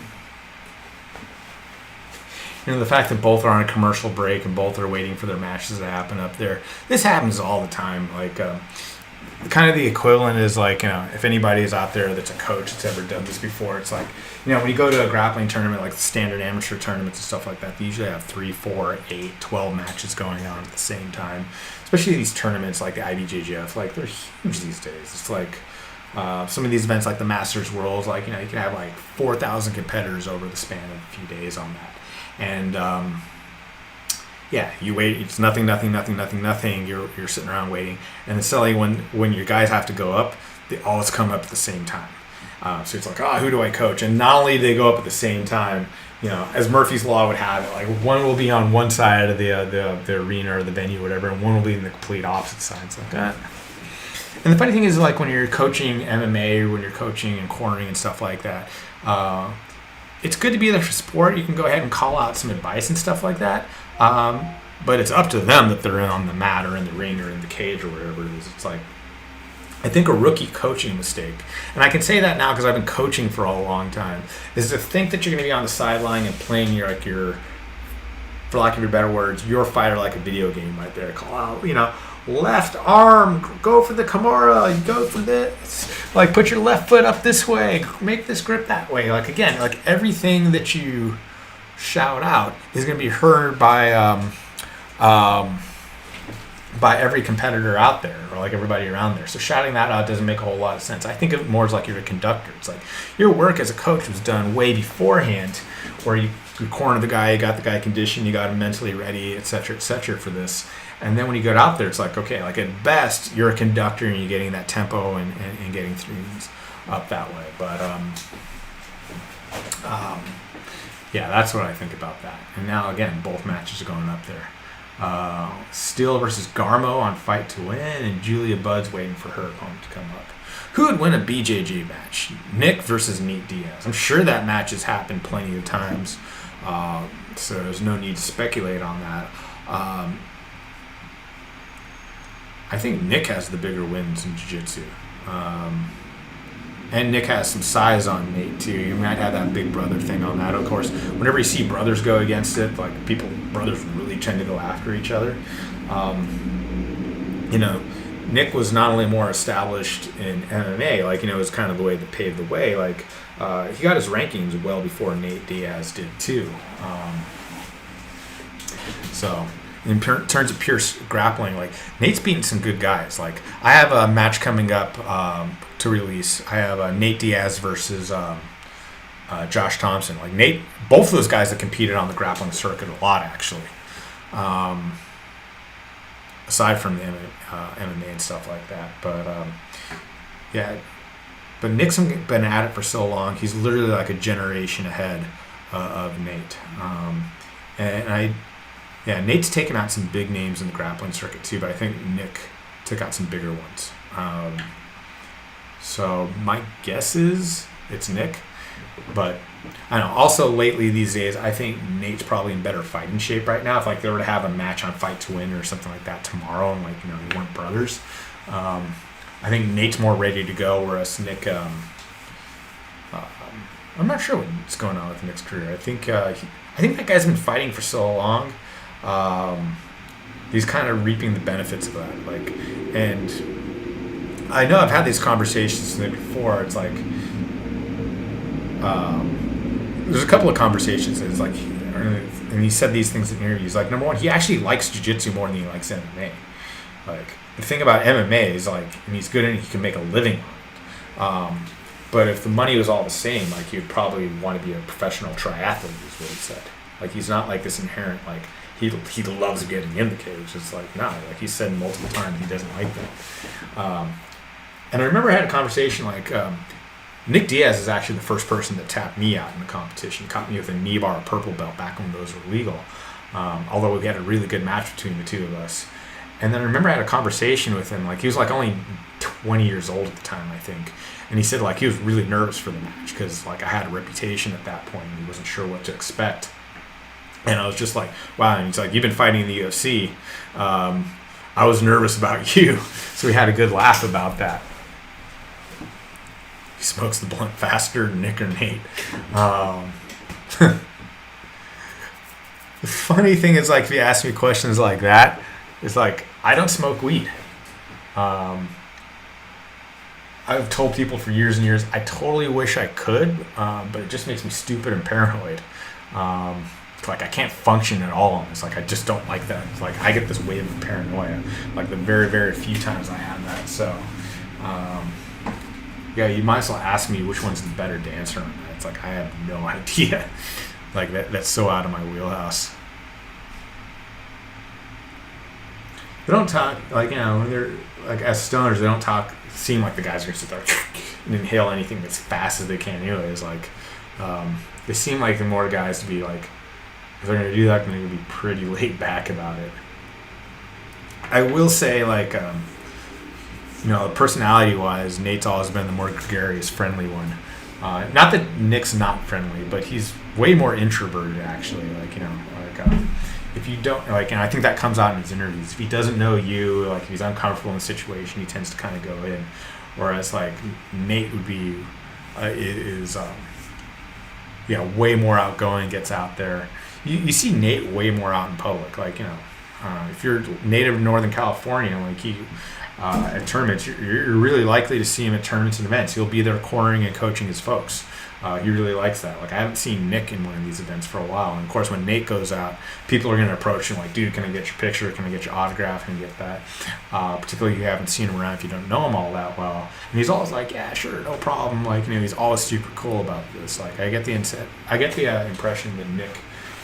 You know, the fact that both are on a commercial break and both are waiting for their matches to happen up there. This happens all the time. Like, kind of the equivalent is like, you know, if anybody is out there that's a coach that's ever done this before, it's like, you know, when you go to a grappling tournament, like the standard amateur tournaments and stuff like that, they usually have 3, 4, 8, 12 matches going on at the same time. Especially these tournaments like the IBJJF, like they're huge these days. It's like some of these events like the Masters Worlds, like, you know, you can have like 4,000 competitors over the span of a few days on that. And yeah, you wait. It's nothing. You're sitting around waiting, and then suddenly when your guys have to go up, they always come up at the same time. So it's like, who do I coach? And not only do they go up at the same time, you know, as Murphy's Law would have it, like one will be on one side of the arena or the venue, or whatever, and one will be in the complete opposite side. It's like that. And the funny thing is, like when you're coaching MMA, or when you're coaching and cornering and stuff like that, it's good to be there for support. You can go ahead and call out some advice and stuff like that. But it's up to them that they're on the mat or in the ring or in the cage or wherever it is. It's like, I think a rookie coaching mistake, and I can say that now because I've been coaching for a long time, is to think that you're going to be on the sideline and playing your, for lack of better words, your fighter like a video game right there. Call out, you know, left arm, go for the Kimura, go for this, like put your left foot up this way, make this grip that way. Like, again, like everything that you shout out is going to be heard by every competitor out there, or like everybody around there. So shouting that out doesn't make a whole lot of sense. I think of it more as like you're a conductor. It's like your work as a coach was done way beforehand, where you cornered the guy, you got the guy conditioned, you got him mentally ready, et cetera, for this. And then when you get out there, it's like, okay, like at best, you're a conductor and you're getting that tempo and getting things up that way. But yeah, that's what I think about that. And now, again, both matches are going up there. Steele versus Garmo on Fight to Win, and Julia Budd's waiting for her opponent to come up. Who would win a BJJ match? Nick versus Nate Diaz. I'm sure that match has happened plenty of times, so there's no need to speculate on that. I think Nick has the bigger wins in jiu-jitsu. And Nick has some size on Nate, too. You might have that big brother thing on that. Of course, whenever you see brothers go against it, like brothers really tend to go after each other. You know, Nick was not only more established in MMA, like, you know, it was kind of the way that paved the way. Like, he got his rankings well before Nate Diaz did, too. So, in terms of pure grappling, like, Nate's beaten some good guys. Like, I have a match coming up to release. I have Nate Diaz versus Josh Thompson. Like, Nate, both of those guys have competed on the grappling circuit a lot, actually. Aside from the MMA and stuff like that. But, yeah. But Nick's been at it for so long. He's literally like a generation ahead of Nate. Yeah, Nate's taken out some big names in the grappling circuit too, but I think Nick took out some bigger ones. So my guess is it's Nick, but I don't know. Also, lately these days, I think Nate's probably in better fighting shape right now. If like they were to have a match on Fight to Win or something like that tomorrow, and like, you know, they weren't brothers, I think Nate's more ready to go, whereas Nick, I'm not sure what's going on with Nick's career. I think that guy's been fighting for so long. He's kind of reaping the benefits of that. Like, and I know I've had these conversations with him before. It's like there's a couple of conversations. It's like, and he said these things in interviews. Like, number one, he actually likes jiu-jitsu more than he likes MMA. Like, the thing about MMA is, like, and he's good in it, he can make a living on it. But if the money was all the same, like, he'd probably want to be a professional triathlete, is what he said. Like, he's not like this inherent, like, he loves getting in the cage. It's like, nah, like he said multiple times he doesn't like that. And I remember I had a conversation, like, Nick Diaz is actually the first person that tapped me out in the competition. He caught me with a knee bar purple belt back when those were legal. Although we had a really good match between the two of us. And then I remember I had a conversation with him, like, he was like only 20 years old at the time, I think. And he said, like, he was really nervous for the match because, like, I had a reputation at that point and he wasn't sure what to expect. And I was just like, wow. And he's like, you've been fighting in the UFC. I was nervous about you. So we had a good laugh about that. He smokes the blunt faster than Nick or Nate. The funny thing is, like, if you ask me questions like that, it's like, I don't smoke weed. I've told people for years and years, I totally wish I could, but it just makes me stupid and paranoid. Like, I can't function at all on this. Like, I just don't like that. It's like, I get this wave of paranoia, like the very, very few times I have that. So, yeah, you might as well ask me which one's the better dancer on that. It's like, I have no idea. Like, that's so out of my wheelhouse. They don't talk, like, you know, when they're, like, as stoners, they don't talk, seem like the guys are going to sit there and inhale anything as fast as they can anyways. Like, they seem like the more guys to be, like, if they're going to do that, they're going to be pretty laid back about it. I will say, like, you know, personality-wise, Nate's always been the more gregarious, friendly one. Not that Nick's not friendly, but he's way more introverted, actually. Like, you know, like, if you don't, like, and I think that comes out in his interviews. If he doesn't know you, like, if he's uncomfortable in the situation, he tends to kind of go in. Whereas, like, Nate would be, way more outgoing, gets out there. You see Nate way more out in public. Like, you know, if you're native of Northern California, like, at tournaments, you're really likely to see him at tournaments and events. He'll be there cornering and coaching his folks. He really likes that. Like, I haven't seen Nick in one of these events for a while. And, of course, when Nate goes out, people are going to approach him like, dude, can I get your picture? Can I get your autograph? Can I get that? Particularly if you haven't seen him around, if you don't know him all that well. And he's always like, yeah, sure, no problem. Like, you know, he's always super cool about this. Like, I get the impression that Nick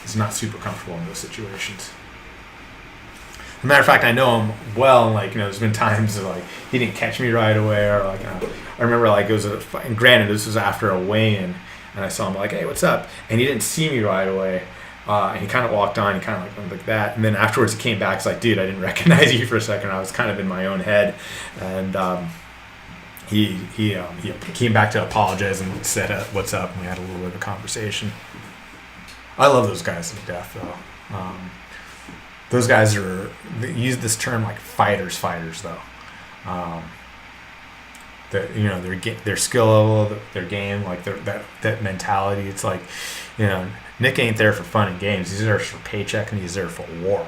is not super comfortable in those situations. As a matter of fact, I know him well, and, like, you know, there's been times that, like, he didn't catch me right away, or, like, I remember, like, it was and granted, this was after a weigh-in, and I saw him, like, hey, what's up? And he didn't see me right away, and he kind of walked on, he kind of, like, went like that, and then afterwards he came back, he's like, dude, I didn't recognize you for a second. I was kind of in my own head, and he came back to apologize and said, what's up, and we had a little bit of a conversation. I love those guys to death, though. Those guys they use this term like fighters though. That, you know, their skill level, their game, like that mentality. It's like, you know, Nick ain't there for fun and games. He's there for paycheck and he's there for war.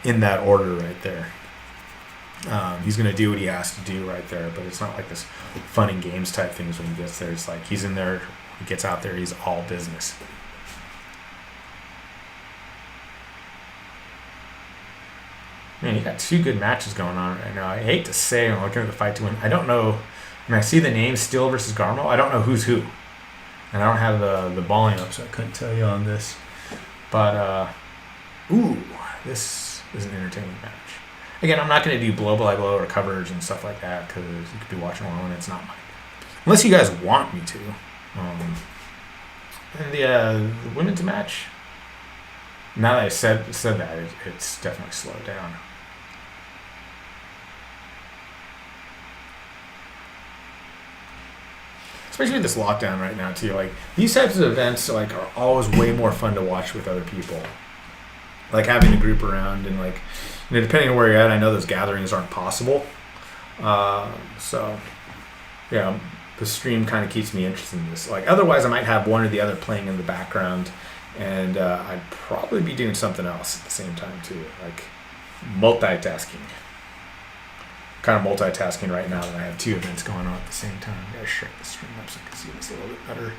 In that order right there. He's gonna do what he has to do right there, but it's not like this fun and games type things when he gets there. It's like he's in there, he gets out there, he's all business. Man, you got two good matches going on right now. I hate to say, I'm looking at the fight to win. I don't know. When I see the name Steele versus Garmo, I don't know who's who. And I don't have the volume up, so I couldn't tell you on this. But, this is an entertaining match. Again, I'm not going to do blow by blow or coverage and stuff like that because you could be watching alone and it's not mine. Unless you guys want me to. And the women's match, now that I said that, it's definitely slowed down. Especially with this lockdown right now too. Like, these types of events, like, are always way more fun to watch with other people. Like having a group around and, like, you know, depending on where you're at, I know those gatherings aren't possible. So yeah, the stream kind of keeps me interested in this. Like otherwise, I might have one or the other playing in the background, and I'd probably be doing something else at the same time too, like multitasking. Kind of multitasking right now that I have 2 events going on at the same time. I gotta shrink the stream up so I can see this a little bit better.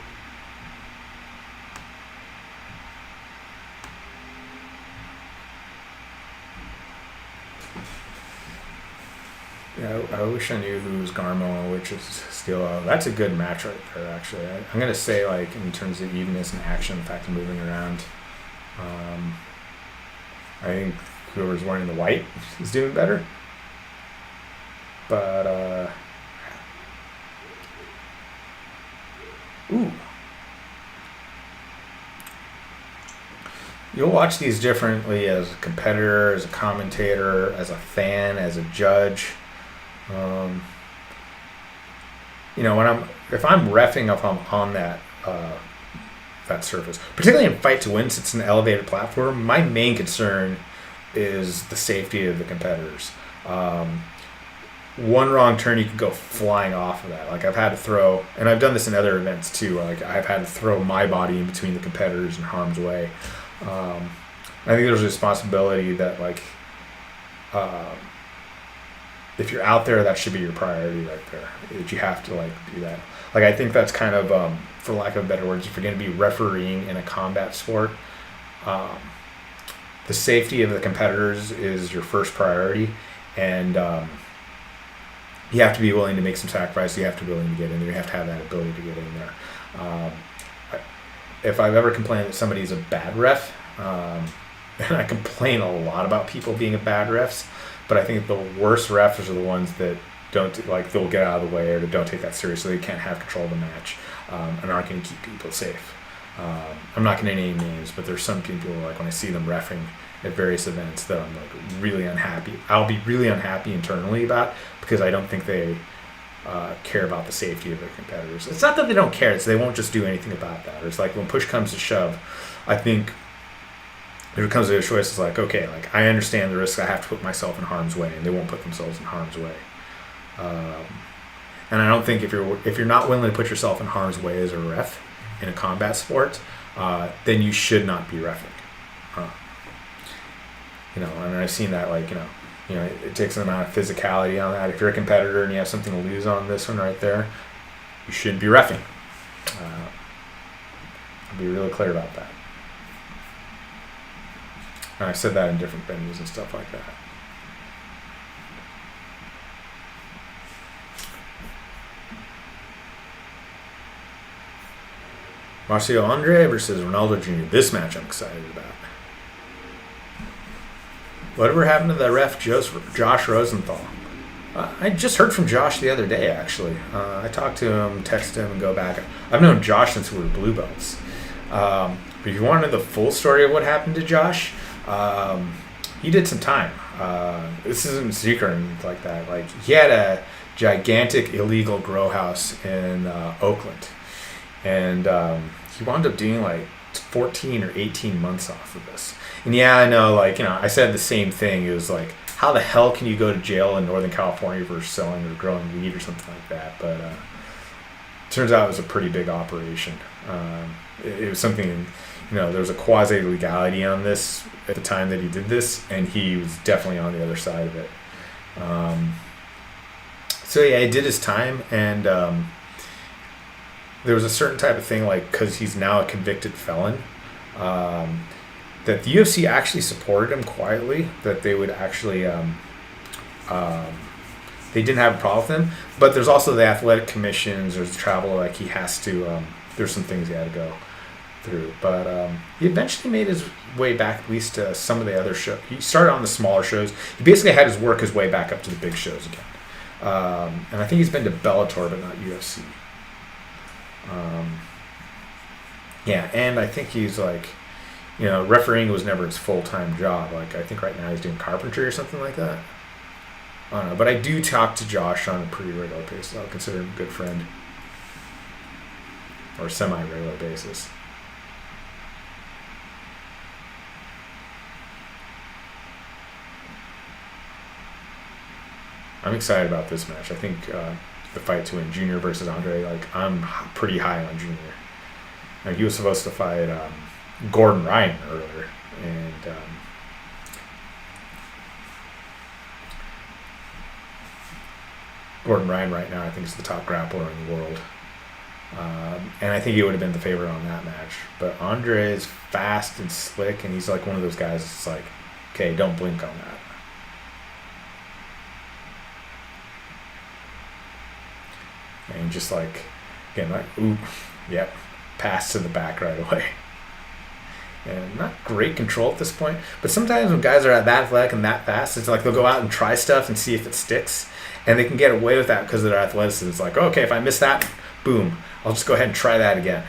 Yeah, I wish I knew who's Garmo, which is Steelo. That's a good match right there, actually. I'm gonna say, like, in terms of evenness and action, the fact of moving around, I think whoever's wearing the white is doing better. But ooh, you'll watch these differently as a competitor, as a commentator, as a fan, as a judge. When if I'm reffing up on that surface, particularly in fight to win, since it's an elevated platform, my main concern is the safety of the competitors. One wrong turn, you could go flying off of that. Like I've had to throw, and I've done this in other events too. Like I've had to throw my body in between the competitors in harm's way. I think there's a responsibility that if you're out there, that should be your priority right there. That you have to do that. Like I think that's kind of, for lack of better words, if you're going to be refereeing in a combat sport, the safety of the competitors is your first priority, and you have to be willing to make some sacrifices. You have to be willing to get in there. You have to have that ability to get in there. If I've ever complained that somebody's a bad ref, and I complain a lot about people being a bad refs, but I think the worst refs are the ones that don't, they'll get out of the way or don't take that seriously. They can't have control of the match, and aren't going to keep people safe. I'm not going to name names, but there's some people, when I see them reffing at various events, that I'm really unhappy. I'll be really unhappy internally about, because I don't think they care about the safety of their competitors. It's not that they don't care; it's they won't just do anything about that. Or it's like when push comes to shove, I think there comes to a choice. It's okay, I understand the risk. I have to put myself in harm's way, and they won't put themselves in harm's way. And I don't think if you're not willing to put yourself in harm's way as a ref in a combat sport, then you should not be reffing. And I've seen that, it takes an amount of physicality on that. If you're a competitor and you have something to lose on this one right there, you shouldn't be reffing. I'll be really clear about that. And I've said that in different venues and stuff like that. Marcio Andre versus Ronaldo Jr. This match I'm excited about. Whatever happened to the ref, Josh Rosenthal? I just heard from Josh the other day, actually. I talked to him, texted him, and go back. I've known Josh since we were blue belts. But if you want to know the full story of what happened to Josh, he did some time. This isn't a secret or anything like that. He had a gigantic illegal grow house in Oakland. And he wound up doing 14 or 18 months off of this. And yeah, I know, I said the same thing. It was how the hell can you go to jail in Northern California for selling or growing weed or something like that? But turns out it was a pretty big operation. It was something, there was a quasi-legality on this at the time that he did this, and he was definitely on the other side of it. So yeah, he did his time, and there was a certain type of thing, because he's now a convicted felon, that the UFC actually supported him quietly, that they would actually, they didn't have a problem with him. But there's also the athletic commissions, there's travel, he has to, there's some things he had to go through. But he eventually made his way back, at least to some of the other shows. He started on the smaller shows. He basically had his work his way back up to the big shows again. And I think he's been to Bellator, but not UFC. Yeah, and I think he's refereeing was never his full-time job. I think right now he's doing carpentry or something like that. I don't know, but I do talk to Josh on a pretty regular basis. I'll consider him a good friend. Or semi-regular basis. I'm excited about this match. I think the fight to win, Junior versus Andre. Like, I'm pretty high on Junior. Now, he was supposed to fight Gordon Ryan earlier, and Gordon Ryan right now I think is the top grappler in the world. And I think he would have been the favorite on that match. But Andre is fast and slick, and he's like one of those guys that's like, okay, don't blink on that. And just like, again, like, ooh, yep, pass to the back right away. And not great control at this point, but sometimes when guys are that athletic and that fast, it's like they'll go out and try stuff and see if it sticks, and they can get away with that because of their athleticism. It's like, okay, if I miss that, boom, I'll just go ahead and try that again.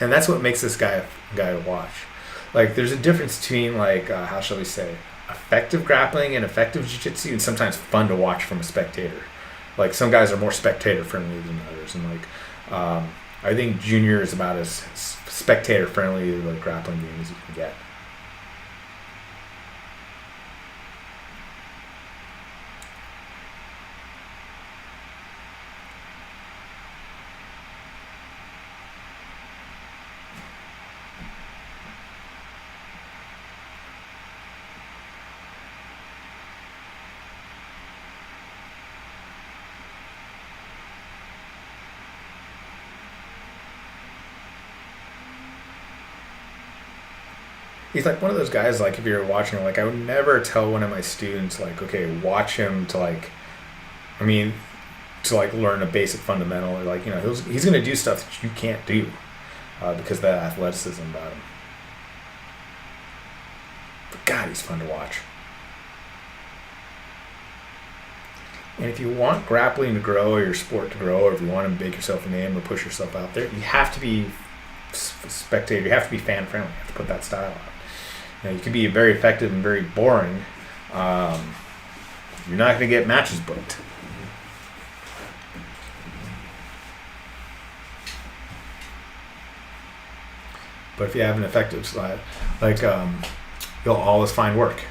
And that's what makes this guy to watch. Like, there's a difference between, like, how shall we say, effective grappling and effective jiu-jitsu, and sometimes fun to watch from a spectator. Like, some guys are more spectator friendly than others, and like, I think Junior is about as spectator friendly to the grappling game as you can get. He's like one of those guys, like, if you're watching, like, I would never tell one of my students, like, okay, watch him to, like, I mean, to, like, learn a basic fundamental, or, like, you know, he's going to do stuff that you can't do because of that athleticism about him. But God, he's fun to watch. And if you want grappling to grow, or your sport to grow, or if you want to make yourself a name or push yourself out there, you have to be spectator, you have to be fan friendly, you have to put that style out. You know, you can be very effective and very boring. You're not going to get matches booked. But if you have an effective style, like, you'll always find work.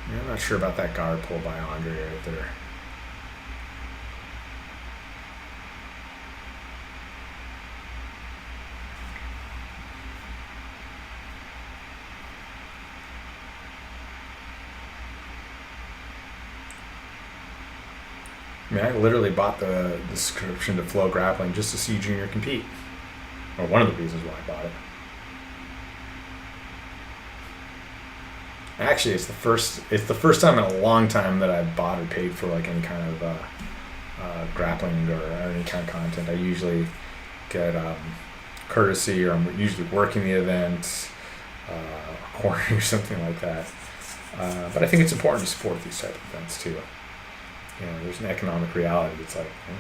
I'm not sure about that guard pull by Andre right there. I mean, I literally bought the subscription to FloGrappling just to see Junior compete. Or one of the reasons why I bought it. Actually, it's the first time in a long time that I've bought or paid for, like, any kind of grappling or any kind of content. I usually get courtesy, or I'm usually working the event, cornering or something like that. But I think it's important to support these type of events too. You know, there's an economic reality. It's like, you know,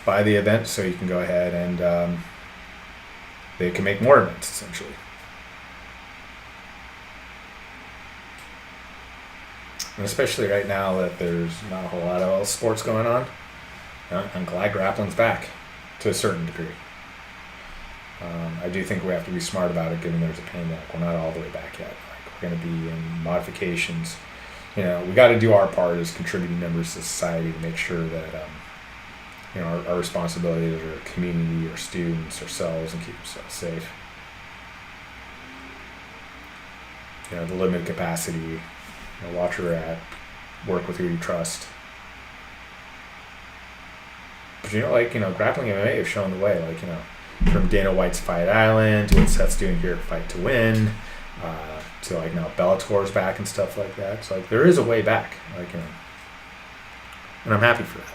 buy the event so you can go ahead and they can make more events, essentially. And especially right now that there's not a whole lot of sports going on, I'm glad grappling's back to a certain degree. I do think we have to be smart about it, given there's a pandemic. We're not all the way back yet. Like, we're going to be in modifications. You know, we got to do our part as contributing members to society to make sure that, you know, our responsibility to our community, our students, ourselves, and keep ourselves safe. You know, the limited capacity, you know, watch where you're at, work with who you trust. But, you know, like, you know, grappling MMA have shown the way, like, you know, from Dana White's Fight Island to what Seth's doing here at Fight to Win, to, like, now Bellator's back and stuff like that. So, like, there is a way back, like, you know, and I'm happy for that.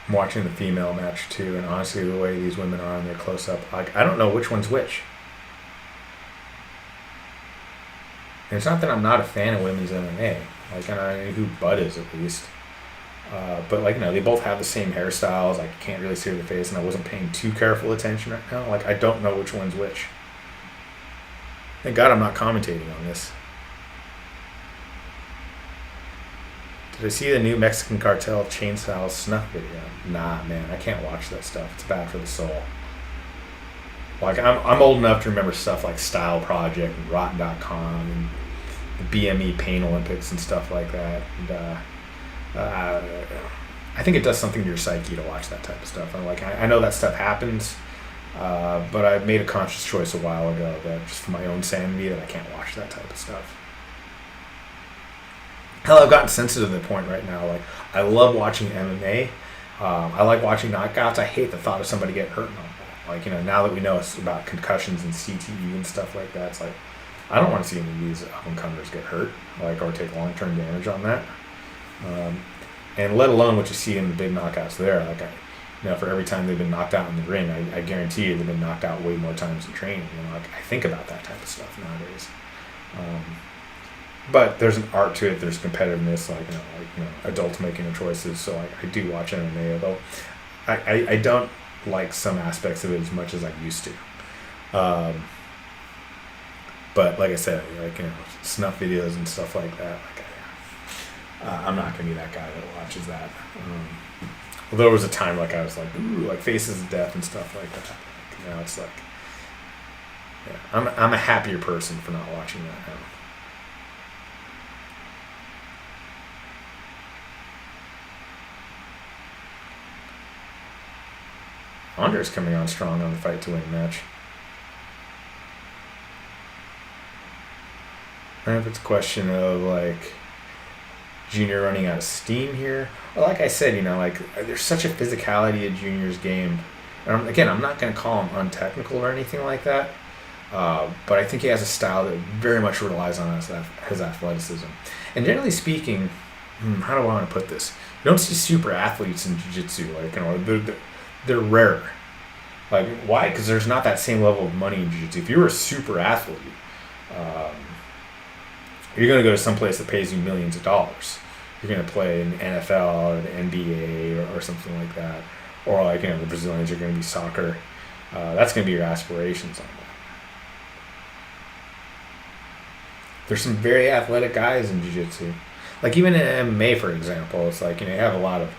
I'm watching the female match too, and honestly, the way these women are on their close up, like, I don't know which one's which. And it's not that I'm not a fan of women's MMA. Like, I know who Bud is, at least. But like, they both have the same hairstyles. I can't really see their face, and I wasn't paying too careful attention right now. Like, I don't know which one's which. Thank God I'm not commentating on this. Did I see the new Mexican cartel chainsaw snuff video? Nah, man, I can't watch that stuff. It's bad for the soul. Like, I'm old enough to remember stuff like Style Project and Rotten.com and the BME Pain Olympics and stuff like that. And I think it does something to your psyche to watch that type of stuff. I know that stuff happens, but I made a conscious choice a while ago that just for my own sanity that I can't watch that type of stuff. Hell, I've gotten sensitive to the point right now. Like, I love watching MMA. I like watching knockouts. I hate the thought of somebody getting hurt and all that. Like, now that we know it's about concussions and CTE and stuff like that, it's like, I don't want to see any of these up-and-comers get hurt, like, or take long-term damage on that. And let alone what you see in the big knockouts there. Like, for every time they've been knocked out in the ring, I guarantee you they've been knocked out way more times in training. Like, I think about that type of stuff nowadays. But there's an art to it. There's competitiveness, adults making their choices. So I do watch MMA, although I don't like some aspects of it as much as I used to. But like I said, snuff videos and stuff like that. I'm not gonna be that guy that watches that. Although there was a time I was like, ooh, like Faces of Death and stuff like that. Now it's like, yeah, I'm a happier person for not watching that now. Andre's coming on strong on the Fight to Win match. I don't know if it's a question of like Junior running out of steam here. Well, like I said, there's such a physicality of Junior's game. And I'm not going to call him untechnical or anything like that. But I think he has a style that very much relies on his athleticism. And generally speaking, how do I want to put this? You don't see super athletes in jiu-jitsu. They're rare. Like, why? Because there's not that same level of money in jiu-jitsu. If you were a super athlete, you're going to go to some place that pays you millions of dollars. You're going to play in the NFL or the NBA or something like that. Or the Brazilians are going to be soccer. That's going to be your aspirations on that. There's some very athletic guys in jiu-jitsu. Like, even in MMA, for example, it's like, you have a lot of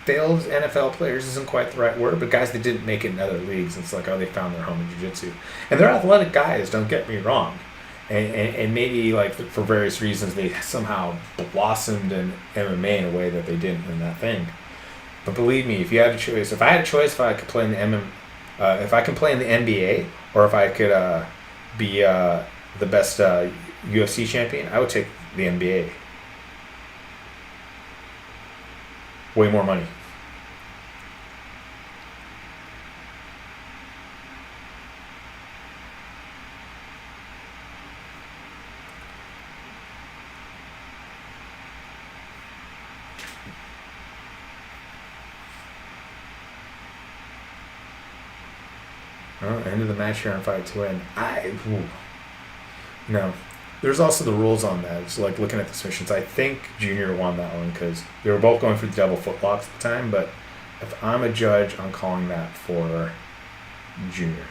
failed NFL players isn't quite the right word, but guys that didn't make it in other leagues. It's like, they found their home in jiu-jitsu. And they're athletic guys, don't get me wrong. And maybe, for various reasons, they somehow blossomed in MMA in a way that they didn't in that thing. But believe me, if I had a choice, if I could play in the if I can play in the NBA, or if I could be the best UFC champion, I would take the NBA. Way more money. End of the match here on Fight to Win. No. There's also the rules on that. It's like looking at the submissions. I think Junior won that one because they were both going for the double footlocks at the time, but if I'm a judge, I'm calling that for Junior.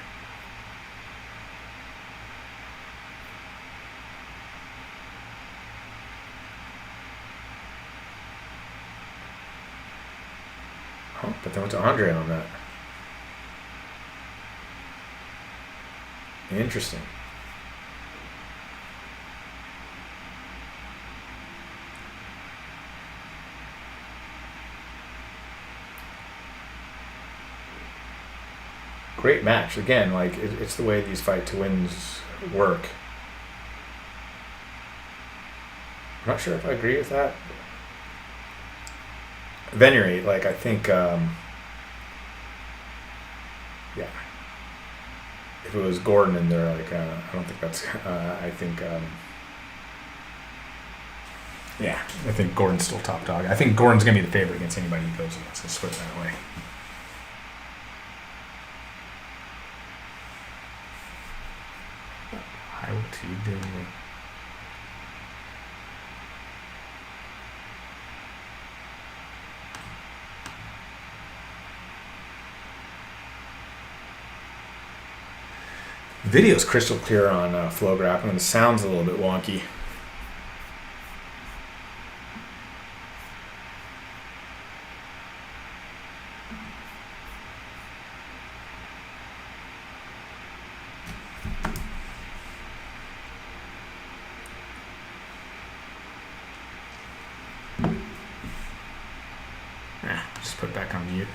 Oh, but they went to Andre on that. Interesting. Great match. Again, it's the way these Fight to Wins work. I'm not sure if I agree with that. At any rate, I think, yeah. If it was Gordon in there, I don't think that's, I think, yeah, I think Gordon's still top dog. I think Gordon's going to be the favorite against anybody he goes against. Let's put it that way. How to do video's crystal clear on FloGrappling. The sound's a little bit wonky. Just put it back on mute.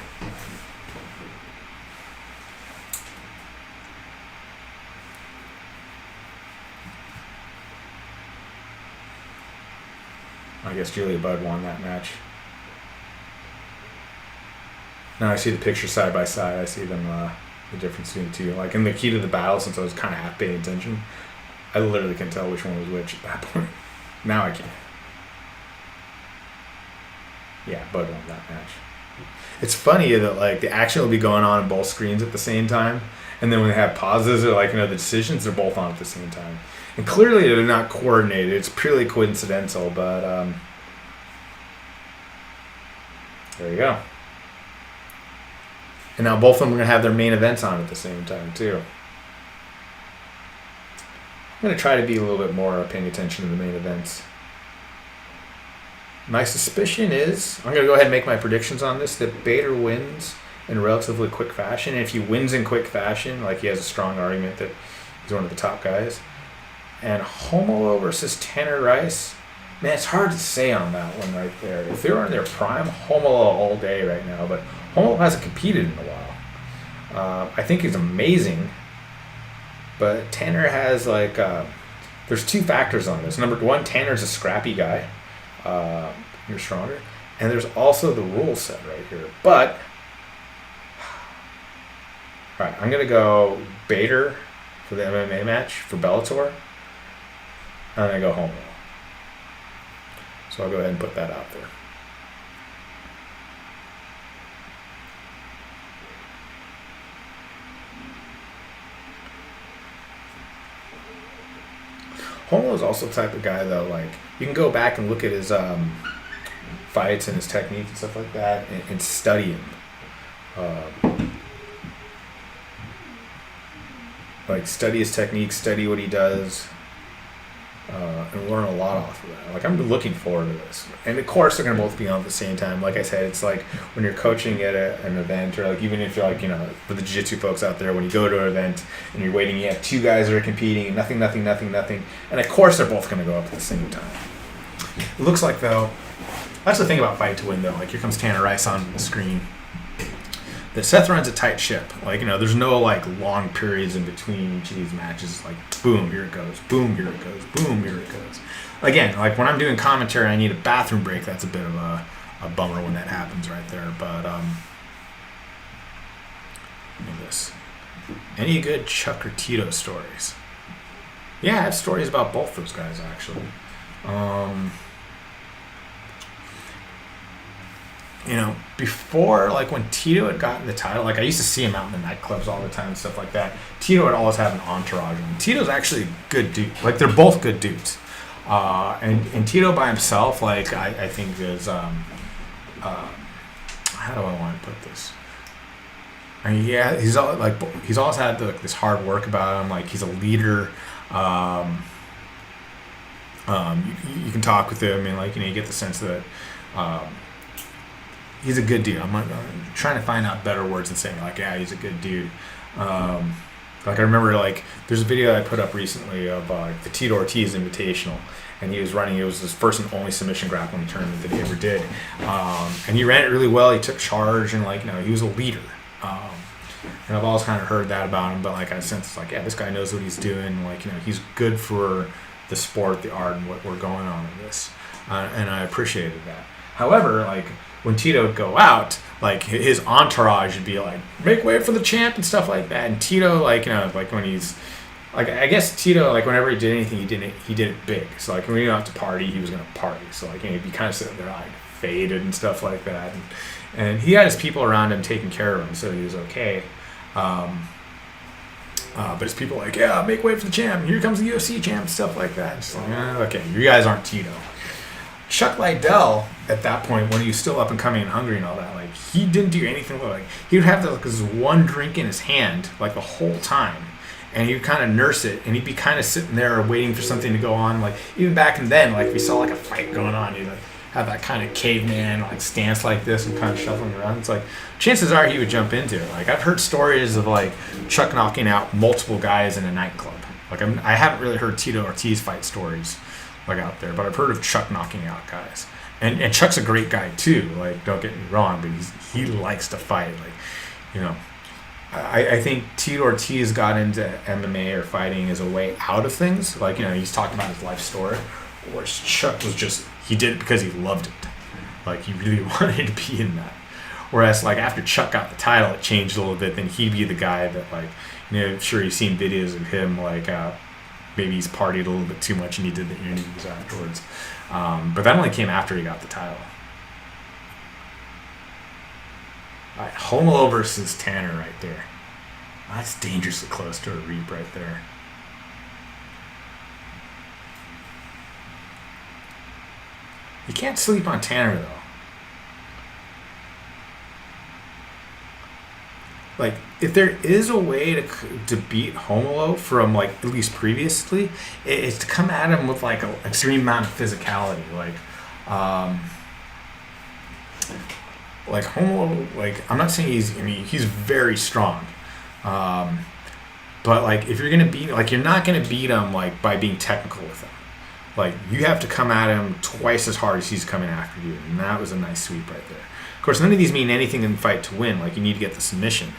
I guess Julia Budd won that match. Now I see the picture side by side. I see them, the difference between the two. Like in the heat of the battle, since I was kind of half paying attention, I literally can tell which one was which at that point. Now I can. Yeah, Budd won that match. It's funny that like the action will be going on both screens at the same time, and then when they have pauses or like the decisions, they're both on at the same time. And clearly they're not coordinated. It's purely coincidental, but there you go. And now both of them are going to have their main events on at the same time, too. I'm going to try to be a little bit more paying attention to the main events. My suspicion is, I'm going to go ahead and make my predictions on this, that Bader wins in relatively quick fashion. And if he wins in quick fashion, like he has a strong argument that he's one of the top guys. And Homolo versus Tanner Rice, man, it's hard to say on that one right there. If they were in their prime, Homolo all day right now, but Homolo hasn't competed in a while. I think he's amazing, but Tanner has like, there's two factors on this. Number one, Tanner's a scrappy guy. You're stronger. And there's also the rule set right here. But, all right, I'm going to go Bader for the MMA match for Bellator. And I go home. So I'll go ahead and put that out there. Homo is also the type of guy, though, like, you can go back and look at his fights and his technique and stuff like that and study him. Like, study his technique, study what he does. And learn a lot off of that. Like, I'm looking forward to this. And of course, they're going to both be on at the same time. Like I said, it's like when you're coaching at an event, or like even if you're like, for the jiu-jitsu folks out there, when you go to an event and you're waiting, you have two guys that are competing, nothing. And of course, they're both going to go up at the same time. It looks like, though, that's the thing about fight to win, though. Like, here comes Tanner Rice on the screen. That Seth runs a tight ship. Like, there's no like long periods in between each of these matches. Like, boom, here it goes. Boom, here it goes. Boom, here it goes. Again, like when I'm doing commentary, I need a bathroom break. That's a bit of a bummer when that happens right there. But look at this. Any good Chuck or Tito stories? Yeah, I have stories about both those guys actually. Before, like when Tito had gotten the title, like I used to see him out in the nightclubs all the time and stuff like that. Tito would always have an entourage. And Tito's actually a good dude. Like, they're both good dudes. And Tito by himself, like, I think is, how do I want to put this? I mean, yeah, he's always had this hard work about him. Like, he's a leader. You can talk with him, and like, you get the sense that, he's a good dude. I'm trying to find out better words than saying, like, yeah, he's a good dude. Like, I remember, like, there's a video I put up recently of the Tito Ortiz Invitational, and he was running, it was his first and only submission grappling tournament that he ever did. And he ran it really well. He took charge, and, like, he was a leader. And I've always kind of heard that about him, but, like, I sense, like, yeah, this guy knows what he's doing. Like, he's good for the sport, the art, and what we're going on in this. And I appreciated that. However, like, when Tito would go out, like, his entourage would be like, make way for the champ and stuff like that. And Tito, like, like when he's, like, I guess Tito, like, whenever he did anything, he did it big. So, like, when he went out to party, he was going to party. So, like, he'd be kind of sitting there, like, faded and stuff like that. And he had his people around him taking care of him, so he was okay. But his people like, yeah, make way for the champ. Here comes the UFC champ and stuff like that. It's like, okay, you guys aren't Tito. Chuck Liddell, at that point, when he was still up and coming and hungry and all that, like, he didn't do anything. Like, he would have this one drink in his hand, like, the whole time, and he'd kind of nurse it, and he'd be kind of sitting there waiting for something to go on. Like even back in then, like we saw like a fight going on, he'd like have that kind of caveman like stance like this and kind of shuffling around. It's like chances are he would jump into it. Like I've heard stories of like Chuck knocking out multiple guys in a nightclub. Like I haven't really heard Tito Ortiz fight stories like out there, but I've heard of Chuck knocking out guys. And Chuck's a great guy too. Like don't get me wrong, but he likes to fight. Like you know, I think Tito Ortiz got into MMA or fighting as a way out of things. Like he's talked about his life story, whereas Chuck was just he did it because he loved it. Like he really wanted to be in that. Whereas like after Chuck got the title, it changed a little bit. Then he'd be the guy that like sure you've seen videos of him like maybe he's partied a little bit too much and he did the interviews afterwards. But that only came after he got the title. All right, Homolo versus Tanner right there. That's dangerously close to a reap right there. You can't sleep on Tanner though. Like, if there is a way to beat Homolo from, like, at least previously, it's to come at him with, like, an extreme amount of physicality. Like Homolo, like, I'm not saying he's very strong. But, like, if you're going to beat, like, you're not going to beat him, like, by being technical with him. Like, you have to come at him twice as hard as he's coming after you. And that was a nice sweep right there. Of course, none of these mean anything in the fight to win. Like, you need to get the submission.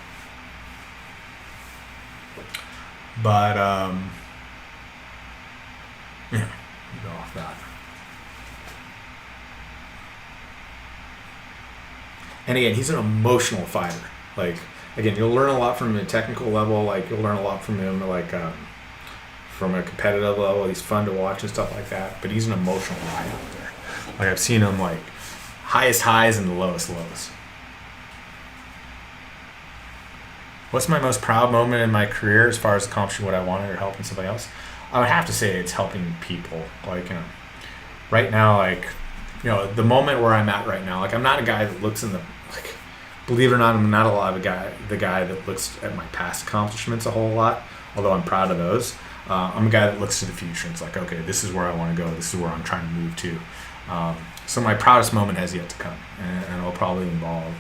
But, yeah, go off that. And again, he's an emotional fighter. Like, again, you'll learn a lot from him at a technical level. Like, you'll learn a lot from him, like, from a competitive level. He's fun to watch and stuff like that. But he's an emotional guy out there. Like, I've seen him, like, highest highs and the lowest lows. What's my most proud moment in my career as far as accomplishing what I wanted or helping somebody else? I would have to say it's helping people. Like, right now, like, the moment where I'm at right now, like, I'm not a guy that looks in the, like, believe it or not, I'm not a lot of the guy that looks at my past accomplishments a whole lot, although I'm proud of those. I'm a guy that looks to the future and it's like, okay, this is where I want to go. This is where I'm trying to move to. So my proudest moment has yet to come, and it'll probably involve,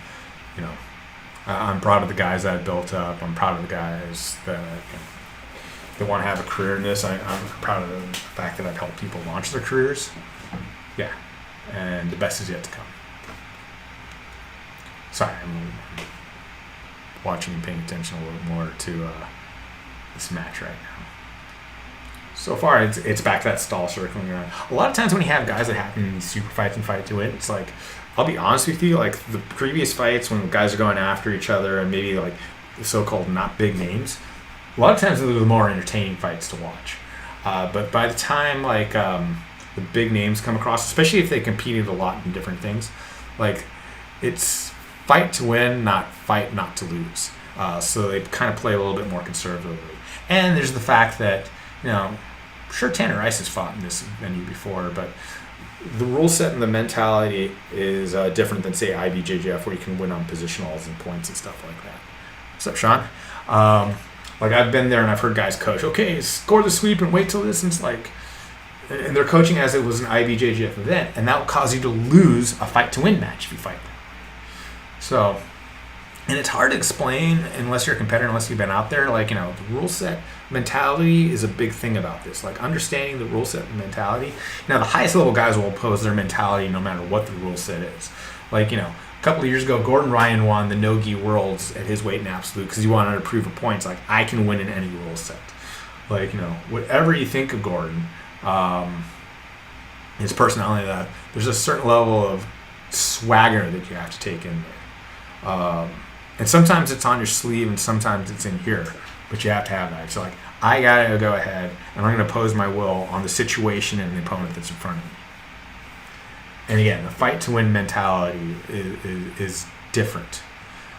I'm proud of the guys that I built up. I'm proud of the guys that want to have a career in this. I'm proud of the fact that I've helped people launch their careers. Yeah, and the best is yet to come. Sorry, I'm watching and paying attention a little more to this match right now. So far, it's back to that stall circling around. A lot of times when you have guys that happen in these super fights and fight to win, it's like, I'll be honest with you, like the previous fights when guys are going after each other and maybe like the so-called not big names, a lot of times they're the more entertaining fights to watch. But by the time like the big names come across, especially if they competed a lot in different things, like it's fight to win, not fight not to lose. So they kind of play a little bit more conservatively. And there's the fact that, sure Tanner Rice has fought in this venue before, but the rule set and the mentality is different than, say, IBJJF, where you can win on positionals and points and stuff like that. What's up, Sean? Like, I've been there and I've heard guys coach, okay, score the sweep and wait till this. And it's like, and they're coaching as it was an IBJJF event, and that will cause you to lose a fight-to-win match if you fight that way. So, and it's hard to explain unless you're a competitor, unless you've been out there. Like, the rule set mentality is a big thing about this. Like, understanding the rule set and mentality. Now, the highest level guys will impose their mentality no matter what the rule set is. Like, a couple of years ago, Gordon Ryan won the no-gi worlds at his weight in absolute because he wanted to prove a point. It's like, I can win in any rule set. Like, whatever you think of Gordon, his personality, that there's a certain level of swagger that you have to take in there. And sometimes it's on your sleeve and sometimes it's in here, but you have to have that. So like, I gotta go ahead and I'm gonna pose my will on the situation and the opponent that's in front of me. And again, the fight to win mentality is different.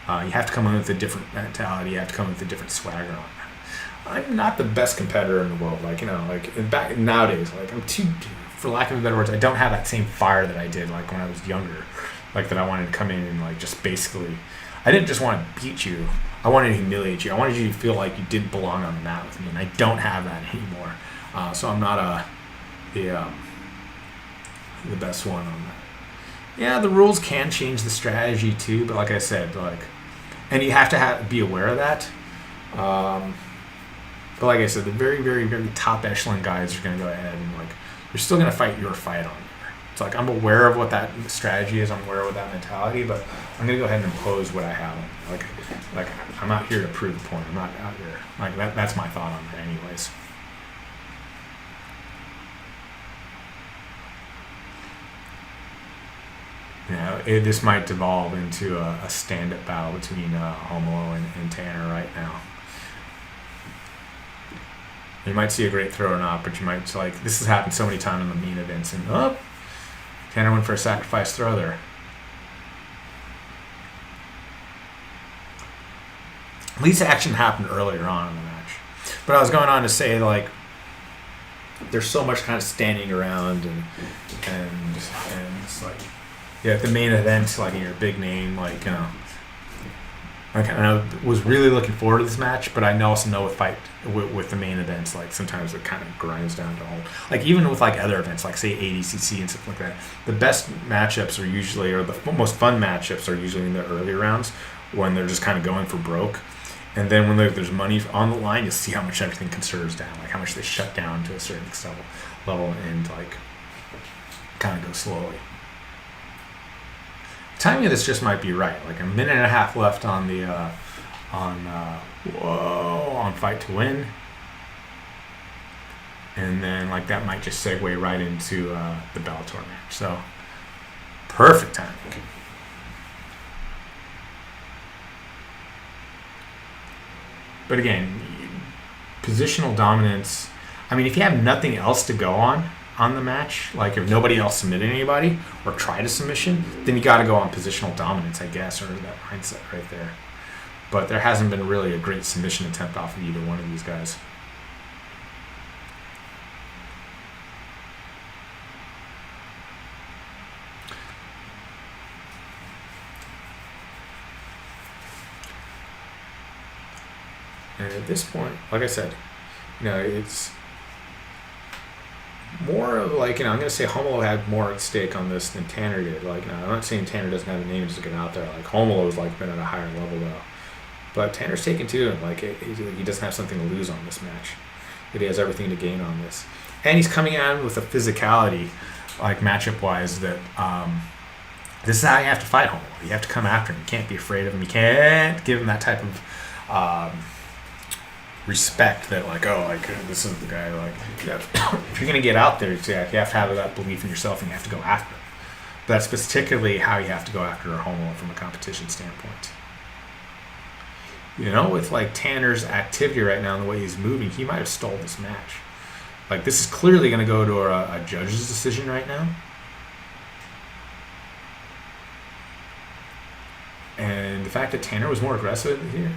You have to come in with a different mentality. You have to come in with a different swagger on that. I'm not the best competitor in the world. Like, back nowadays, like I'm too, for lack of better words, I don't have that same fire that I did like when I was younger. Like that I wanted to come in and like just basically, I didn't just want to beat you. I wanted to humiliate you. I wanted you to feel like you didn't belong on the mat with me, and I don't have that anymore. So I'm not the best one on that. Yeah, the rules can change the strategy too, but like I said, and you have to be aware of that. But like I said, the very, very, very top echelon guys are going to go ahead and they're still going to fight your fight on there. It's I'm aware of what that strategy is. I'm aware of what that mentality, but I'm going to go ahead and impose what I have on there. I'm not here to prove the point. I'm not out here that's my thought on it, anyways. This might devolve into a stand-up battle between Homo and Tanner right now. You might see a great throw or not, but you might this has happened so many times in the main events, and Tanner went for a sacrifice throw there. At least action happened earlier on in the match. But I was going on to say there's so much kind of standing around and it's at the main event, in your big name, I was really looking forward to this match, but I also know with the main events, sometimes it kind of grinds down to home. Even with other events, say ADCC and stuff like that, the best matchups are usually, or the most fun matchups are usually in the early rounds when they're just kind of going for broke. And then when there's money on the line, you'll see how much everything conserves down, how much they shut down to a certain level and kind of go slowly. Timing of this just might be right. A minute and a half left on the on Fight to Win, and then that might just segue right into the Bellator match. So perfect timing. But again, positional dominance. I mean, if you have nothing else to go on the match, if nobody else submitted anybody or tried a submission, then you got to go on positional dominance, I guess, or that mindset right there. But there hasn't been really a great submission attempt off of either one of these guys. And at this point, like I said, it's more of I'm going to say Homolo had more at stake on this than Tanner did. I'm not saying Tanner doesn't have the names to get out there. Homolo's been at a higher level though. But Tanner's taken too, and he doesn't have something to lose on this match. But he has everything to gain on this. And he's coming at him with a physicality, matchup wise, that this is how you have to fight Homolo. You have to come after him. You can't be afraid of him. You can't give him that type of respect that this is the guy if you're going to get out there, you have to have that belief in yourself and you have to go after him. That's particularly how you have to go after a Homo from a competition standpoint. With Tanner's activity right now and the way he's moving, he might have stole this match. This is clearly going to go to a judge's decision right now. And the fact that Tanner was more aggressive here,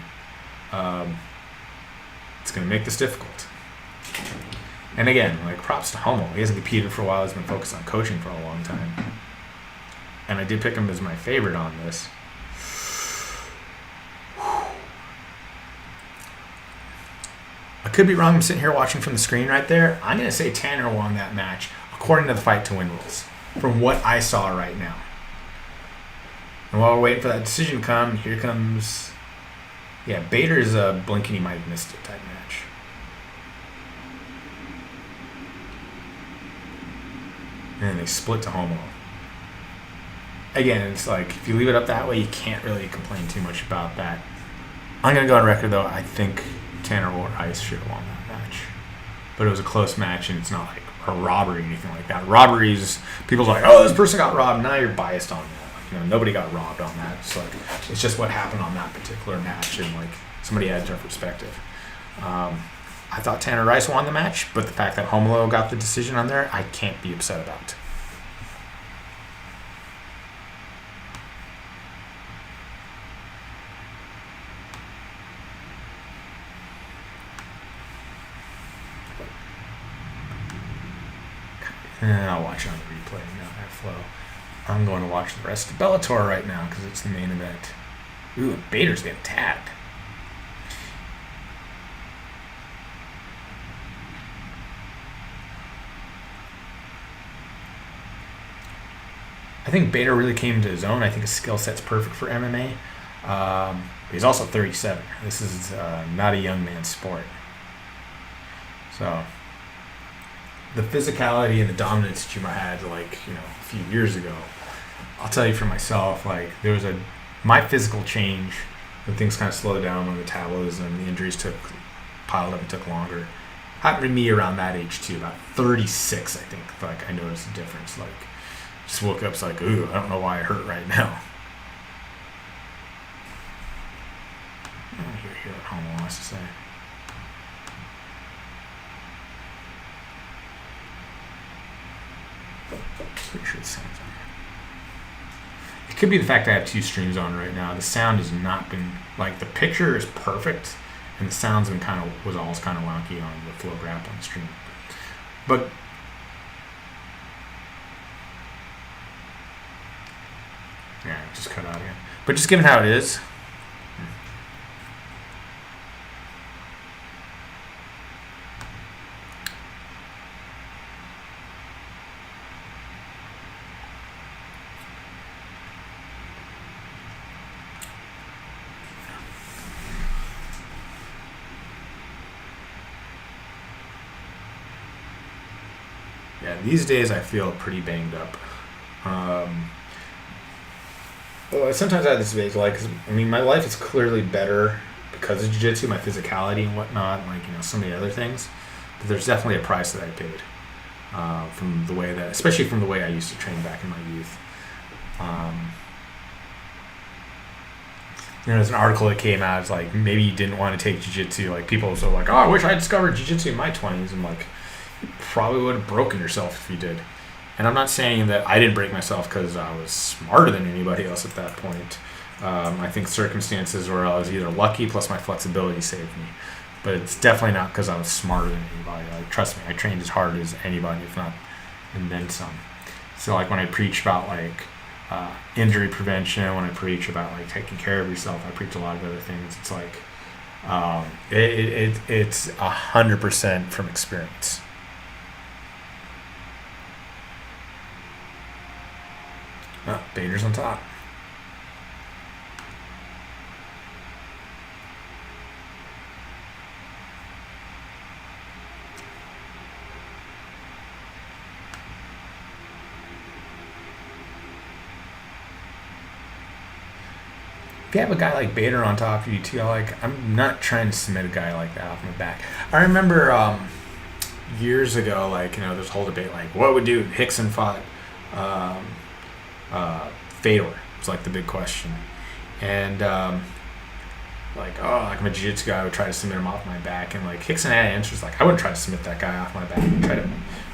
it's going to make this difficult. And again, props to Homo. He hasn't competed for a while. He's been focused on coaching for a long time. And I did pick him as my favorite on this. I could be wrong. I'm sitting here watching from the screen right there. I'm going to say Tanner won that match according to the Fight to Win rules, from what I saw right now. And while we're waiting for that decision to come, here comes... Yeah, Bader's blinking, he might have missed it type match. And then they split to Homo. Again, it's if you leave it up that way, you can't really complain too much about that. I'm going to go on record, though. I think Tanner or Ice should have won that match. But it was a close match, and it's not a robbery or anything like that. Robberies, people's oh, this person got robbed. Now you're biased on that. Nobody got robbed on that. It's just what happened on that particular match, and somebody had a different perspective. I thought Tanner Rice won the match, but the fact that Homolo got the decision on there, I can't be upset about. I'll watch it on the replay. That flow. I'm going to watch the rest of Bellator right now because it's the main event. Ooh, Bader's getting tagged. think Bader really came to his own. I think his skill set's perfect for MMA. He's also 37. This is not a young man's sport. So the physicality and the dominance that you had, like, you know, a few years ago, I'll tell you for myself, like, there was my physical change when things kind of slowed down, when metabolism, the injuries piled up and took longer. Happened to me around that age too, about 36, I think. Like, I noticed a difference. Like, just woke up, it's like, ooh, I don't know why I hurt right now. I don't hear what Homo wants to say. Pretty sure the sound's on. It could be the fact I have 2 streams on right now. The sound has not been, like, the picture is perfect, and the sound's been was always kind of wonky on the FloGrappling stream. But yeah, just cut out again. But just given how it is, yeah, these days I feel pretty banged up. Sometimes I have this phase, like, 'cause, I mean, my life is clearly better because of jiu-jitsu, my physicality and whatnot, like, you know, some of the other things. But there's definitely a price that I paid from the way that, especially from the way I used to train back in my youth. You know, there's an article that came out, it's like, maybe you didn't want to take jiu-jitsu. Like, people were so like, oh, I wish I discovered jiu-jitsu in my 20s. I'm like, you probably would have broken yourself if you did. And I'm not saying that I didn't break myself because I was smarter than anybody else at that point. I think circumstances where I was either lucky plus my flexibility saved me. But it's definitely not because I was smarter than anybody. Like, trust me, I trained as hard as anybody, if not, and then some. So, like, when I preach about, like, injury prevention, when I preach about, like, taking care of yourself, I preach a lot of other things. It's like, it's 100% from experience. Oh, Bader's on top. If you have a guy like Bader on top of you too, like, I'm not trying to submit a guy like that off my back. I remember years ago, like, you know, there's a whole debate, like, what would do? Hickson fought Fedor. It's like the big question. And like, oh, like, I'm a jiu-jitsu guy, I would try to submit him off my back. And, like, Hickson had answers like, I wouldn't try to submit that guy off my back. I try to,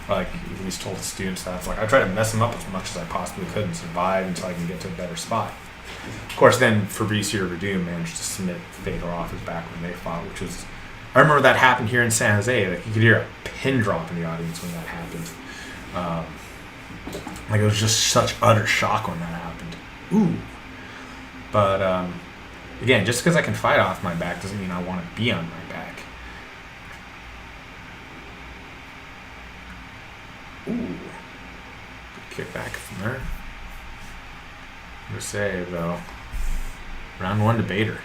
like, at least told the students that. It's like, I try to mess him up as much as I possibly could and survive until I can get to a better spot. Of course, then Fabricio Verdum managed to submit Fedor off his back when they fought, which was, I remember that happened here in San Jose. Like, you could hear a pin drop in the audience when that happened. Like, it was just such utter shock when that happened. Ooh. But, again, just because I can fight off my back doesn't mean I want to be on my back. Ooh. Good kick back from there. I'm going to say, though, round 1 to Bader.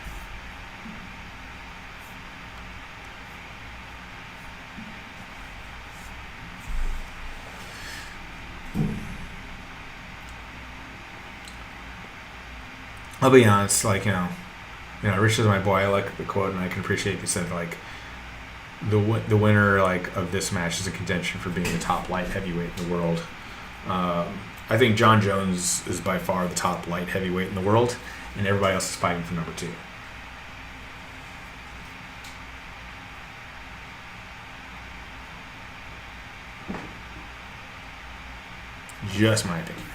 I'll be honest, like, you know, Rich is my boy. I like the quote, and I can appreciate you said, like, the winner, like, of this match is a contention for being the top light heavyweight in the world. I think John Jones is by far the top light heavyweight in the world, and everybody else is fighting for number 2. Just my opinion.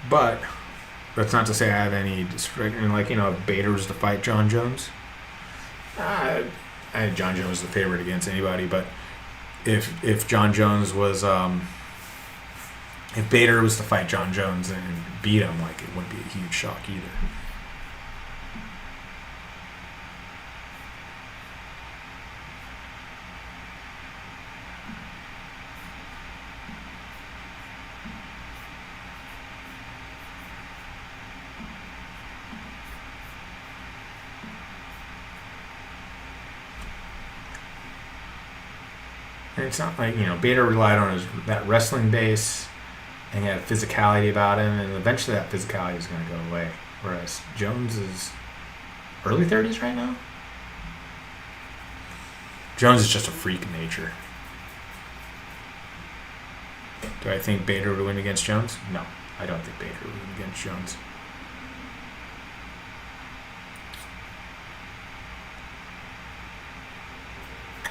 But that's not to say I have any, like, you know, if Bader was to fight John Jones, John Jones is the favorite against anybody. But if John Jones was, if Bader was to fight John Jones and beat him, like, it wouldn't be a huge shock either. it's not like, Bader relied on that wrestling base, and he had physicality about him, and eventually that physicality is going to go away. Whereas Jones is early 30s right now. Jones is just a freak of nature. Do I think Bader would win against Jones? No, I don't think Bader would win against Jones.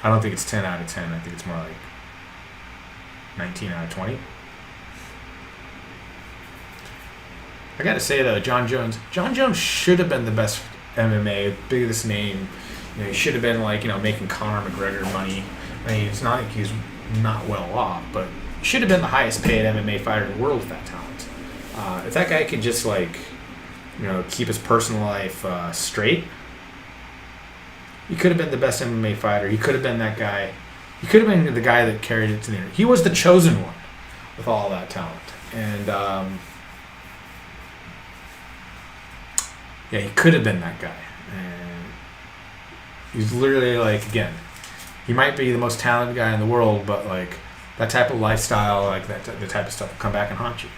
I don't think it's 10 out of 10. I think it's more like 19 out of 20. I gotta say though, John Jones should have been the best MMA, biggest name. He should have been making Conor McGregor money. I mean, it's not like he's not well off, but he should have been the highest paid MMA fighter in the world with that talent. If that guy could just keep his personal life straight, he could have been the best MMA fighter. He could have been that guy. He could have been the guy that carried it to the end. He was the chosen one with all that talent. And he could have been that guy. And he's literally again, he might be the most talented guy in the world, but that type of lifestyle, the type of stuff will come back and haunt you.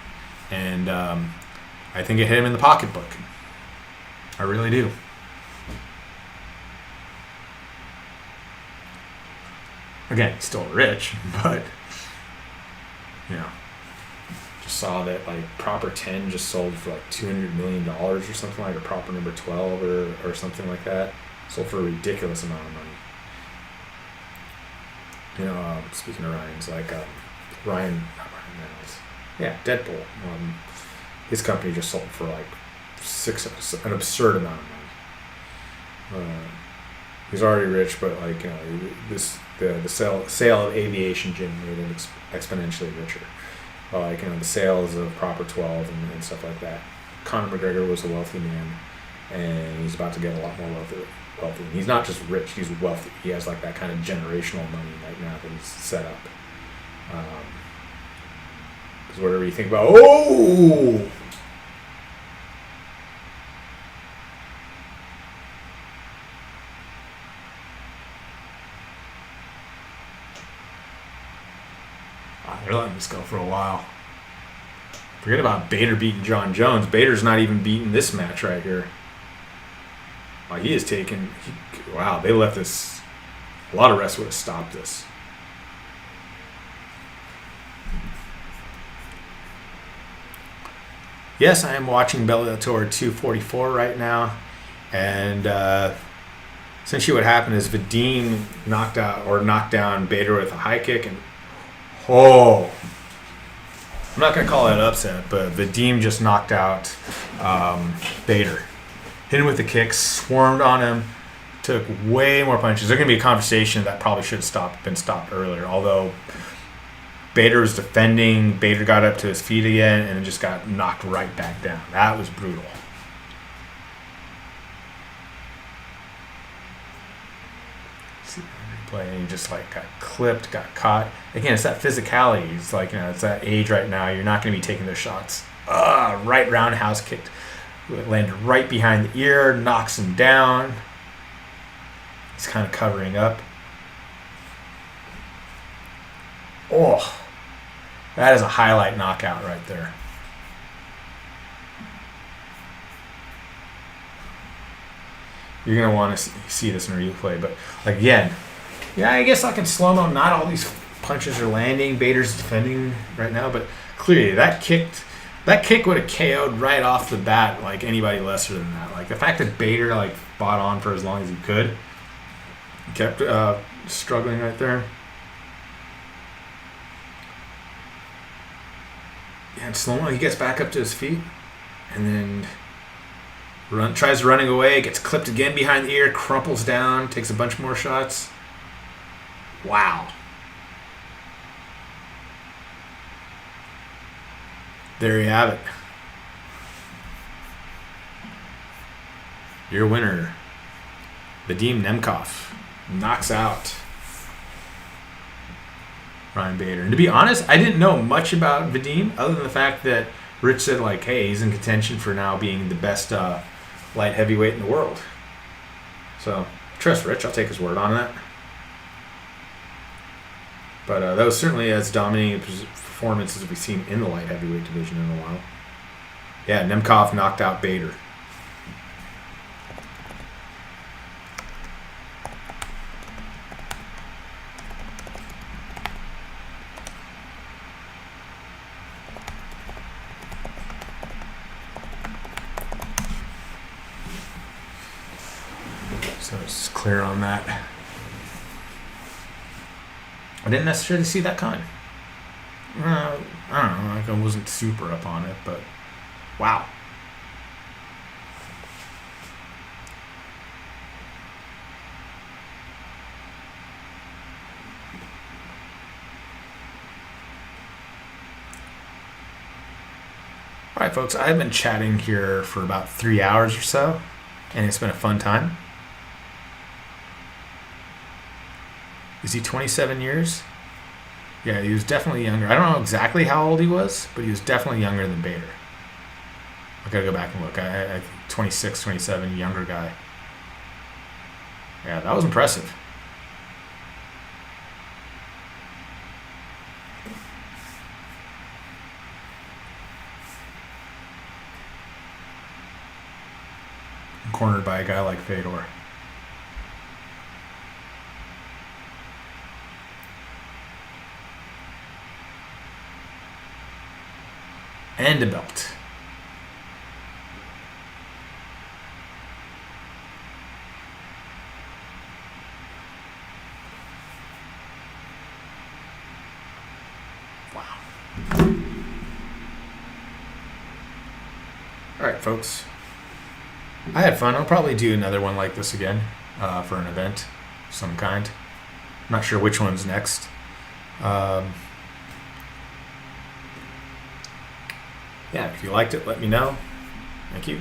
And I think it hit him in the pocketbook. I really do. Again, he's still rich, but just saw that Proper 10 just sold for $200 million or something, or Proper number 12 or something like that. Sold for a ridiculous amount of money. Speaking of Ryan's, not Ryan Reynolds. Yeah, Deadpool. His company just sold for an absurd amount of money. He's already rich, but the sale of aviation gym made him exponentially richer. The sales of Proper 12 and stuff like that. Conor McGregor was a wealthy man, and he's about to get a lot more wealthy. And he's not just rich; he's wealthy. He has that kind of generational money right now that he's set up. Because whatever you think about, they're letting this go for a while. Forget about Bader beating John Jones. Bader's not even beating this match right here. He is taking... Wow, they left this... A lot of refs would have stopped this. Yes, I am watching Bellator 244 right now. And essentially what happened is Vadim knocked down Bader with a high kick, and I'm not going to call it an upset, but Vadim just knocked out Bader. Hit him with the kicks, swarmed on him, took way more punches. There's going to be a conversation that probably should have been stopped earlier, although Bader was defending. Bader got up to his feet again and just got knocked right back down. That was brutal. Play, and he just got clipped, got caught. Again, it's that physicality. It's it's that age right now. You're not going to be taking those shots. Right roundhouse kicked, landed right behind the ear, knocks him down. He's kind of covering up. That is a highlight knockout right there. You're going to want to see this in a replay, but again, yeah, I guess in slow-mo, not all these punches are landing. Bader's defending right now, but clearly that kick would have KO'd right off the bat anybody lesser than that. The fact that Bader fought on for as long as he could, kept struggling right there. Yeah, in slow-mo, he gets back up to his feet, and then tries running away, gets clipped again behind the ear, crumples down, takes a bunch more shots. Wow. There you have it. Your winner, Vadim Nemkov, knocks out Ryan Bader. And to be honest, I didn't know much about Vadim other than the fact that Rich said, hey, he's in contention for now being the best light heavyweight in the world. So, trust Rich. I'll take his word on that. But that was certainly as dominating a performance as we've seen in the light heavyweight division in a while. Yeah, Nemkov knocked out Bader. So it's clear on that. I didn't necessarily see that coming. I don't know. Like I wasn't super up on it, but wow. All right, folks. I've been chatting here for about 3 hours or so, and it's been a fun time. Is he 27 years? Yeah, he was definitely younger. I don't know exactly how old he was, but he was definitely younger than Bader. I gotta go back and look. I 26, 27, younger guy. Yeah, that was impressive. Cornered by a guy like Fedor. And a belt. Wow. All right, folks. I had fun. I'll probably do another one like this again for an event of some kind. I'm not sure which one's next. Yeah, if you liked it, let me know. Thank you.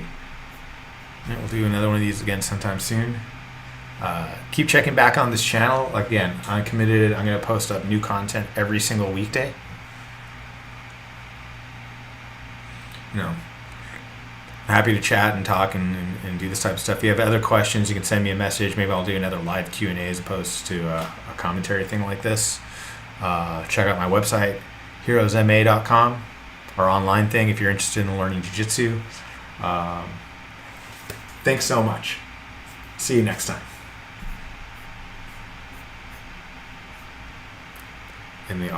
And we'll do another one of these again sometime soon. Keep checking back on this channel. Again, I'm committed. I'm going to post up new content every single weekday. You know, happy to chat and talk and do this type of stuff. If you have other questions, you can send me a message. Maybe I'll do another live Q&A as opposed to a commentary thing like this. Check out my website, heroesma.com. Our online thing if you're interested in learning jiu-jitsu. Thanks so much. See you next time. In the